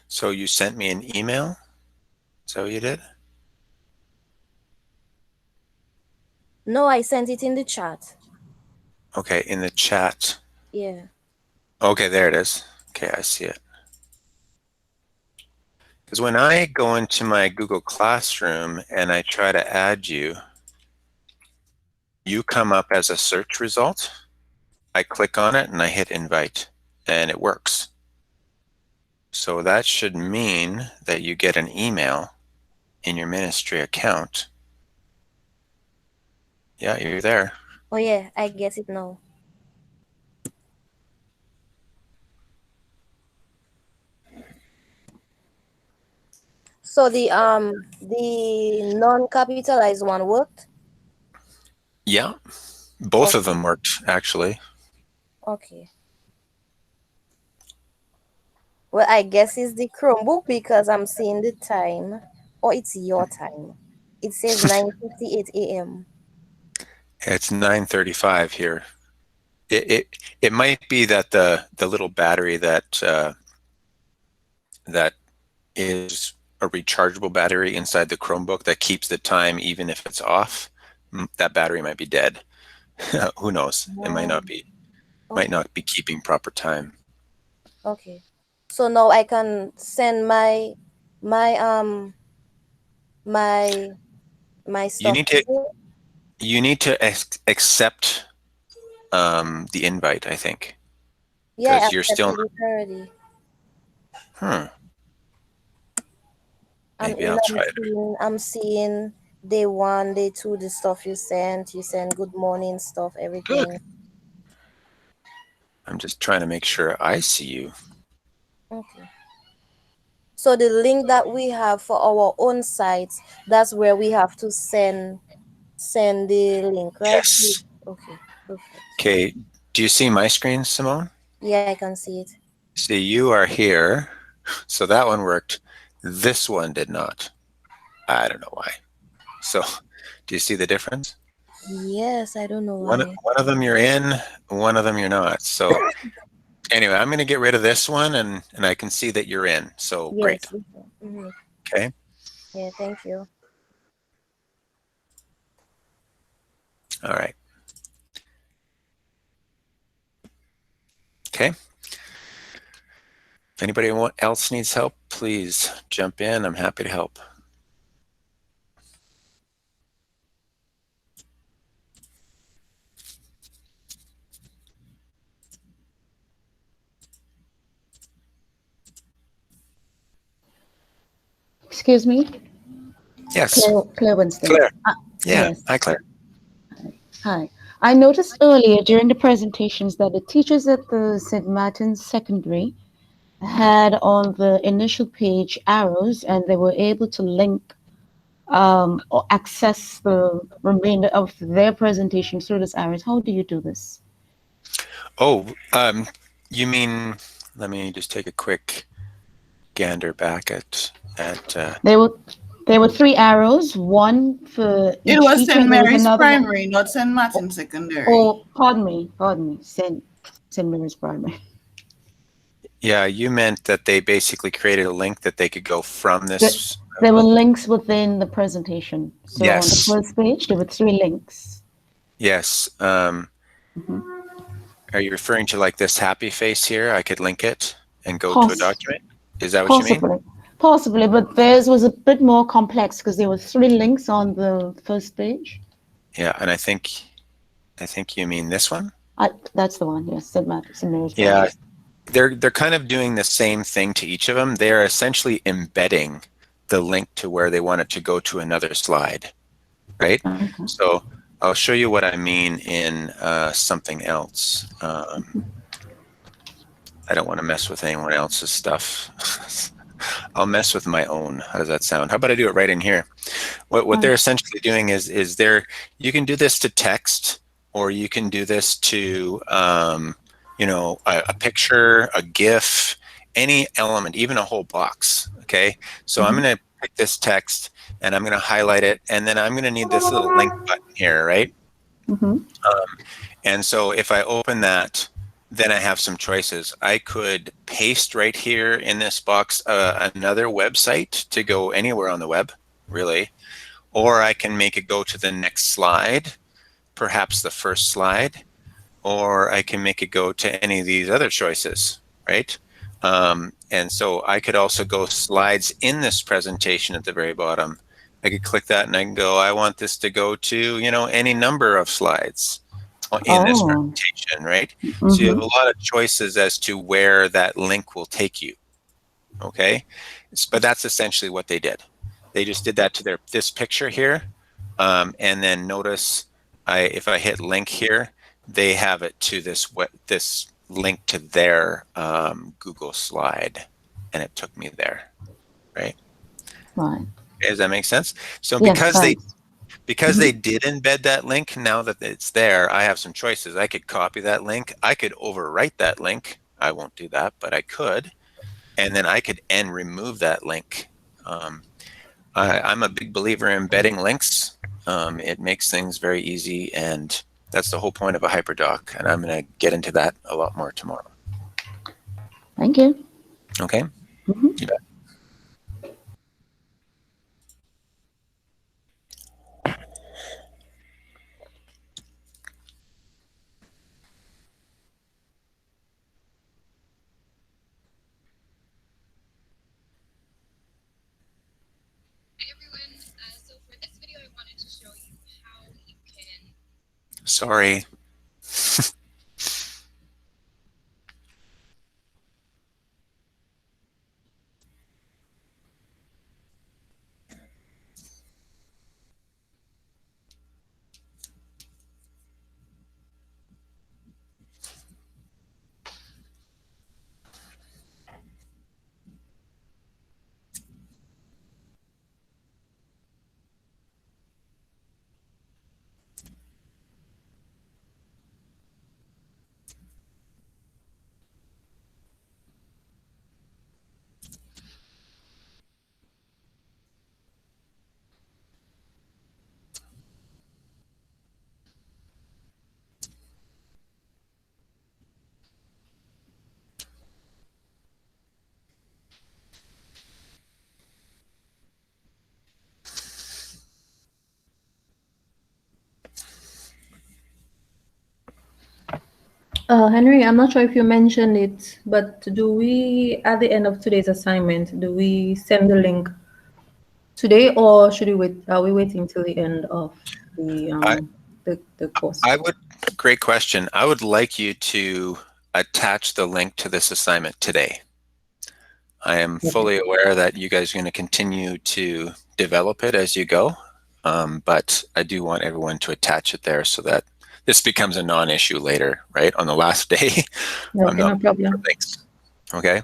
So you sent me an email? Is that what you did? No, I sent it in the chat. Okay, in the chat. Yeah. Okay, there it is. Okay, I see it. Because when I go into my Google Classroom and I try to add you, you come up as a search result. I click on it and I hit invite, and it works. So that should mean that you get an email in your ministry account. Yeah, you're there. Oh yeah, I guess it now. So the non-capitalized one worked? Yeah, both of Okay. them worked actually. Okay. Well, I guess it's the Chromebook because I'm seeing the time. Or it's your time. It says 9:58 a.m. It's 9:35 here. It might be that the little battery that is a rechargeable battery inside the Chromebook that keeps the time even if it's off. That battery might be dead. Who knows? It might not be. Might Okay. not be keeping proper time. Okay. So now I can send my um my my You stuff need to to you. accept the invite, I think, Yeah, I because you're still. accepted it already. Maybe I'll try it. I'm seeing day one, day two, the stuff you sent. You sent good morning stuff, Good. everything. I'm just trying to make sure I see you. Okay. So the link that we have for our own sites, that's where we have to send the link, right? Yes. Okay, perfect. Okay. Do you see my screen, Simone? Yeah, I can see it. See, you are here. So that one worked. This one did not. I don't know why. So do you see the difference? Yes, I don't know One why. of them you're in, one of them you're not. So anyway, I'm going to get rid of this one and I can see that you're in. So great. Yes. Mm-hmm. Okay. Yeah, thank you. All right. Okay. If anybody else needs help, please jump in. I'm happy to help. Excuse me? Yes. Claire Winston. Claire. Yeah. Yes. Hi, Claire. Hi. I noticed earlier during the presentations that the teachers at the St. Martin's Secondary had on the initial page arrows and they were able to link or access the remainder of their presentation through this arrows. How do you do this? Oh, you mean, let me just take a quick gander back at There were three arrows, one for It each was teacher, St. and there was Mary's another one. Primary, not St. Martin Secondary. Oh, pardon me, St. Mary's Primary. Yeah, you meant that they basically created a link that they could go from this. There were links within the presentation. So on the Yes. first page, there were three links. Yes. Are you referring to like this happy face here? I could link it and go to a document. Is that what you mean? Possibly, but theirs was a bit more complex because there were three links on the first page. Yeah, and I think you mean this one. That's the one. Yes, St. Mary's. Yeah, they're kind of doing the same thing to each of them. They're essentially embedding the link to where they want it to go to another slide, right? Okay. So I'll show you what I mean in something else. I don't want to mess with anyone else's stuff. I'll mess with my own. How does that sound? How about I do it right in here? What they're essentially doing is you can do this to text, or you can do this to you know, a picture, a GIF, any element, even a whole box. Okay, so I'm going to pick this text and I'm going to highlight it, and then I'm going to need this little link button here, right? And so if I open that, then I have some choices. I could paste right here in this box another website to go anywhere on the web, really, or I can make it go to the next slide, perhaps the first slide, or I can make it go to any of these other choices, right? And so I could also go slides in this presentation at the very bottom. I could click that and I can go, I want this to go to, you know, any number of slides in this presentation, right? So you have a lot of choices as to where that link will take you, okay? But that's essentially what they did. They just did that to this picture here. And then notice if I hit link here, they have it to this link to their Google slide, and it took me there, right? Right. Does that make sense? So Yes, because they did embed that link, now that it's there, I have some choices. I could copy that link. I could overwrite that link. I won't do that, but I could. And then I could remove that link. I'm a big believer in embedding links. It makes things very easy, and that's the whole point of a hyperdoc. And I'm going to get into that a lot more tomorrow. Thank you. Okay. You bet. Sorry. Henry, I'm not sure if you mentioned it, but do we, at the end of today's assignment, do we send the link today, or should we wait? Are we waiting till the end of the course? Great question. I would like you to attach the link to this assignment today. I am fully aware that you guys are going to continue to develop it as you go, but I do want everyone to attach it there so that this becomes a non-issue later, right? On the last day. Okay, no problem. Thanks. Okay.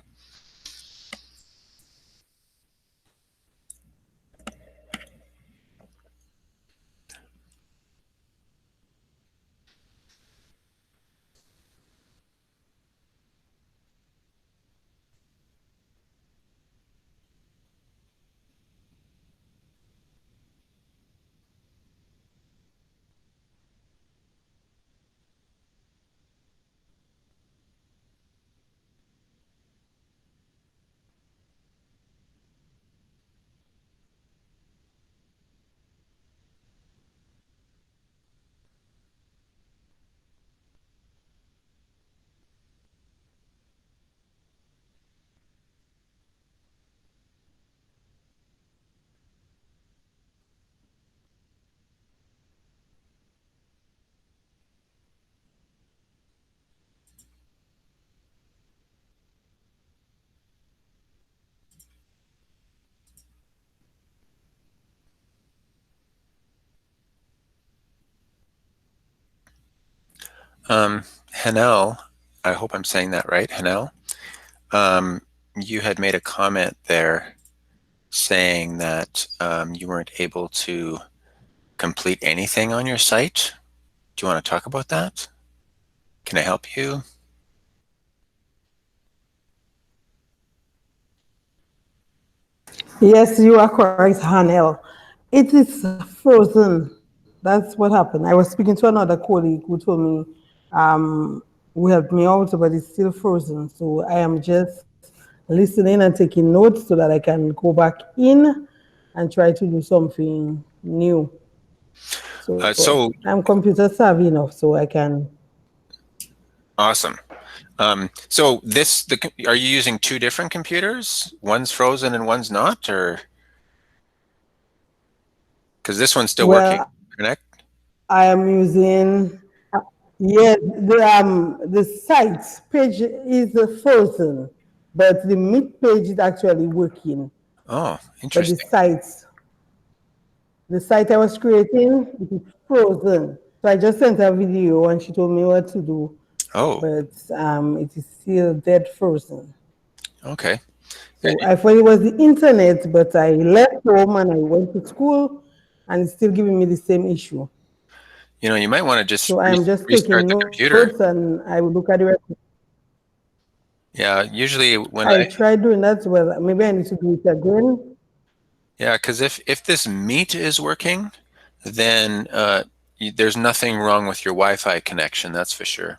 Hanel, I hope I'm saying that right, Hanel. You had made a comment there saying that you weren't able to complete anything on your site. Do you want to talk about that? Can I help you? Yes, you are correct, Hanel. It is frozen. That's what happened. I was speaking to another colleague who told me, who helped me out, but it's still frozen. So I am just listening and taking notes so that I can go back in and try to do something new. So I'm computer savvy enough so I can. Awesome. So are you using two different computers? One's frozen and one's not, or? Because this one's still working, correct? I am using, the site page is frozen, but the Meet page is actually working. Oh, interesting. But the site I was creating, it is frozen. So I just sent her a video and she told me what to do. Oh. But it is still dead frozen. Okay. So I thought it was the internet, but I left home and I went to school and it's still giving me the same issue. You know, you might want to just So I'm just restart taking the computer. notes and I will look at the rest. Yeah, usually when I tried doing that, well, maybe I need to do it again. yeah, because if this Meet is working, then there's nothing wrong with your Wi-Fi connection, that's for sure.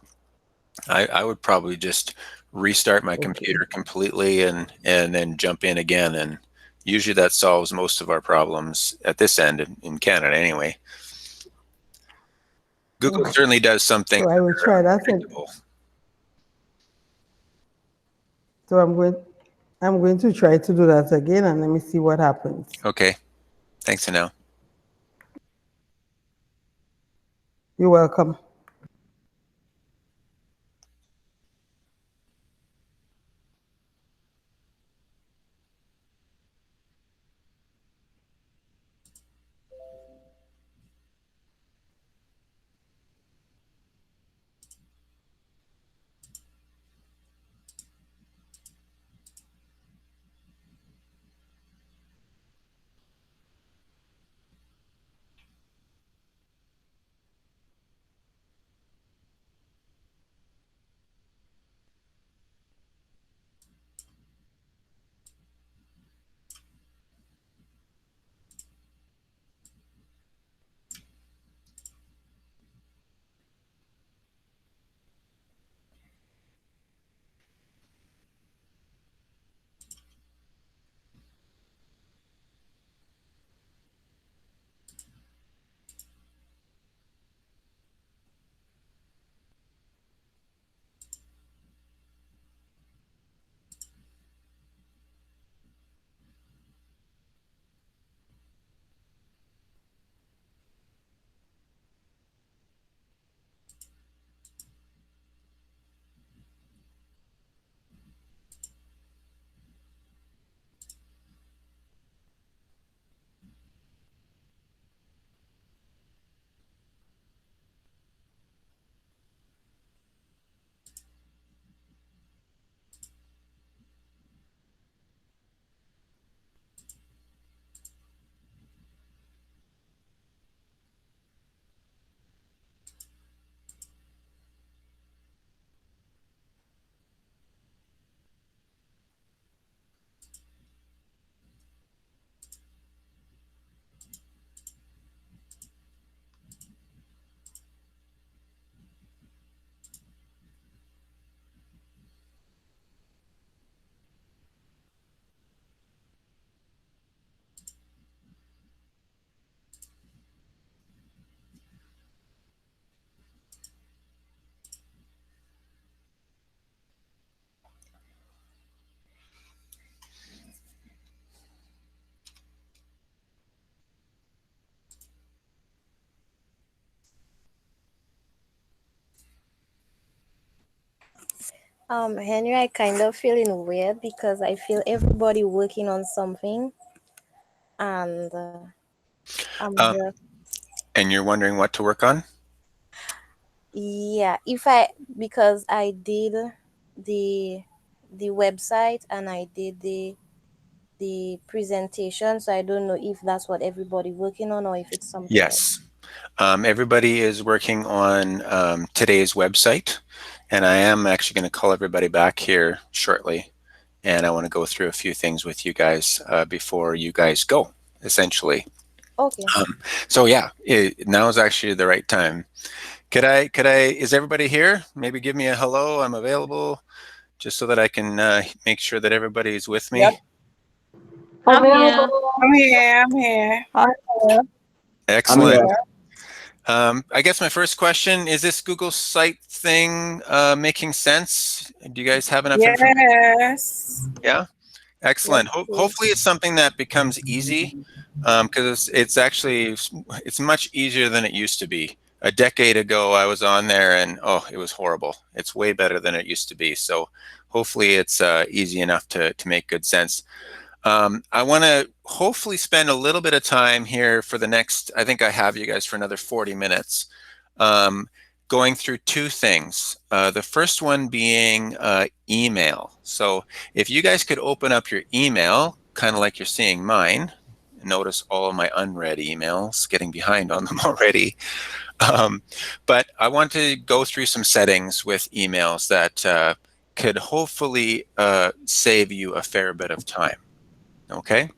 I would probably just restart my computer completely and then jump in again, and usually that solves most of our problems at this end in Canada anyway. Google certainly does something So I will try that. predictable. So I'm going to try to do that again and let me see what happens. Okay. Thanks, Anel. You're welcome. Henry, I kind of feeling weird because I feel everybody working on something, and I'm just And you're wondering what to work on? yeah. Because I did the website and I did the presentation, so I don't know if that's what everybody working on or if it's something else. Yes. Everybody is working on today's website, and I am actually going to call everybody back here shortly, and I want to go through a few things with you guys before you guys go, essentially. Okay. So yeah, now is actually the right time. Is everybody here? Maybe give me a hello. I'm available, just so that I can make sure that everybody's with me. Yep. I'm here. I'm here. I'm here. Hi. Excellent. I'm here. I guess my first question, is this Google site thing making sense? Do you guys have enough information? Yes. Yeah? Excellent. Yes, please. Hopefully it's something that becomes easy, because it's much easier than it used to be. A decade ago, I was on there and, oh, it was horrible. It's way better than it used to be. So hopefully it's easy enough to make good sense. I want to hopefully spend a little bit of time here for the next, I think I have you guys for another 40 minutes, going through two things. The first one being email. So if you guys could open up your email, kind of like you're seeing mine, notice all of my unread emails, getting behind on them already. But I want to go through some settings with emails that could hopefully save you a fair bit of time. Okay?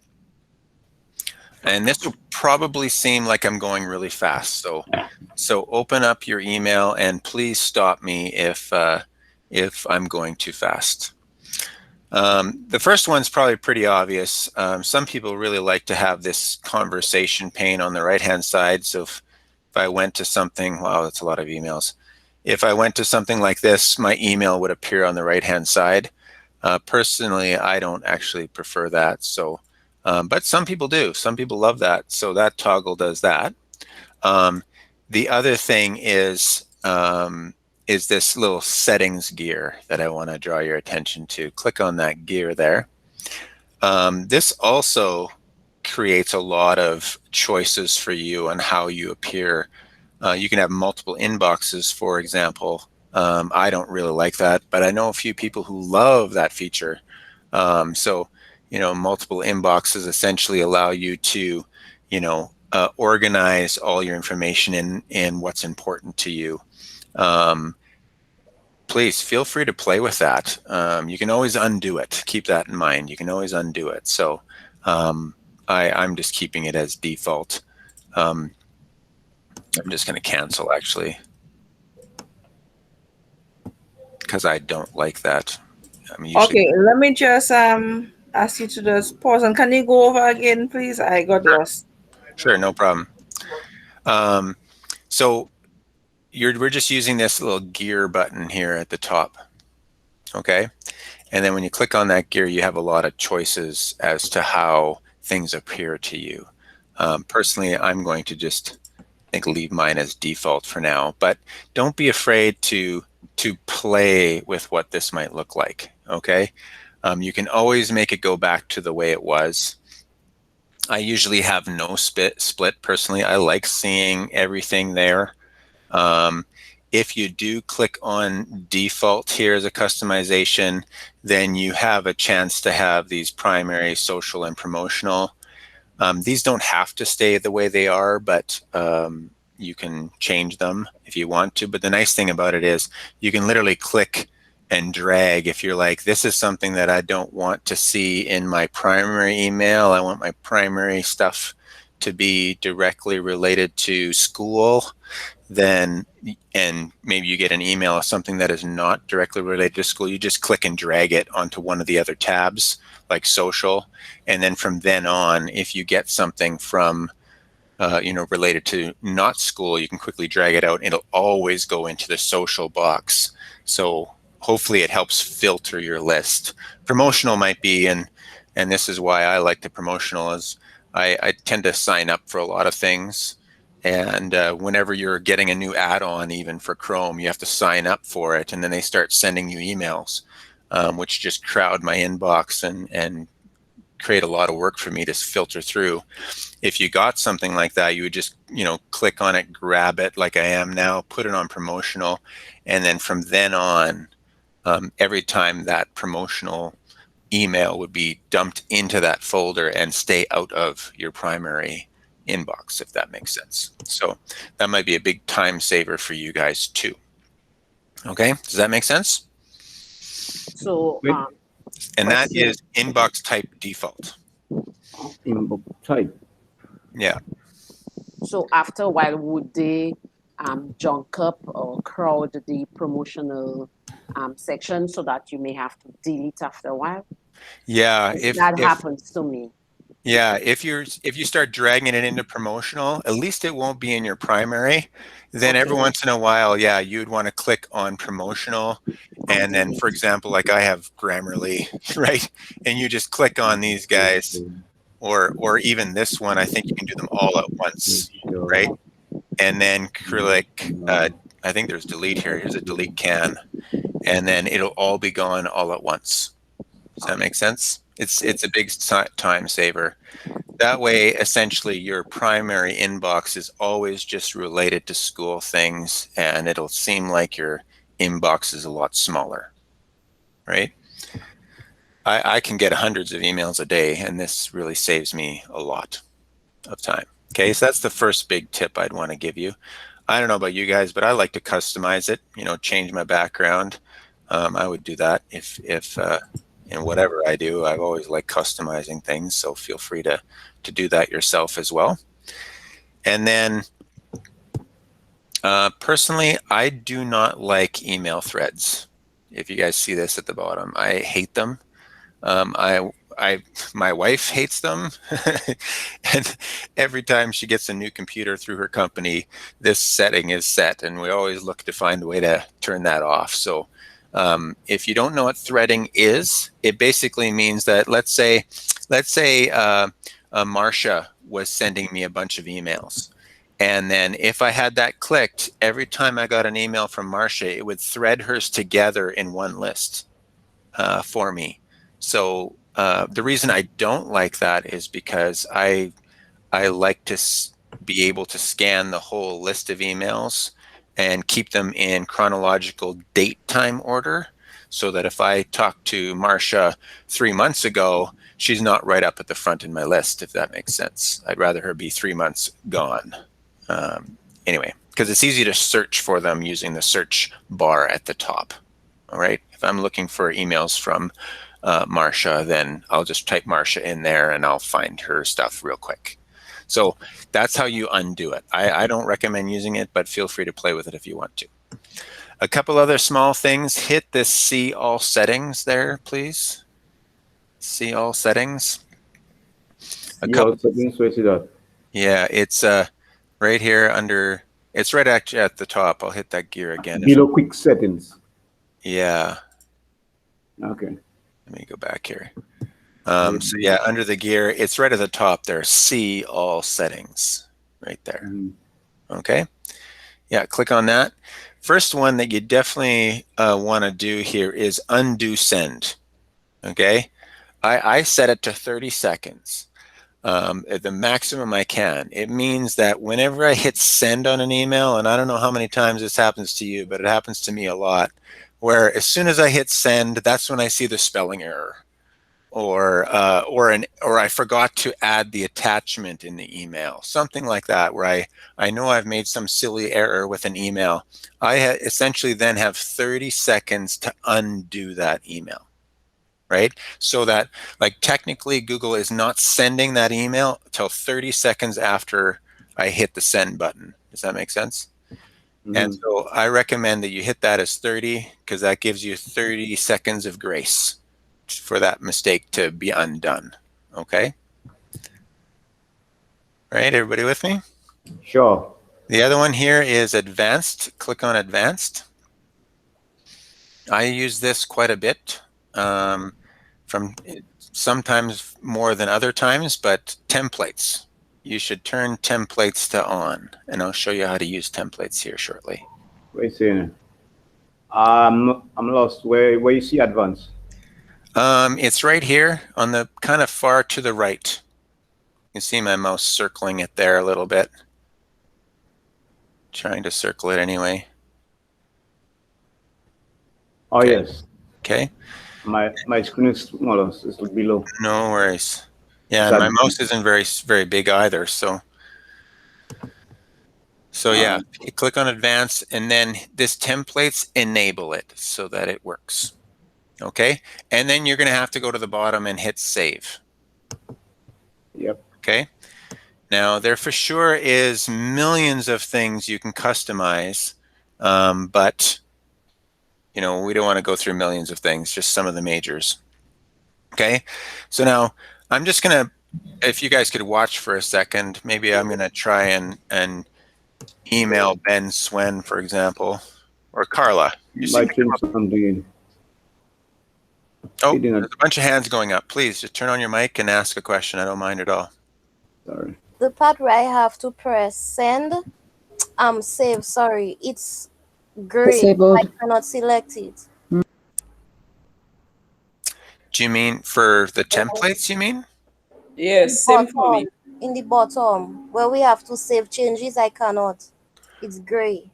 And this will probably seem like I'm going really fast. So open up your email and please stop me if I'm going too fast. The first one's probably pretty obvious. Some people really like to have this conversation pane on the right-hand side. So if I went to something, wow, that's a lot of emails. If I went to something like this, my email would appear on the right-hand side. Personally, I don't actually prefer that. So, but some people do. Some people love that. So that toggle does that. The other thing is this little settings gear that I want to draw your attention to. Click on that gear there. This also creates a lot of choices for you on how you appear. You can have multiple inboxes, for example. I don't really like that, but I know a few people who love that feature. So, you know, multiple inboxes essentially allow you to, you know, organize all your information in what's important to you. Please feel free to play with that. You can always undo it. Keep that in mind. You can always undo it. So I'm just keeping it as default. I'm just going to cancel actually, because I don't like that. I mean, Okay, let me just ask you to just pause, and can you go over again, please? I got lost. Sure, no problem. So we're just using this little gear button here at the top, okay? And then when you click on that gear, you have a lot of choices as to how things appear to you. Personally, I'm going to just leave mine as default for now, but don't be afraid to play with what this might look like, okay? You can always make it go back to the way it was. I usually have no split personally. I like seeing everything there. If you do click on default here as a customization, then you have a chance to have these primary, social, and promotional. These don't have to stay the way they are, but you can change them if you want to. But the nice thing about it is you can literally click and drag if you're like, this is something that I don't want to see in my primary email. I want my primary stuff to be directly related to school. Then, and maybe you get an email of something that is not directly related to school, you just click and drag it onto one of the other tabs, like social. And then from then on, if you get something from, you know, related to not school, you can quickly drag it out. It'll always go into the social box. So hopefully it helps filter your list. Promotional might be, and this is why I like the promotional, is I tend to sign up for a lot of things. And whenever you're getting a new add-on, even for Chrome, you have to sign up for it, and then they start sending you emails, which just crowd my inbox and create a lot of work for me to filter through. If you got something like that, you would just, you know, click on it, grab it like I am now, put it on promotional, and then from then on, every time that promotional email would be dumped into that folder and stay out of your primary inbox, if that makes sense. So that might be a big time saver for you guys too. Okay, does that make sense? So, and that is inbox type default. Inbox type. Yeah. So after a while, would they junk up or crowd the promotional section so that you may have to delete after a while? Yeah, if that happens to me. Yeah, if you start dragging it into promotional, at least it won't be in your primary. Then every once in a while, yeah, you'd want to click on promotional, and then, for example, like I have Grammarly, right? And you just click on these guys, or even this one. I think you can do them all at once, right? And then click. I think there's delete here. Here's a delete can, and then it'll all be gone all at once. Does that make sense? It's a big time saver. That way, essentially, your primary inbox is always just related to school things, and it'll seem like your inbox is a lot smaller, right? I can get hundreds of emails a day, and this really saves me a lot of time. Okay, so that's the first big tip I'd want to give you. I don't know about you guys, but I like to customize it, you know, change my background. I would do that if in whatever I do. I've always liked customizing things, so feel free to do that yourself as well. And then personally, I do not like email threads. If you guys see this at the bottom, I hate them. My wife hates them, and every time she gets a new computer through her company, this setting is set, and we always look to find a way to turn that off. So if you don't know what threading is, it basically means that let's say Marcia was sending me a bunch of emails. And then if I had that clicked, every time I got an email from Marcia, it would thread hers together in one list for me. So the reason I don't like that is because I like to be able to scan the whole list of emails and keep them in chronological date time order, so that if I talk to Marcia 3 months ago, she's not right up at the front in my list, if that makes sense. I'd rather her be 3 months gone. Anyway, because it's easy to search for them using the search bar at the top. All right, if I'm looking for emails from Marcia, then I'll just type Marcia in there and I'll find her stuff real quick. So that's how you undo it. I don't recommend using it, but feel free to play with it if you want to. A couple other small things. Hit this see all settings there, please. See all settings. All settings, where is that? Yeah, it's right here under, it's right actually at the top. I'll hit that gear again. Below quick settings. Yeah. Okay. Let me go back here. So yeah, under the gear, it's right at the top there. See all settings right there. Okay. Yeah, click on that. First one that you definitely want to do here is undo send. Okay. I set it to 30 seconds. At the maximum I can. It means that whenever I hit send on an email, and I don't know how many times this happens to you, but it happens to me a lot, where as soon as I hit send, that's when I see the spelling error, or I forgot to add the attachment in the email, something like that, where I know I've made some silly error with an email. I essentially then have 30 seconds to undo that email. Right? So that, like, technically Google is not sending that email until 30 seconds after I hit the send button. Does that make sense? And so I recommend that you hit that as 30, because that gives you 30 seconds of grace for that mistake to be undone. Okay? Right, everybody with me? Sure. The other one here is advanced. Click on advanced. I use this quite a bit. From sometimes more than other times, but templates. You should turn templates to on, and I'll show you how to use templates here shortly. Wait a second. I'm lost. Where you see advanced? It's right here on the kind of far to the right. You can see my mouse circling it there a little bit. Trying to circle it anyway. Oh, okay. Yes. Okay. My screen is smaller. It's below. No worries. Yeah, and my mouse isn't very big either. So yeah, you click on advanced, and then this templates, enable it so that it works. Okay, and then you're going to have to go to the bottom and hit save. Yep. Okay. Now there for sure is millions of things you can customize, but you know, we don't want to go through millions of things, just some of the majors. Okay, so now I'm just gonna, if you guys could watch for a second, maybe I'm gonna try and email Ben Swen, for example, or Carla. You see oh, there's a bunch of hands going up. Please just turn on your mic and ask a question. I don't mind at all. Sorry. The part where I have to press send, save, sorry, it's gray. Disabled. I cannot select it. Do you mean for the templates, you mean? Yes, same for me. In the bottom, where we have to save changes, I cannot. It's gray.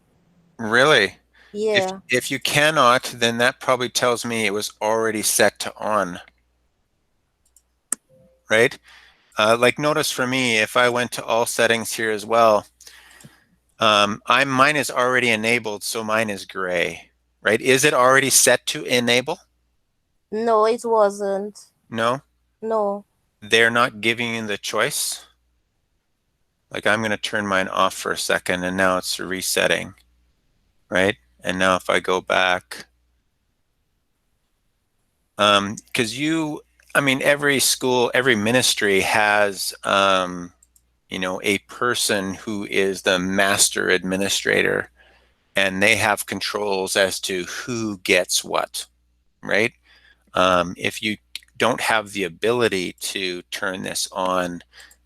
Really? Yeah. If you cannot, then that probably tells me it was already set to on, right? Like notice for me, if I went to all settings here as well, mine is already enabled, so mine is gray, right? Is it already set to enable? No, it wasn't. No? No. They're not giving you the choice? Like I'm going to turn mine off for a second, and now it's resetting, right? And now if I go back, because I mean, every school, every ministry has, you know, a person who is the master administrator, and they have controls as to who gets what, right? If you don't have the ability to turn this on,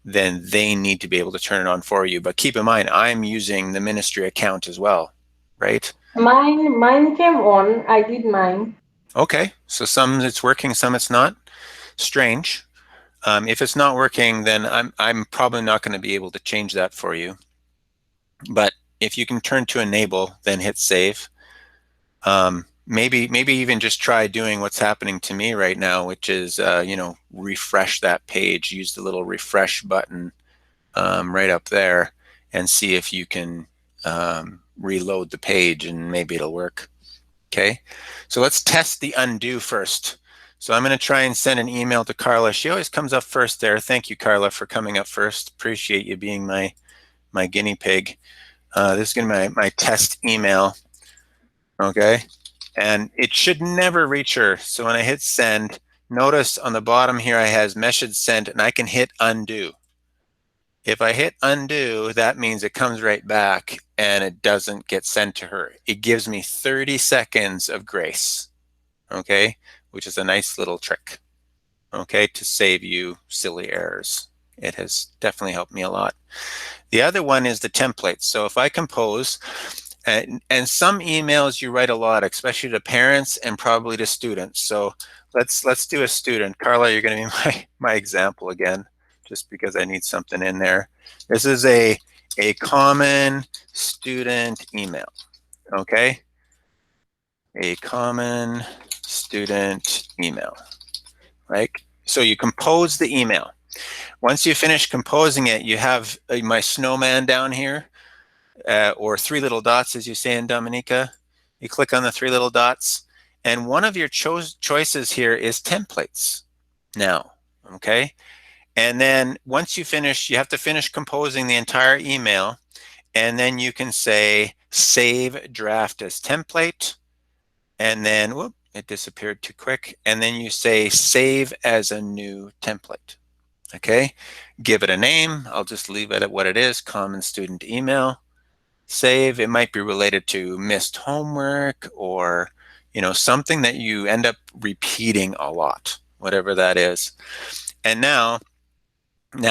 then they need to be able to turn it on for you. But keep in mind, I'm using the ministry account as well, right? Mine came on. I did mine. Okay, so some it's working, some it's not. Strange. If it's not working, then I'm probably not going to be able to change that for you. But if you can turn to enable, then hit save. Maybe even just try doing what's happening to me right now, which is you know, refresh that page. Use the little refresh button right up there, and see if you can reload the page, and maybe it'll work. Okay, so let's test the undo first. So I'm going to try and send an email to Carla. She always comes up first there. Thank you, Carla, for coming up first. Appreciate you being my guinea pig. This is going to be my test email. Okay, and it should never reach her. So when I hit send, notice on the bottom here I has message sent, and I can hit undo. If I hit undo, that means it comes right back and it doesn't get sent to her. It gives me 30 seconds of grace, okay, which is a nice little trick, okay, to save you silly errors. It has definitely helped me a lot. The other one is the templates. So if I compose, and some emails you write a lot, especially to parents and probably to students. So let's do a student. Carla, you're going to be my example again, just because I need something in there. This is a common student email, okay? A common student email, right? So you compose the email. Once you finish composing it, you have my snowman down here, or three little dots, as you say in Dominica. You click on the three little dots, and one of your choices here is templates now, okay? And then once you finish, you have to finish composing the entire email, and then you can say save draft as template, and then, whoop, it disappeared too quick, and then you say save as a new template, okay? Give it a name. I'll just leave it at what it is, common student email. Save. It might be related to missed homework, or you know, something that you end up repeating a lot, whatever that is. And now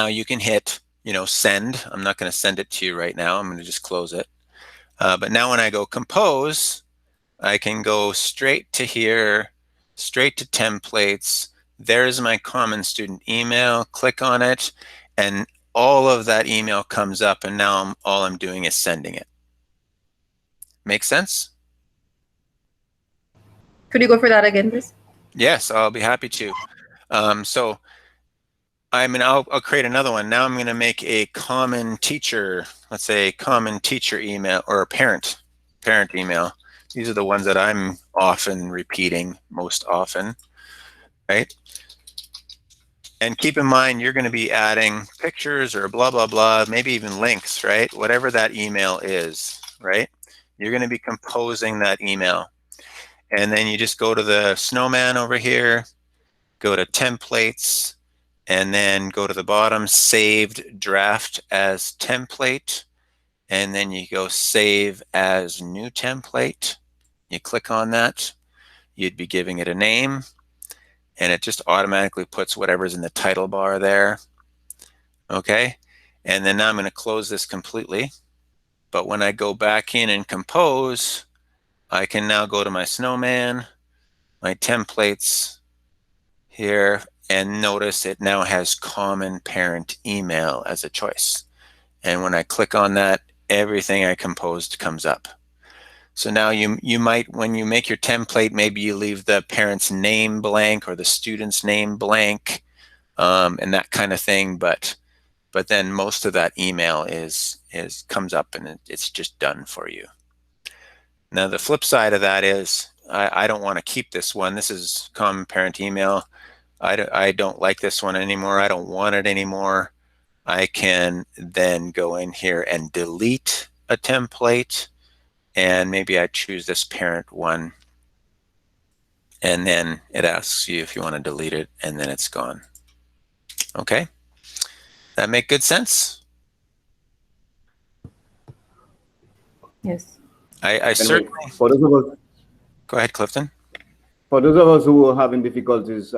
you can hit, you know, send. I'm not going to send it to you right now. I'm going to just close it. But now when I go compose, I can go straight to here, straight to templates. There's my common student email. Click on it, and all of that email comes up, and now all I'm doing is sending it. Make sense? Could you go for that again, please? Yes, I'll be happy to. So I'll create another one. Now I'm going to make a common teacher, let's say common teacher email, or a parent email. These are the ones that I'm often repeating most often, right? And keep in mind, you're going to be adding pictures or blah, blah, blah, maybe even links, right? Whatever that email is, right? You're going to be composing that email. And then you just go to the snowman over here, go to templates, and then go to the bottom, saved draft as template. And then you go save as new template. You click on that. You'd be giving it a name, and it just automatically puts whatever's in the title bar there. Okay. And then now I'm going to close this completely. But when I go back in and compose, I can now go to my snowman, my templates here, and notice it now has common parent email as a choice. And when I click on that, everything I composed comes up. So now you might, when you make your template, maybe you leave the parent's name blank or the student's name blank, and that kind of thing. But then most of that email comes up and it's just done for you. Now the flip side of that is I don't want to keep this one. This is common parent email. I don't like this one anymore. I don't want it anymore. I can then go in here and delete a template, and maybe I choose this parent one, and then it asks you if you want to delete it, and then it's gone. Okay, that make good sense? Yes. I certainly. For those of us, go ahead, Clifton. For those of us who are having difficulties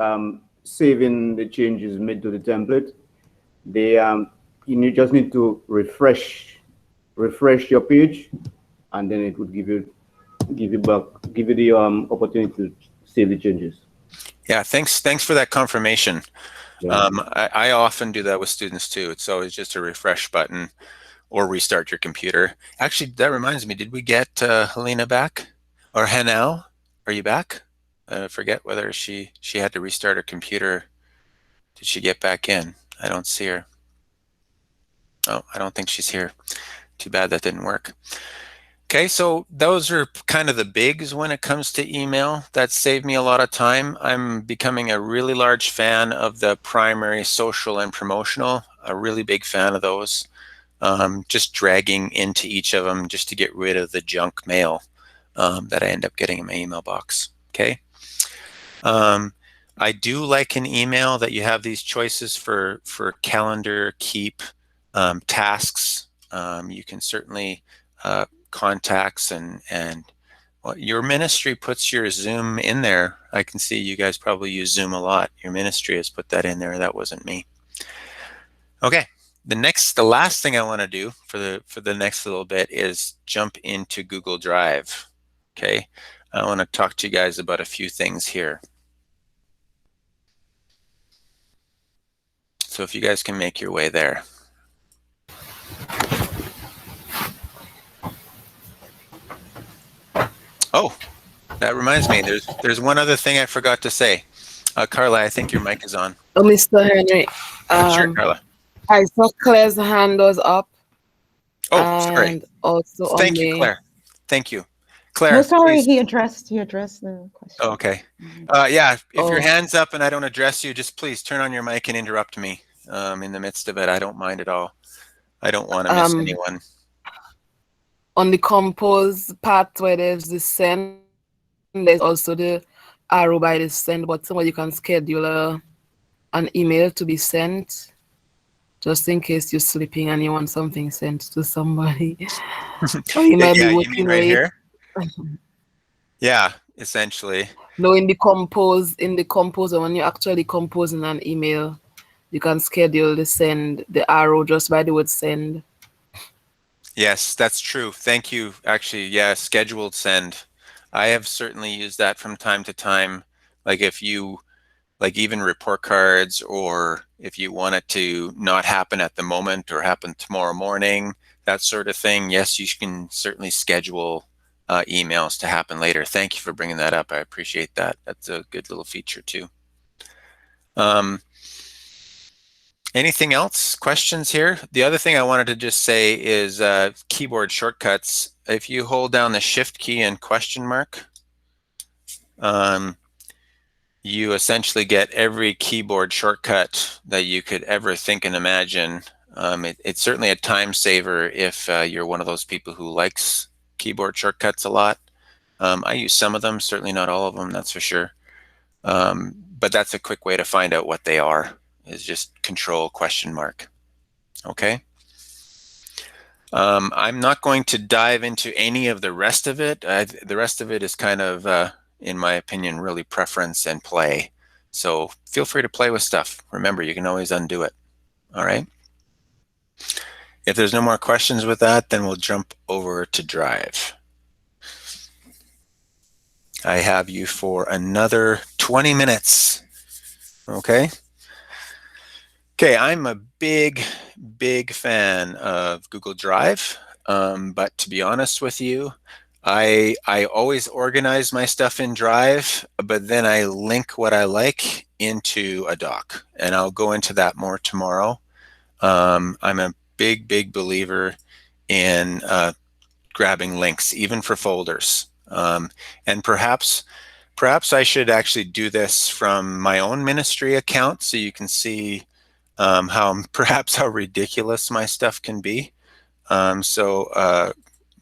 saving the changes made to the template, you just need to refresh your page, and then it would give you the opportunity to save the changes. Yeah, thanks for that confirmation. Yeah. I often do that with students too. It's always just a refresh button or restart your computer. Actually, that reminds me, did we get Helena back? Or Hanau? Are you back? I forget whether she had to restart her computer. Did she get back in? I don't see her. Oh, I don't think she's here. Too bad that didn't work. Okay, so those are kind of the bigs when it comes to email. That saved me a lot of time. I'm becoming a really large fan of the primary, social, and promotional. A really big fan of those. Just dragging into each of them just to get rid of the junk mail that I end up getting in my email box. Okay. I do like an email that you have these choices for calendar, keep, tasks. You can certainly contacts and well, your ministry puts your Zoom in there. I can see you guys probably use Zoom a lot. Your ministry has put that in there. That wasn't me. Okay. The last thing I want to do for the next little bit is jump into Google Drive. Okay. I want to talk to you guys about a few things here. So if you guys can make your way there. Oh, that reminds me, there's one other thing I forgot to say. Carla, I think your mic is on. Oh, Mr. Henry. Sure, Carla. I saw Claire's hand was up. Oh, sorry. And also Thank on you, me. Claire. Thank you. Claire, No, sorry, please. he addressed the question. Oh, okay. Yeah, if your hand's up and I don't address you, just please turn on your mic and interrupt me in the midst of it. I don't mind at all. I don't want to miss anyone. On the compose part where there's the send, there's also the arrow by the send button where you can schedule an email to be sent, just in case you're sleeping and you want something sent to somebody. Or you might be Yeah, you working mean right late. here? Yeah, essentially. No, in the compose, when you're actually composing an email, you can schedule the send, the arrow just by the word send. Yes, that's true. Thank you. Actually, yeah, scheduled send. I have certainly used that from time to time. Like if you, like even report cards, or if you want it to not happen at the moment or happen tomorrow morning, that sort of thing. Yes, you can certainly schedule emails to happen later. Thank you for bringing that up. I appreciate that. That's a good little feature too. Anything else? Questions here? The other thing I wanted to just say is keyboard shortcuts. If you hold down the Shift key and question mark, you essentially get every keyboard shortcut that you could ever think and imagine. It's certainly a time saver if you're one of those people who likes keyboard shortcuts a lot. I use some of them, certainly not all of them, that's for sure. But that's a quick way to find out what they are, is just Control question mark. Okay. I'm not going to dive into any of the rest of it. The rest of it is kind of, in my opinion, really preference and play. So feel free to play with stuff. Remember, you can always undo it. All right. If there's no more questions with that, then we'll jump over to Drive. I have you for another 20 minutes Okay. Okay, I'm a big fan of Google Drive, but to be honest with you, I always organize my stuff in Drive, but then I link what I like into a doc, and I'll go into that more tomorrow. I'm a big believer in grabbing links, even for folders, and perhaps I should actually do this from my own ministry account, so you can see perhaps how ridiculous my stuff can be.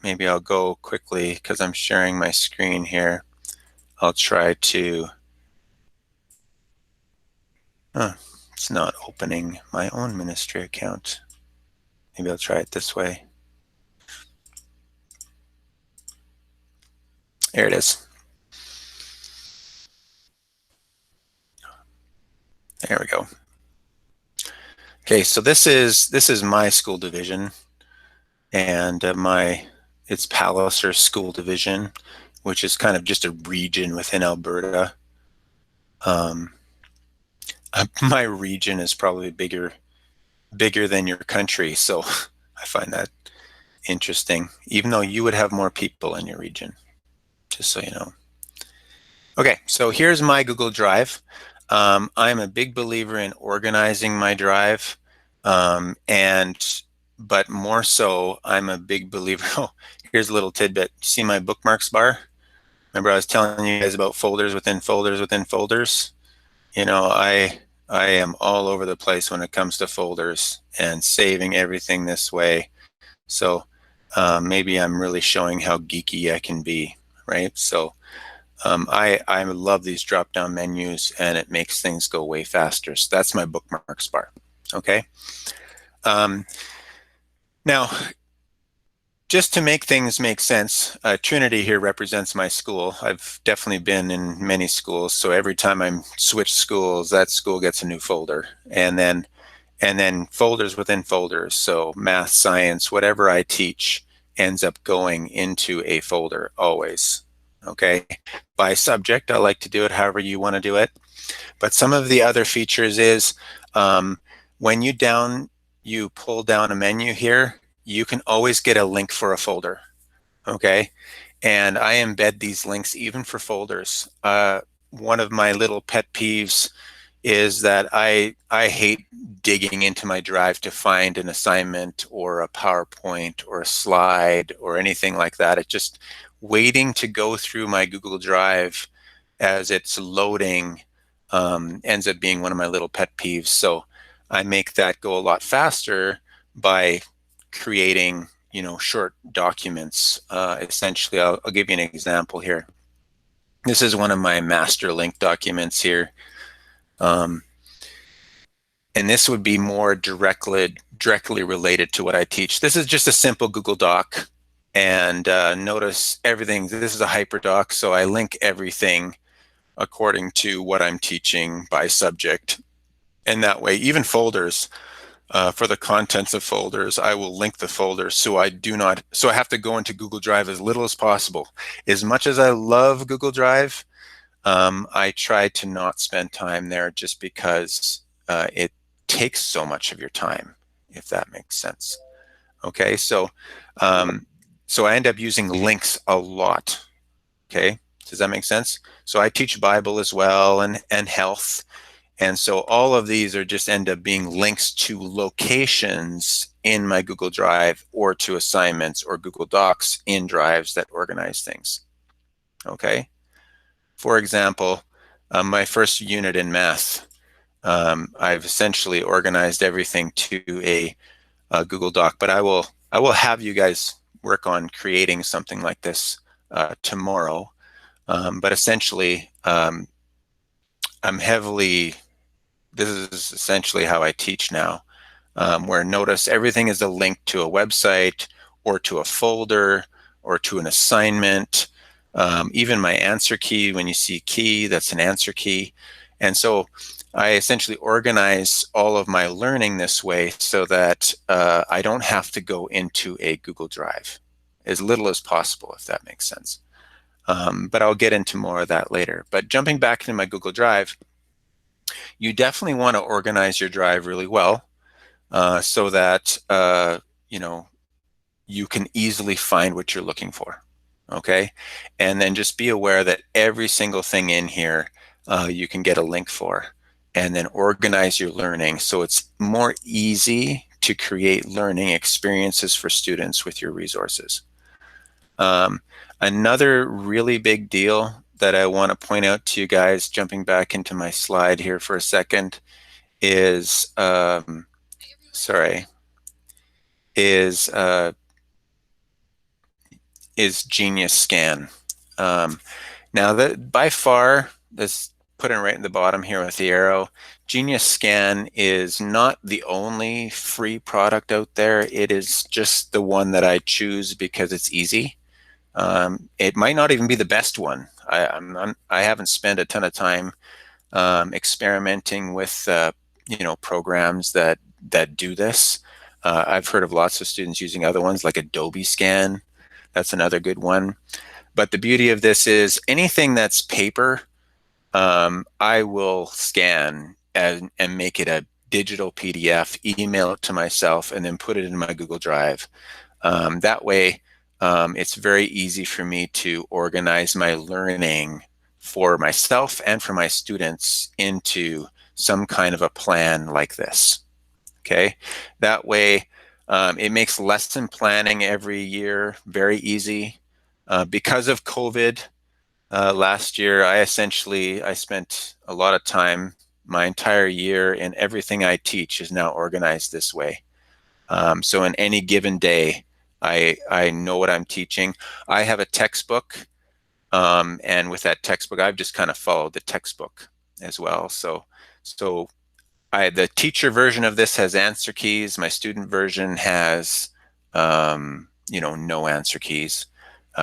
Maybe I'll go quickly because I'm sharing my screen here. I'll try to, it's not opening my own ministry account. Maybe I'll try it this way. There it is. There we go. Okay, so this is my school division, and it's Palliser School Division, which is kind of just a region within Alberta. My region is probably bigger than your country, so I find that interesting, even though you would have more people in your region, just so you know. Okay, so here's my Google Drive. I'm a big believer in organizing my Drive, but more so, I'm a big believer. Oh, here's a little tidbit. See my bookmarks bar? Remember I was telling you guys about folders within folders within folders? You know, I am all over the place when it comes to folders and saving everything this way. So maybe I'm really showing how geeky I can be, right? So I love these drop-down menus, and it makes things go way faster. So that's my bookmarks bar, okay? Now, just to make things make sense, Trinity here represents my school. I've definitely been in many schools, so every time I switch schools, that school gets a new folder, and then folders within folders. So math, science, whatever I teach ends up going into a folder always. Okay, by subject, I like to do it however you want to do it. But some of the other features is when you pull down a menu here, you can always get a link for a folder. Okay, and I embed these links even for folders. One of my little pet peeves is that I hate digging into my Drive to find an assignment or a PowerPoint or a slide or anything like that. It's just waiting to go through my Google Drive as it's loading ends up being one of my little pet peeves. So I make that go a lot faster by creating, short documents. Essentially, I'll give you an example here. This is one of my master link documents here. And this would be more directly related to what I teach. This is just a simple Google Doc, and notice everything. This is a hyperdoc, so I link everything according to what I'm teaching by subject. And that way, even folders, for the contents of folders, I will link the folders so I have to go into Google Drive as little as possible. As much as I love Google Drive, I try to not spend time there just because it takes so much of your time, if that makes sense. Okay, so I end up using links a lot. Okay, does that make sense? So I teach Bible as well, and health, and so all of these are just end up being links to locations in my Google Drive or to assignments or Google Docs in drives that organize things. Okay. For example, my first unit in math, I've essentially organized everything to a Google Doc, but I will have you guys work on creating something like this tomorrow. But essentially, this is essentially how I teach now, where notice everything is a link to a website or to a folder or to an assignment. Even my answer key, when you see key, that's an answer key. And so I essentially organize all of my learning this way so that I don't have to go into a Google Drive, as little as possible, if that makes sense. But I'll get into more of that later. But jumping back into my Google Drive, You definitely want to organize your drive really well so that you know, you can easily find what you're looking for. Okay, and then just be aware that every single thing in here you can get a link for, and then organize your learning so it's more easy to create learning experiences for students with your resources. Another really big deal that I want to point out to you guys, jumping back into my slide here for a second, is is Genius Scan. Now, that by far, this put it right in the bottom here with the arrow, Genius Scan is not the only free product out there. It is just the one that I choose because it's easy. It might not even be the best one. I haven't spent a ton of time experimenting with you know, programs that do this. I've heard of lots of students using other ones like Adobe Scan. That's another good one. But the beauty of this is anything that's paper, I will scan and make it a digital PDF, email it to myself, and then put it in my Google Drive. That way, it's very easy for me to organize my learning for myself and for my students into some kind of a plan like this. Okay, that way it makes lesson planning every year very easy. Because of COVID last year, I spent a lot of time, my entire year, and everything I teach is now organized this way. So in any given day, I know what I'm teaching. I have a textbook, and with that textbook, I've just kind of followed the textbook as well. So the teacher version of this has answer keys. My student version has, you know, no answer keys.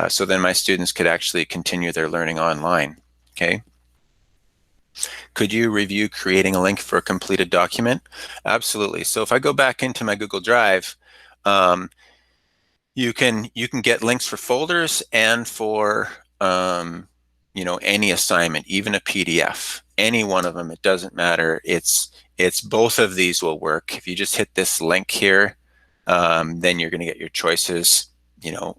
So then my students could actually continue their learning online. Okay. Could you review creating a link for a completed document? Absolutely. So if I go back into my Google Drive, you can get links for folders and for you know, any assignment, even a PDF, any one of them. It doesn't matter. It's both of these will work. If you just hit this link here, then you're going to get your choices. You know,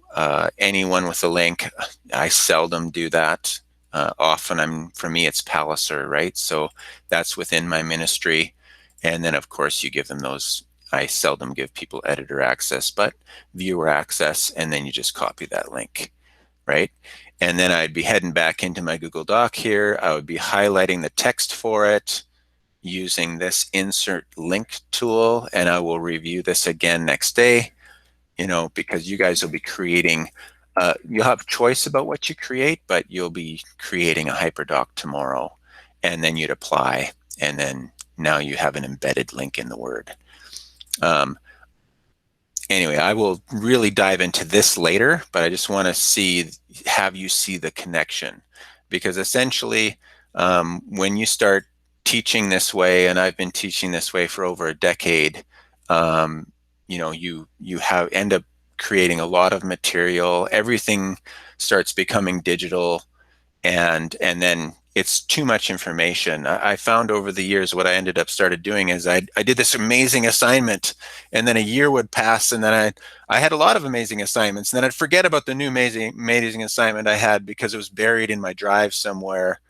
anyone with a link. I seldom do that. Often for me, it's Palliser, right? So that's within my ministry. And then of course you give them those. I seldom give people editor access, but viewer access, and then you just copy that link, right? And then I'd be heading back into my Google Doc here. I would be highlighting the text for it using this insert link tool, and I will review this again next day, you know, because you guys will be creating, you'll have choice about what you create, but you'll be creating a hyperdoc tomorrow, and then you'd apply, and then now you have an embedded link in the Word. Anyway, I will really dive into this later, but I just want to have you see the connection, because essentially when you start teaching this way, and I've been teaching this way for over a decade, you know, you end up creating a lot of material. Everything starts becoming digital, and then it's too much information. I found over the years what I ended up started doing is I did this amazing assignment, and then a year would pass, and then I had a lot of amazing assignments, and then I'd forget about the new amazing assignment I had because it was buried in my drive somewhere,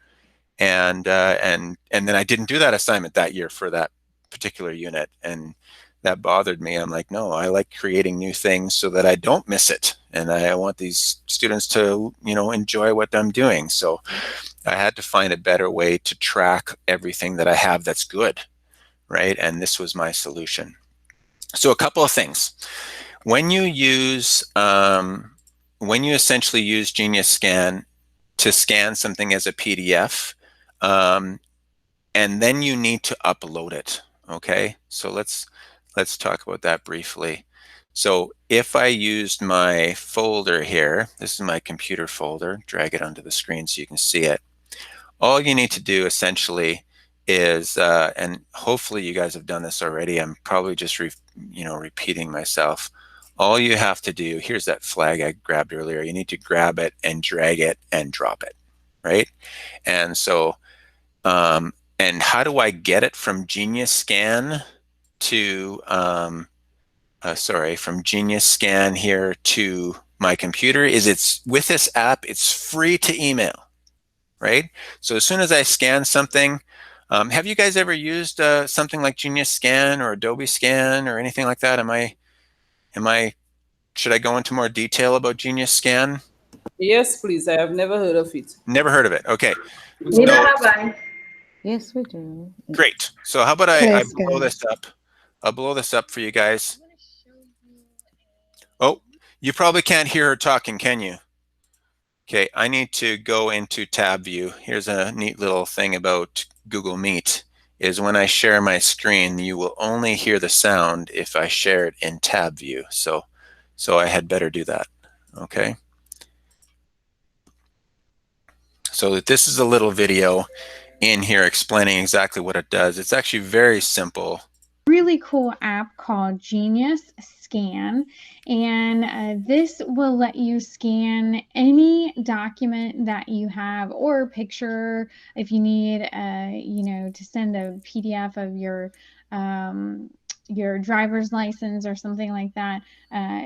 and then I didn't do that assignment that year for that particular unit, and that bothered me. I'm like, no, I like creating new things so that I don't miss it, and I want these students to, you know, enjoy what I'm doing. So I had to find a better way to track everything that I have that's good, right? And this was my solution. So a couple of things. When you essentially use Genius Scan to scan something as a PDF, and then you need to upload it, okay? So let's talk about that briefly. So if I used my folder here, this is my computer folder, drag it onto the screen so you can see it. All you need to do essentially is, and hopefully you guys have done this already, I'm probably just repeating myself. All you have to do, here's that flag I grabbed earlier, you need to grab it and drag it and drop it, right? And so And how do I get it from Genius Scan to, from Genius Scan here to my computer? Is it's with this app, it's free to email, right? So as soon as I scan something, have you guys ever used something like Genius Scan or Adobe Scan or anything like that? Should I go into more detail about Genius Scan? Yes, please. I have never heard of it. Never heard of it. Okay. Neither So, have I. Yes, we do. great. So how about I Please, blow guys. this up? I'll blow this up for you guys. Oh, you probably can't hear her talking, can you? Okay, I need to go into tab view. Here's a neat little thing about Google Meet, is when I share my screen, you will only hear the sound if I share it in tab view. So I had better do that, okay? So this is a little video in here explaining exactly what it does. It's actually very simple. Really cool app called Genius Scan, and this will let you scan any document that you have or picture. If you need, to send a PDF of your driver's license or something like that,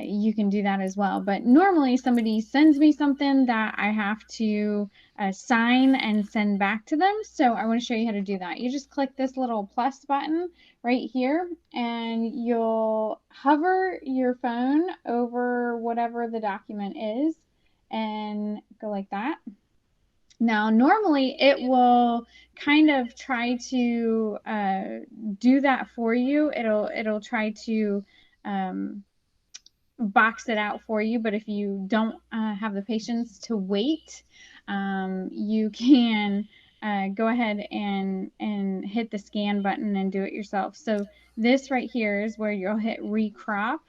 you can do that as well. But normally somebody sends me something that I have to sign and send back to them. So I want to show you how to do that. You just click this little plus button right here, and you'll hover your phone over whatever the document is and go like that. Now, normally it will kind of try to do that for you. It'll try to box it out for you, but if you don't have the patience to wait, you can go ahead and hit the scan button and do it yourself. So this right here is where you'll hit recrop,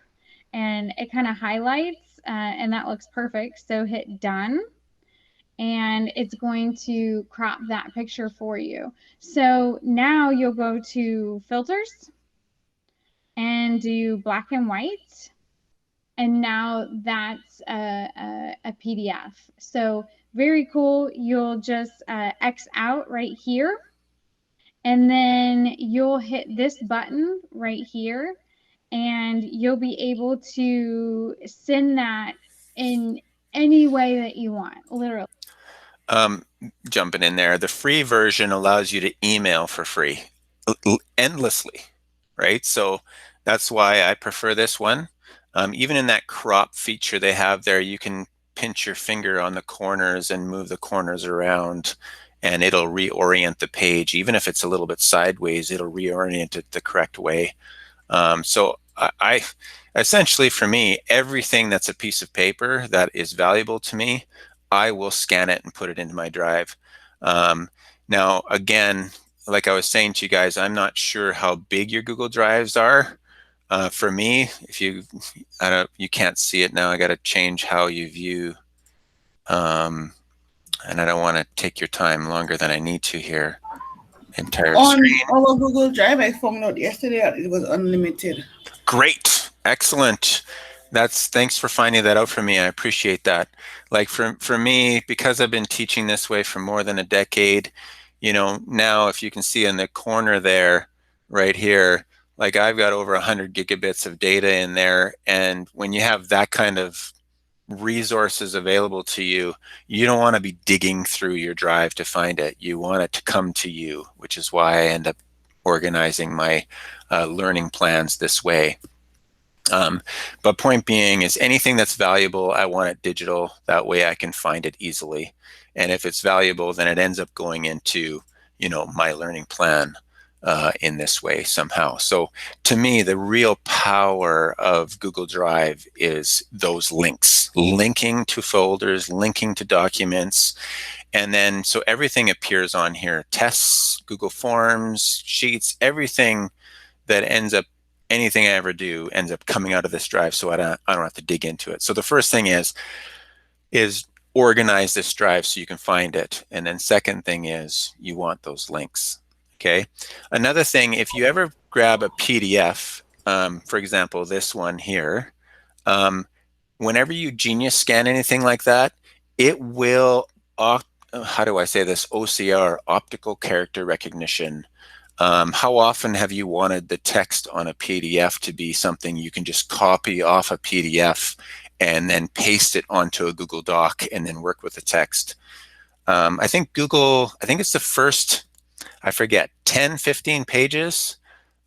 and it kind of highlights, and that looks perfect. So hit done, and it's going to crop that picture for you. So now you'll go to filters and do black and white. And now that's a PDF. So very cool. You'll just X out right here, and then you'll hit this button right here, and you'll be able to send that in any way that you want, literally. Jumping in there, the free version allows you to email for free endlessly, right? So that's why I prefer this one. Even in that crop feature they have there, you can pinch your finger on the corners and move the corners around, and it'll reorient the page. Even if it's a little bit sideways, it'll reorient it the correct way. So I essentially, for me, everything that's a piece of paper that is valuable to me, I will scan it and put it into my drive. Now, again, like I was saying to you guys, I'm not sure how big your Google Drives are. For me, if you can't see it now, I got to change how you view, and I don't want to take your time longer than I need to here. Entire On screen. our Google Drive, I found out yesterday that it was unlimited. Great, excellent. Thanks for finding that out for me. I appreciate that. Like for me, because I've been teaching this way for more than a decade, now if you can see in the corner there, right here, like I've got over 100 gigabits of data in there. And when you have that kind of resources available to you, you don't want to be digging through your drive to find it. You want it to come to you, which is why I end up organizing my learning plans this way. But point being is anything that's valuable, I want it digital. That way I can find it easily. And if it's valuable, then it ends up going into, my learning plan in this way somehow. So to me, the real power of Google Drive is those links, linking to folders, linking to documents. And then, so everything appears on here, tests, Google Forms, Sheets, everything that anything I ever do ends up coming out of this drive, so I don't have to dig into it. So the first thing is organize this drive so you can find it. And then second thing is you want those links, okay? Another thing, if you ever grab a PDF, for example, this one here, whenever you Genius scan anything like that, it will how do I say this, OCR, optical character recognition. How often have you wanted the text on a PDF to be something you can just copy off a PDF and then paste it onto a Google Doc and then work with the text? I think it's the first, I forget, 10, 15 pages,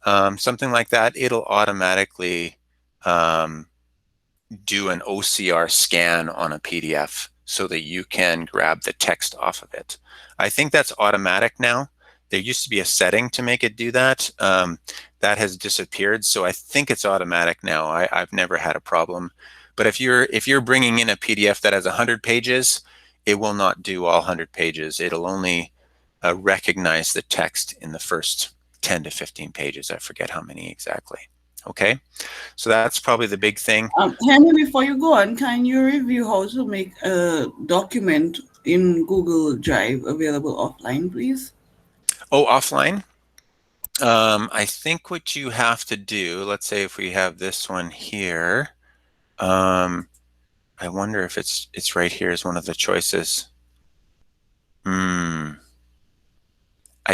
something like that. It'll automatically do an OCR scan on a PDF so that you can grab the text off of it. I think that's automatic now. There used to be a setting to make it do that. That has disappeared, so I think it's automatic now. I've never had a problem. But if you're bringing in a PDF that has 100 pages, it will not do all 100 pages. It'll only recognize the text in the first 10 to 15 pages. I forget how many exactly. Okay, so that's probably the big thing. Henry, before you go on, can you review how to make a document in Google Drive available offline, please? Oh, offline? I think what you have to do, let's say if we have this one here, I wonder if it's right here as one of the choices. I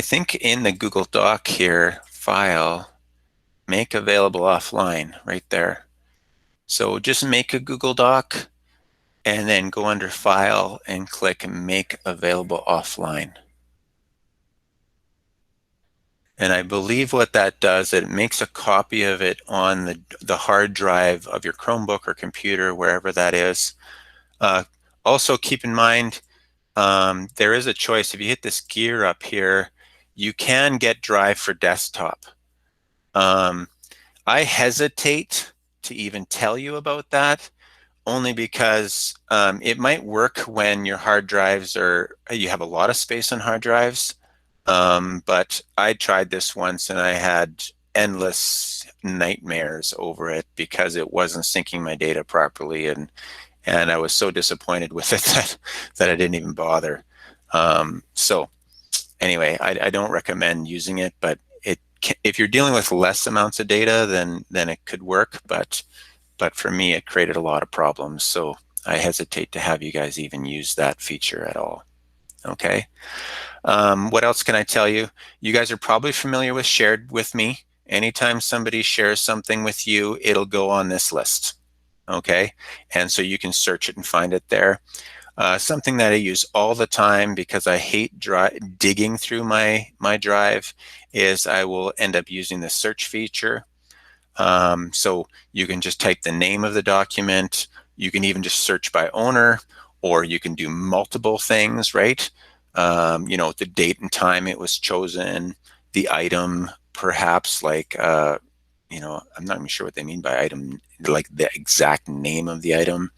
think in the Google Doc here, file, make available offline, right there. So just make a Google Doc and then go under File and click Make Available Offline. And I believe what that does, it makes a copy of it on the hard drive of your Chromebook or computer, wherever that is. Also keep in mind, there is a choice. If you hit this gear up here, you can get Drive for desktop. I hesitate to even tell you about that, only because it might work when your hard drives you have a lot of space on hard drives. But I tried this once and I had endless nightmares over it because it wasn't syncing my data properly, and I was so disappointed with it that I didn't even bother. So anyway, I don't recommend using it, but if you're dealing with less amounts of data, then it could work. But for me, it created a lot of problems. So I hesitate to have you guys even use that feature at all. Okay. What else can I tell you? You guys are probably familiar with Shared With Me. Anytime somebody shares something with you, it'll go on this list. Okay. And so you can search it and find it there. Something that I use all the time because I hate digging through my drive is I will end up using the search feature. So you can just type the name of the document. You can even just search by owner, or you can do multiple things, right? The date and time it was chosen, the item, perhaps like, I'm not even sure what they mean by item, like the exact name of the item.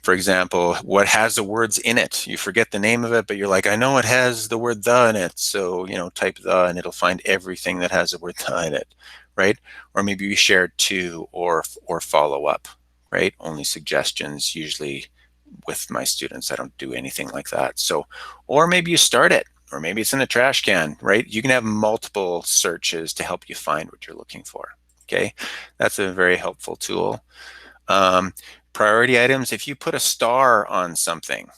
For example, what has the words in it? You forget the name of it, but you're like, I know it has the word the in it. So, type the and it'll find everything that has the word the in it, right? Or maybe you shared to or follow up, right? Only suggestions. Usually with my students, I don't do anything like that. So, or maybe you start it, or maybe it's in a trash can, right? You can have multiple searches to help you find what you're looking for. Okay, that's a very helpful tool. Priority items, if you put a star on something,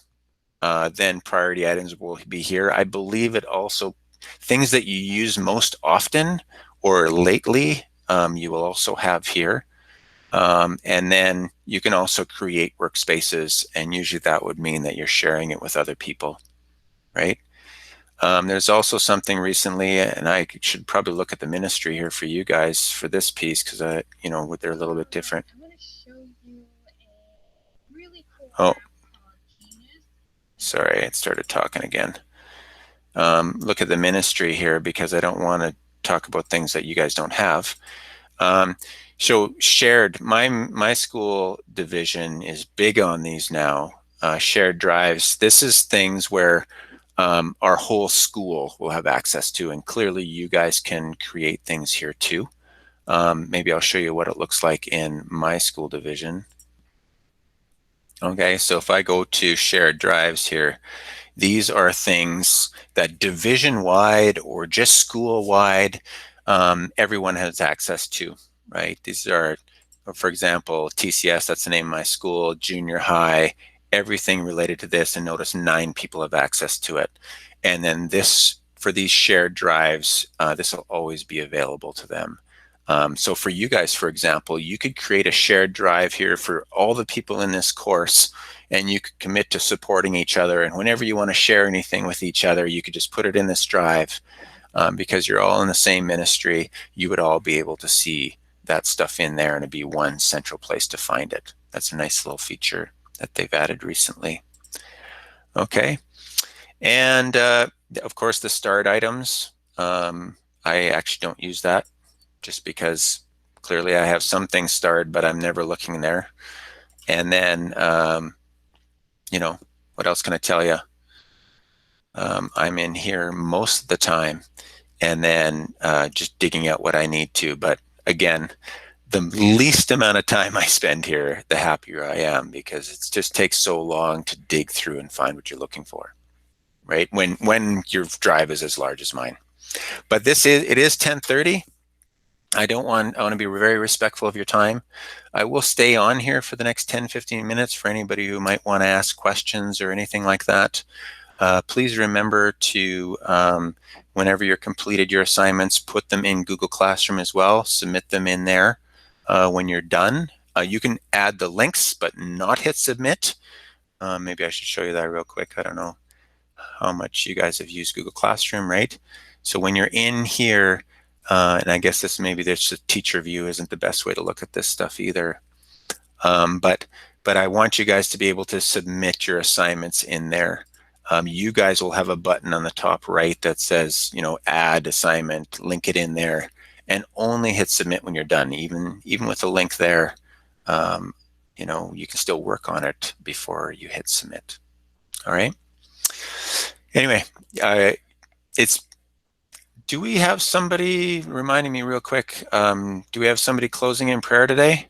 then priority items will be here. I believe it also, things that you use most often or lately, you will also have here. And then you can also create workspaces, and usually that would mean that you're sharing it with other people, right? There's also something recently, and I should probably look at the ministry here for you guys for this piece because they're a little bit different. Oh, sorry, it started talking again. Look at the ministry here because I don't want to talk about things that you guys don't have. So shared, my school division is big on these now, shared drives. This is things where our whole school will have access to, and clearly you guys can create things here too. Maybe I'll show you what it looks like in my school division. Okay, so if I go to shared drives here, these are things that division-wide or just school-wide, everyone has access to, right? These are, for example, TCS, that's the name of my school, junior high, everything related to this, and notice 9 people have access to it. And then this, for these shared drives, this will always be available to them. So for you guys, for example, you could create a shared drive here for all the people in this course, and you could commit to supporting each other. And whenever you want to share anything with each other, you could just put it in this drive. Because you're all in the same ministry, you would all be able to see that stuff in there, and it'd be one central place to find it. That's a nice little feature that they've added recently. Okay, and of course the start items. I actually don't use that, just because clearly I have some things starred, but I'm never looking there. And then, you know, what else can I tell you? I'm in here most of the time, and then just digging out what I need to. But again, the least amount of time I spend here, the happier I am, because it just takes so long to dig through and find what you're looking for, right? When your drive is as large as mine. But it is 10:30. I want to be very respectful of your time. I will stay on here for the next 10-15 minutes for anybody who might want to ask questions or anything like that. Please remember to, whenever you're completed your assignments, put them in Google Classroom as well. Submit them in there when you're done. You can add the links, but not hit submit. Maybe I should show you that real quick. I don't know how much you guys have used Google Classroom, right? So when you're in here, and I guess maybe this teacher view isn't the best way to look at this stuff either. But I want you guys to be able to submit your assignments in there. You guys will have a button on the top right that says, you know, add assignment, link it in there, and only hit submit when you're done. Even with a link there, you know, you can still work on it before you hit submit. All right. Anyway, do we have somebody reminding me real quick? Do we have somebody closing in prayer today?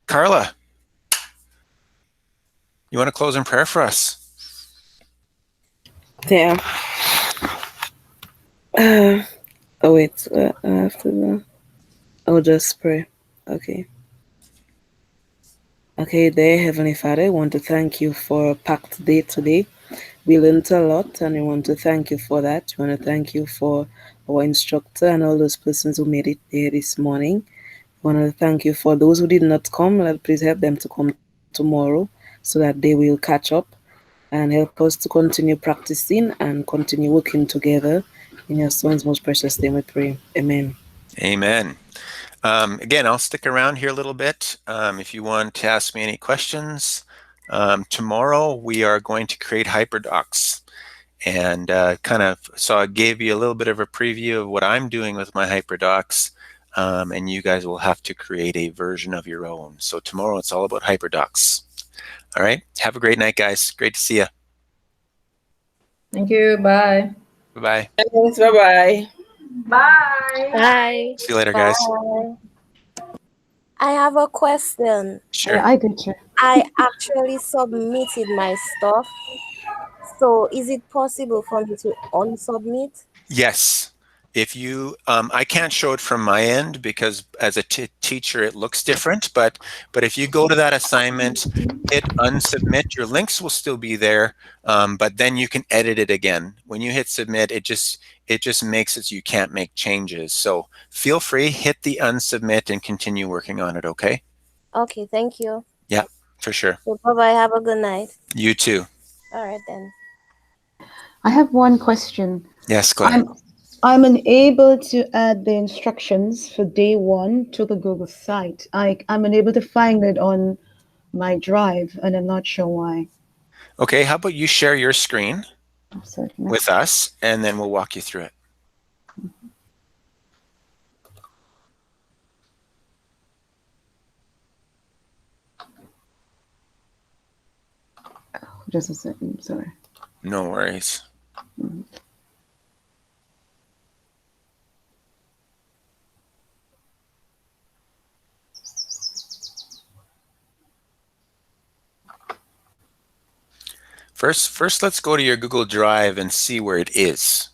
Carla, you want to close in prayer for us? Yeah. Oh wait, after that, I'll just pray. Okay. Okay, dear Heavenly Father, I want to thank you for a packed day today. We learned a lot, and I want to thank you for that. I want to thank you for our instructor and all those persons who made it there this morning. I want to thank you for those who did not come. Lord, please help them to come tomorrow so that they will catch up, and help us to continue practicing and continue working together. In your Son's most precious name we pray. Amen. Amen. Again, I'll stick around here a little bit if you want to ask me any questions. Tomorrow we are going to create hyperdocs, and so I gave you a little bit of a preview of what I'm doing with my hyperdocs, and you guys will have to create a version of your own. So tomorrow it's all about hyperdocs. All right. Have a great night, guys. Great to see you. Thank you. Bye. Bye-bye. Thanks. Bye-bye. Bye. Bye. See you later, guys. Bye. I have a question. Sure. I get you. I actually submitted my stuff. So is it possible for me to unsubmit? Yes. If you, I can't show it from my end because as a teacher it looks different, but if you go to that assignment, hit unsubmit, your links will still be there, but then you can edit it again. When you hit submit, it just makes it so you can't make changes. So feel free, hit the unsubmit and continue working on it, okay? Okay, thank you. Yeah, for sure. So bye-bye, have a good night. You too. All right then. I have one question. Yes, go ahead. I'm unable to add the instructions for day 1 to the Google site. I'm unable to find it on my drive, and I'm not sure why. Okay, how about you share your screen Certainly. with us, and then we'll walk you through it. Just a second, sorry. No worries. First, let's go to your Google Drive and see where it is,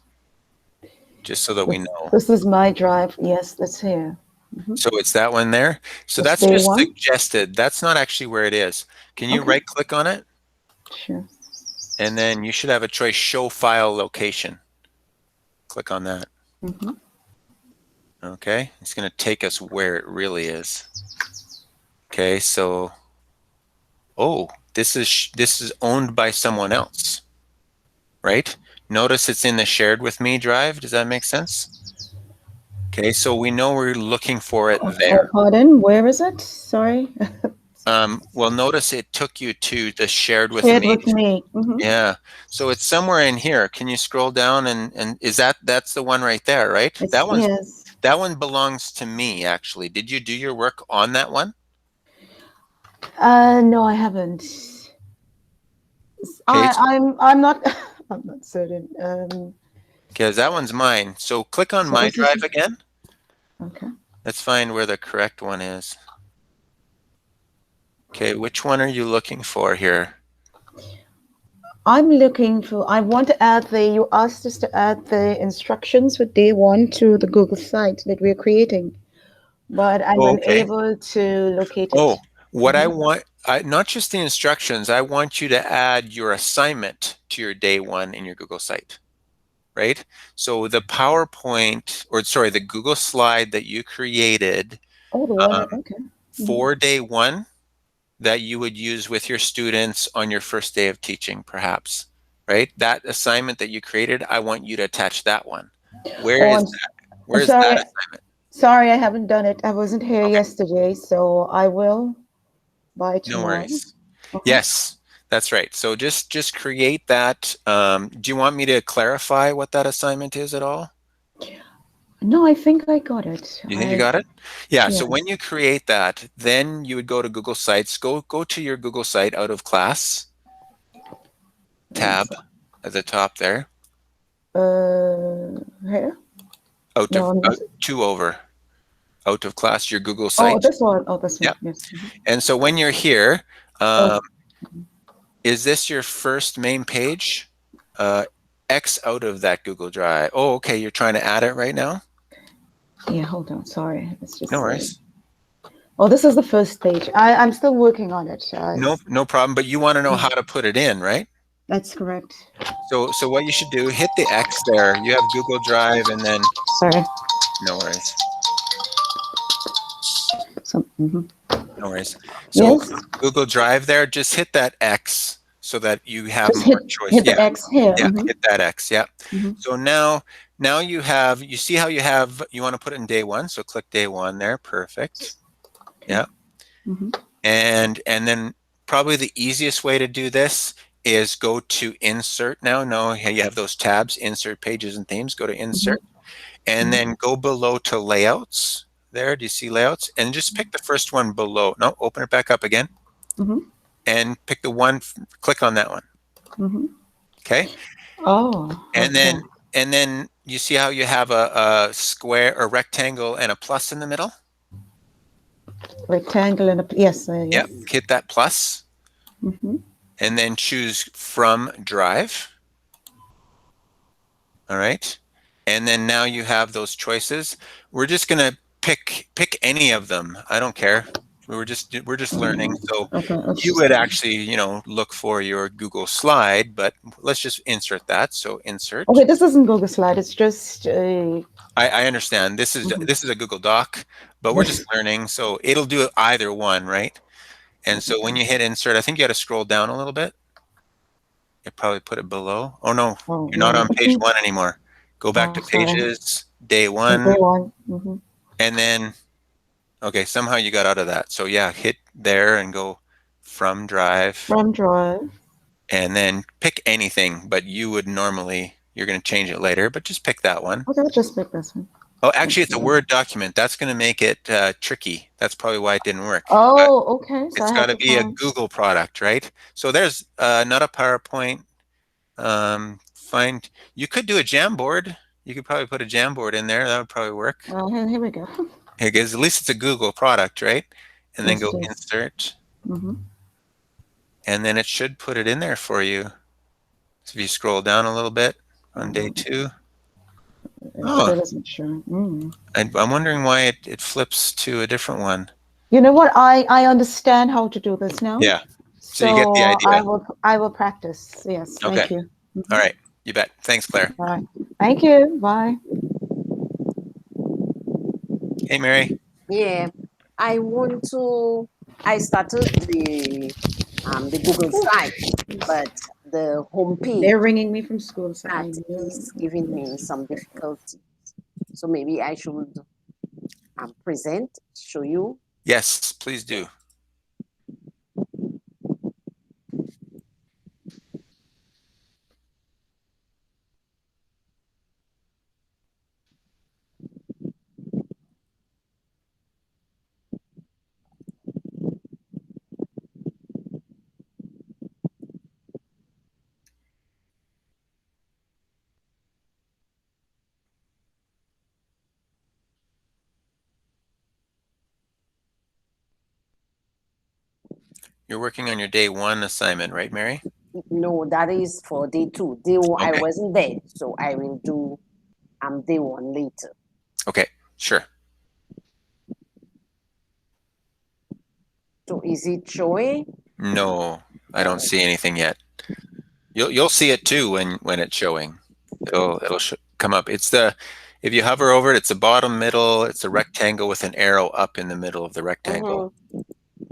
just so that we know. This is my drive. Yes, that's here. So it's that one there. So That's that's day just one? suggested. That's not actually where it is. Can you Okay. right click on it? Sure. And then you should have a choice, show file location. Click on that. Okay, it's going to take us where it really is. Okay, so, oh, this is owned by someone else, right? Notice it's in the shared with me drive. Does that make sense? Okay, so we know we're looking for it there. Pardon, where is it? Sorry. Well, notice it took you to the shared with Shared me. with me. Yeah, so it's somewhere in here. Can you scroll down and is that's the one right there, right? Yes. That one belongs to me, actually. Did you do your work on that one? No, I haven't. Okay, I'm not I'm not certain. because that one's mine. So click on So my is this drive again. okay? Let's find where the correct one is. Okay, which one are you looking for here? I'm looking for. I want to add the. You asked us to add the instructions for day one to the Google site that we're creating, but I'm Oh, okay. unable to locate it. Oh, what I want, not just the instructions, I want you to add your assignment to your day one in your Google site, right? So the PowerPoint, or sorry, the Google slide that you created Oh, the one. Okay. for day one that you would use with your students on your first day of teaching, perhaps, right? That assignment that you created, I want you to attach that one. Where is that? Where is that sorry. assignment? Sorry, I haven't done it. I wasn't here yesterday, so I will by No tomorrow. worries. Yes, that's right. So just create that. Do you want me to clarify what that assignment is at all? No, I think I got it. You think you got it? Yeah, so Yeah. when you create that, then you would go to Google Sites, go to your Google site out of class tab at the top there. Here? Out No, of two over. Out of class, your Google Oh, site. this one. Oh, this one. Yeah. Yes. And so when you're here, Oh. is this your first main page? X out of that Google Drive. Oh, okay, you're trying to add it right now? Yeah, hold on. Sorry. It's just. No worries. Oh, this is the first page. I'm still working on it. No problem, but you want to know how to put it in, right? That's correct. So what you should do, hit the X there. You have Google Drive and then... Sorry. No worries. So, No worries. So Yes. Google Drive there, just hit that X so that you have Just more choice. hit the X here. Yeah, hit that X, yeah. Mhm. So now you see how you want to put it in day one, so click day one there, perfect. Yeah. And then probably the easiest way to do this is go to insert now. No, you have those tabs, insert pages and themes, go to insert, and then go below to layouts there. Do you see layouts? And just pick the first one below. No, open it back up again. And pick the one, click on that one. Okay. Oh. And then you see how you have a square, a rectangle, and a plus in the middle? Rectangle and a yes. Yep. Hit that plus. And then choose from drive. All right. And then now you have those choices. We're just gonna pick any of them. I don't care. We're just learning. So you would actually, look for your Google slide, but let's just insert that. So insert. Okay, this isn't Google Slide. It's just a. I understand. This is a Google Doc, but we're just learning. So it'll do either one, right? And so when you hit insert, I think you got to scroll down a little bit. You probably put it below. Oh no, you're not on page one anymore. Go back to pages, day one. Day one. And then, okay, somehow you got out of that. So yeah, hit there and go from drive. From drive. And then pick anything, but you're going to change it later, but just pick that one. Okay, just pick this one. Oh, actually, it's a Word document. That's going to make it tricky. That's probably why it didn't work. Oh, okay. So it's got to be a Google product, right? So there's not a PowerPoint. You could do a Jamboard. You could probably put a Jamboard in there. That would probably work. Oh, here we go. Because at least it's a Google product, right? And then go insert. And then it should put it in there for you. So if you scroll down a little bit on day two. It Oh, still isn't showing. I'm wondering why it flips to a different one. You know what? I understand how to do this now. Yeah. So you get the So idea. I will practice. Yes, Okay. thank you. All right. You bet. Thanks, Claire. All right. Thank you. Bye. Hey, Mary. Yeah, I want to. I started the Google site, but the homepage They're ringing me from school, so I that know. is giving me some difficulty. So maybe I should present, show you. Yes, please do. You're working on your day 1 assignment, right, Mary? No, that is for day 2. Day 1, I Okay. wasn't there, so I will do day 1 later. Okay, sure. So is it showing? No, I don't see anything yet. You'll see it too when it's showing. It'll come up. It's if you hover over it, it's the bottom middle. It's a rectangle with an arrow up in the middle of the rectangle.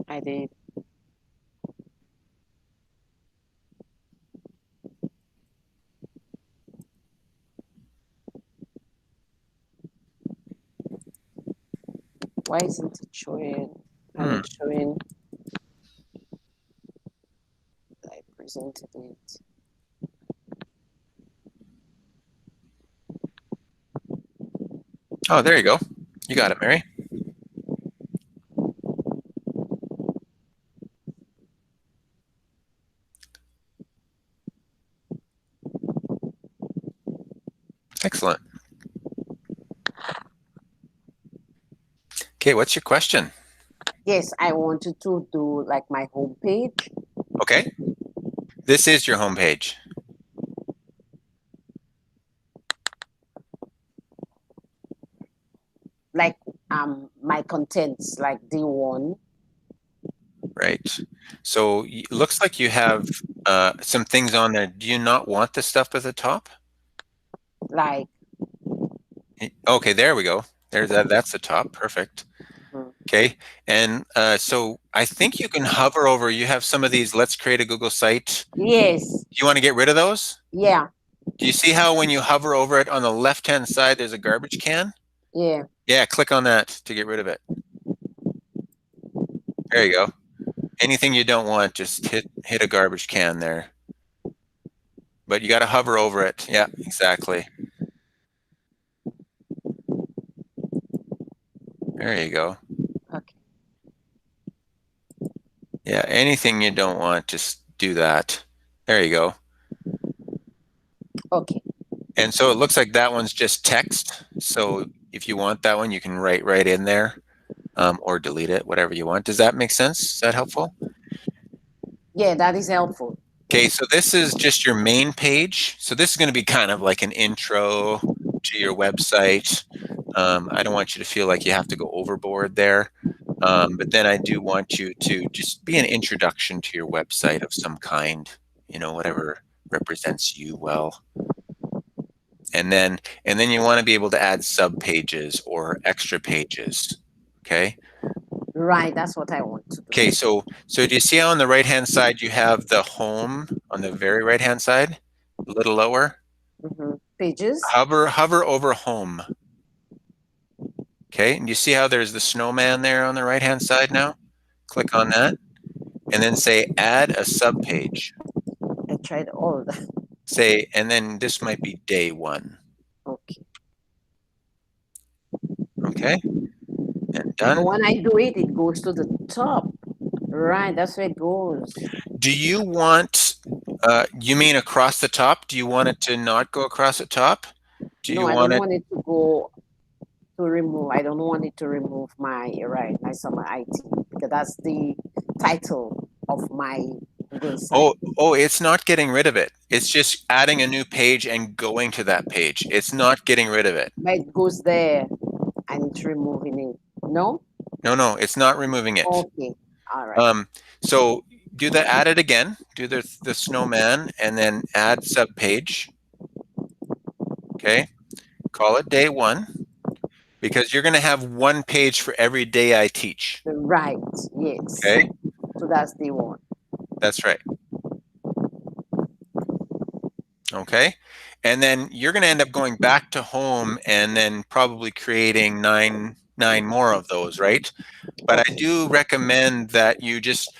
I did. Why isn't it showing? It's showing. I presented it. Oh, there you go. You got it, Mary. Excellent. Okay, what's your question? Yes, I wanted to do like my home page. Okay. This is your home page. Like my contents, like day 1. Right. So it looks like you have some things on there. Do you not want the stuff at the top? Like. Okay, there we go. That's the top. Perfect. Okay. And so I think you can hover over. You have some of these. Let's create a Google site. Yes. Do you want to get rid of those? Yeah. Do you see how when you hover over it on the left-hand side, there's a garbage can? Yeah. Yeah, click on that to get rid of it. There you go. Anything you don't want, just hit a garbage can there. But you got to hover over it. Yeah, exactly. There you go. Okay. Yeah, anything you don't want, just do that. There you go. Okay. And so it looks like that one's just text. So if you want that one, you can write right in there or delete it, whatever you want. Does that make sense? Is that helpful? Yeah, that is helpful. Okay, so this is just your main page. So this is going to be kind of like an intro to your website. I don't want you to feel like you have to go overboard there. But then I do want you to just be an introduction to your website of some kind, whatever represents you well. And then you want to be able to add sub pages or extra pages. Okay. Right, that's what I want to do. Okay, so do you see how on the right-hand side you have the home on the very right-hand side, a little lower? Pages. Hover over home. Okay, and you see how there's the snowman there on the right-hand side now? Click on that, and then say add a sub page. I tried all that. Say, and then this might be day 1. Okay. Okay, and done. But when I do it, it goes to the top. Right, that's where it goes. Do you want, you mean across the top? Do you want it to not go across the top? No, I don't want it to go to remove. I don't want it to remove my summer IT because that's the title of my Oh, it's not getting rid of it. It's just adding a new page and going to that page. It's not getting rid of it. But it goes there and it's removing it. No? No, it's not removing it. Okay. All right. So do the add it again. Do the snowman and then add subpage. Okay. Call it day 1 because you're going to have one page for every day I teach. Right. Yes. Okay. So that's day 1. That's right. Okay. And then you're going to end up going back to home and then probably creating nine more of those, right? But I do recommend that you just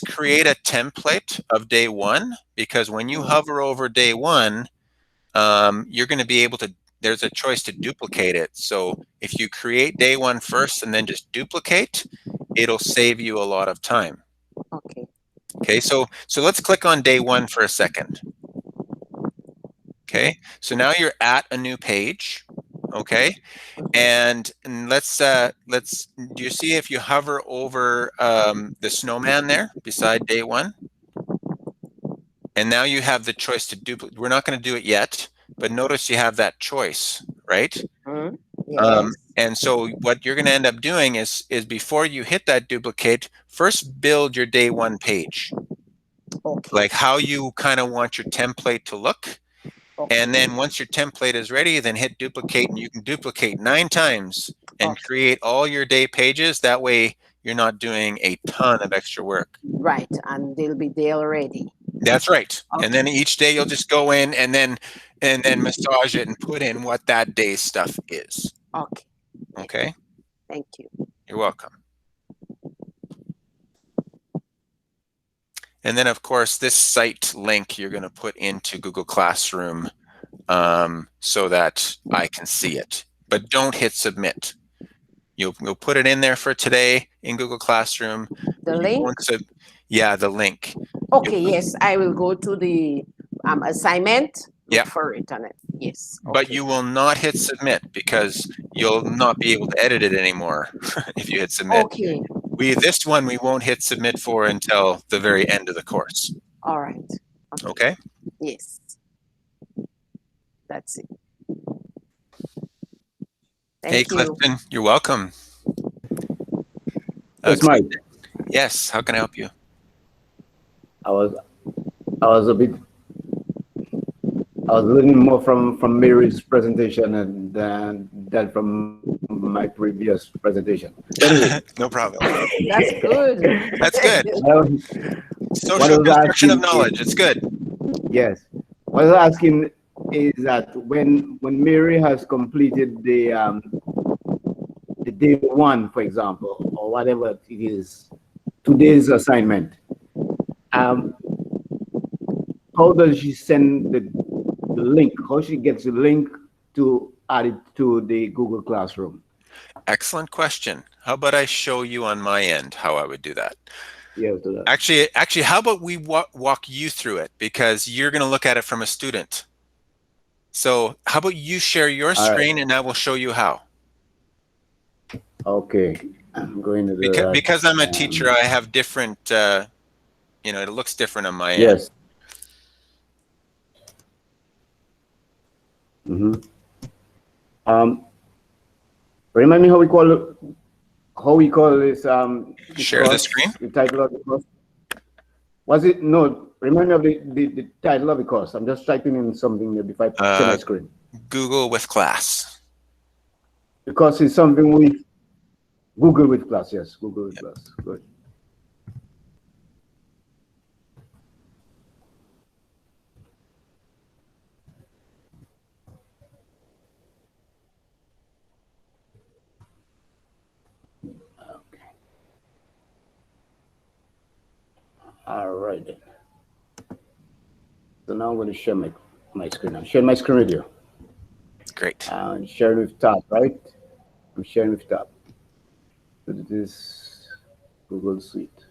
create a template of day 1, because when you hover over day 1, you're going to be able to, there's a choice to duplicate it. So if you create day 1 first and then just duplicate, it'll save you a lot of time. Okay. Okay, so let's click on day 1 for a second. Okay, so now you're at a new page. Okay, and let's do you see if you hover over the snowman there beside day 1? And now you have the choice to duplicate. We're not going to do it yet, but notice you have that choice, right? Yes. And so what you're going to end up doing is before you hit that duplicate, first build your day 1 page. Okay. Like how you kind of want your template to look. And then once your template is ready, then hit duplicate, and you can duplicate 9 times and create all your day pages. That way you're not doing a ton of extra work. Right. And they'll be there already. That's right. Okay. And then each day you'll just go in and then massage it and put in what that day's stuff is. Okay. Okay. Thank you. You're welcome. And then, of course, this site link you're going to put into Google Classroom so that I can see it. But don't hit submit. You'll put it in there for today in Google Classroom. The link? Yeah, the link. Okay, yes. I will go to the assignment. Yeah. For it on it. Yes. But you will not hit submit because you'll not be able to edit it anymore if you hit submit. Okay. This one we won't hit submit for until the very end of the course. All right. Okay? Yes. That's it. Hey, Clifton, you're welcome. Yes, Mike. Yes, how can I help you? I was learning more from Mary's presentation than from my previous presentation. No problem. That's good. That's good. Social construction of knowledge. It's good. Yes. What I was asking is that when Mary has completed the day 1, for example, or whatever it is, today's assignment, how does she send the link? How she gets the link to add it to the Google Classroom? Excellent question. How about I show you on my end how I would do that? Yeah, do that. Actually, how about we walk you through it, because you're going to look at it from a student. So how about you share your screen and I will show you how. Okay, I'm going to do that. Because I'm a teacher, I have different, it looks different on my end. Yes. Mm-hmm. Remind me how we call this share the screen? The title of the course. Was it? No, remind me of the title of the course. I'm just typing in something before I share my screen. Google with Class. The course is something with Google with Class. Yes, Google with Class. Good. All right then. So now I'm going to share my screen. I'm sharing my screen with you. Great. Sharing with tab, right? I'm sharing with tab. So this is Google Suite.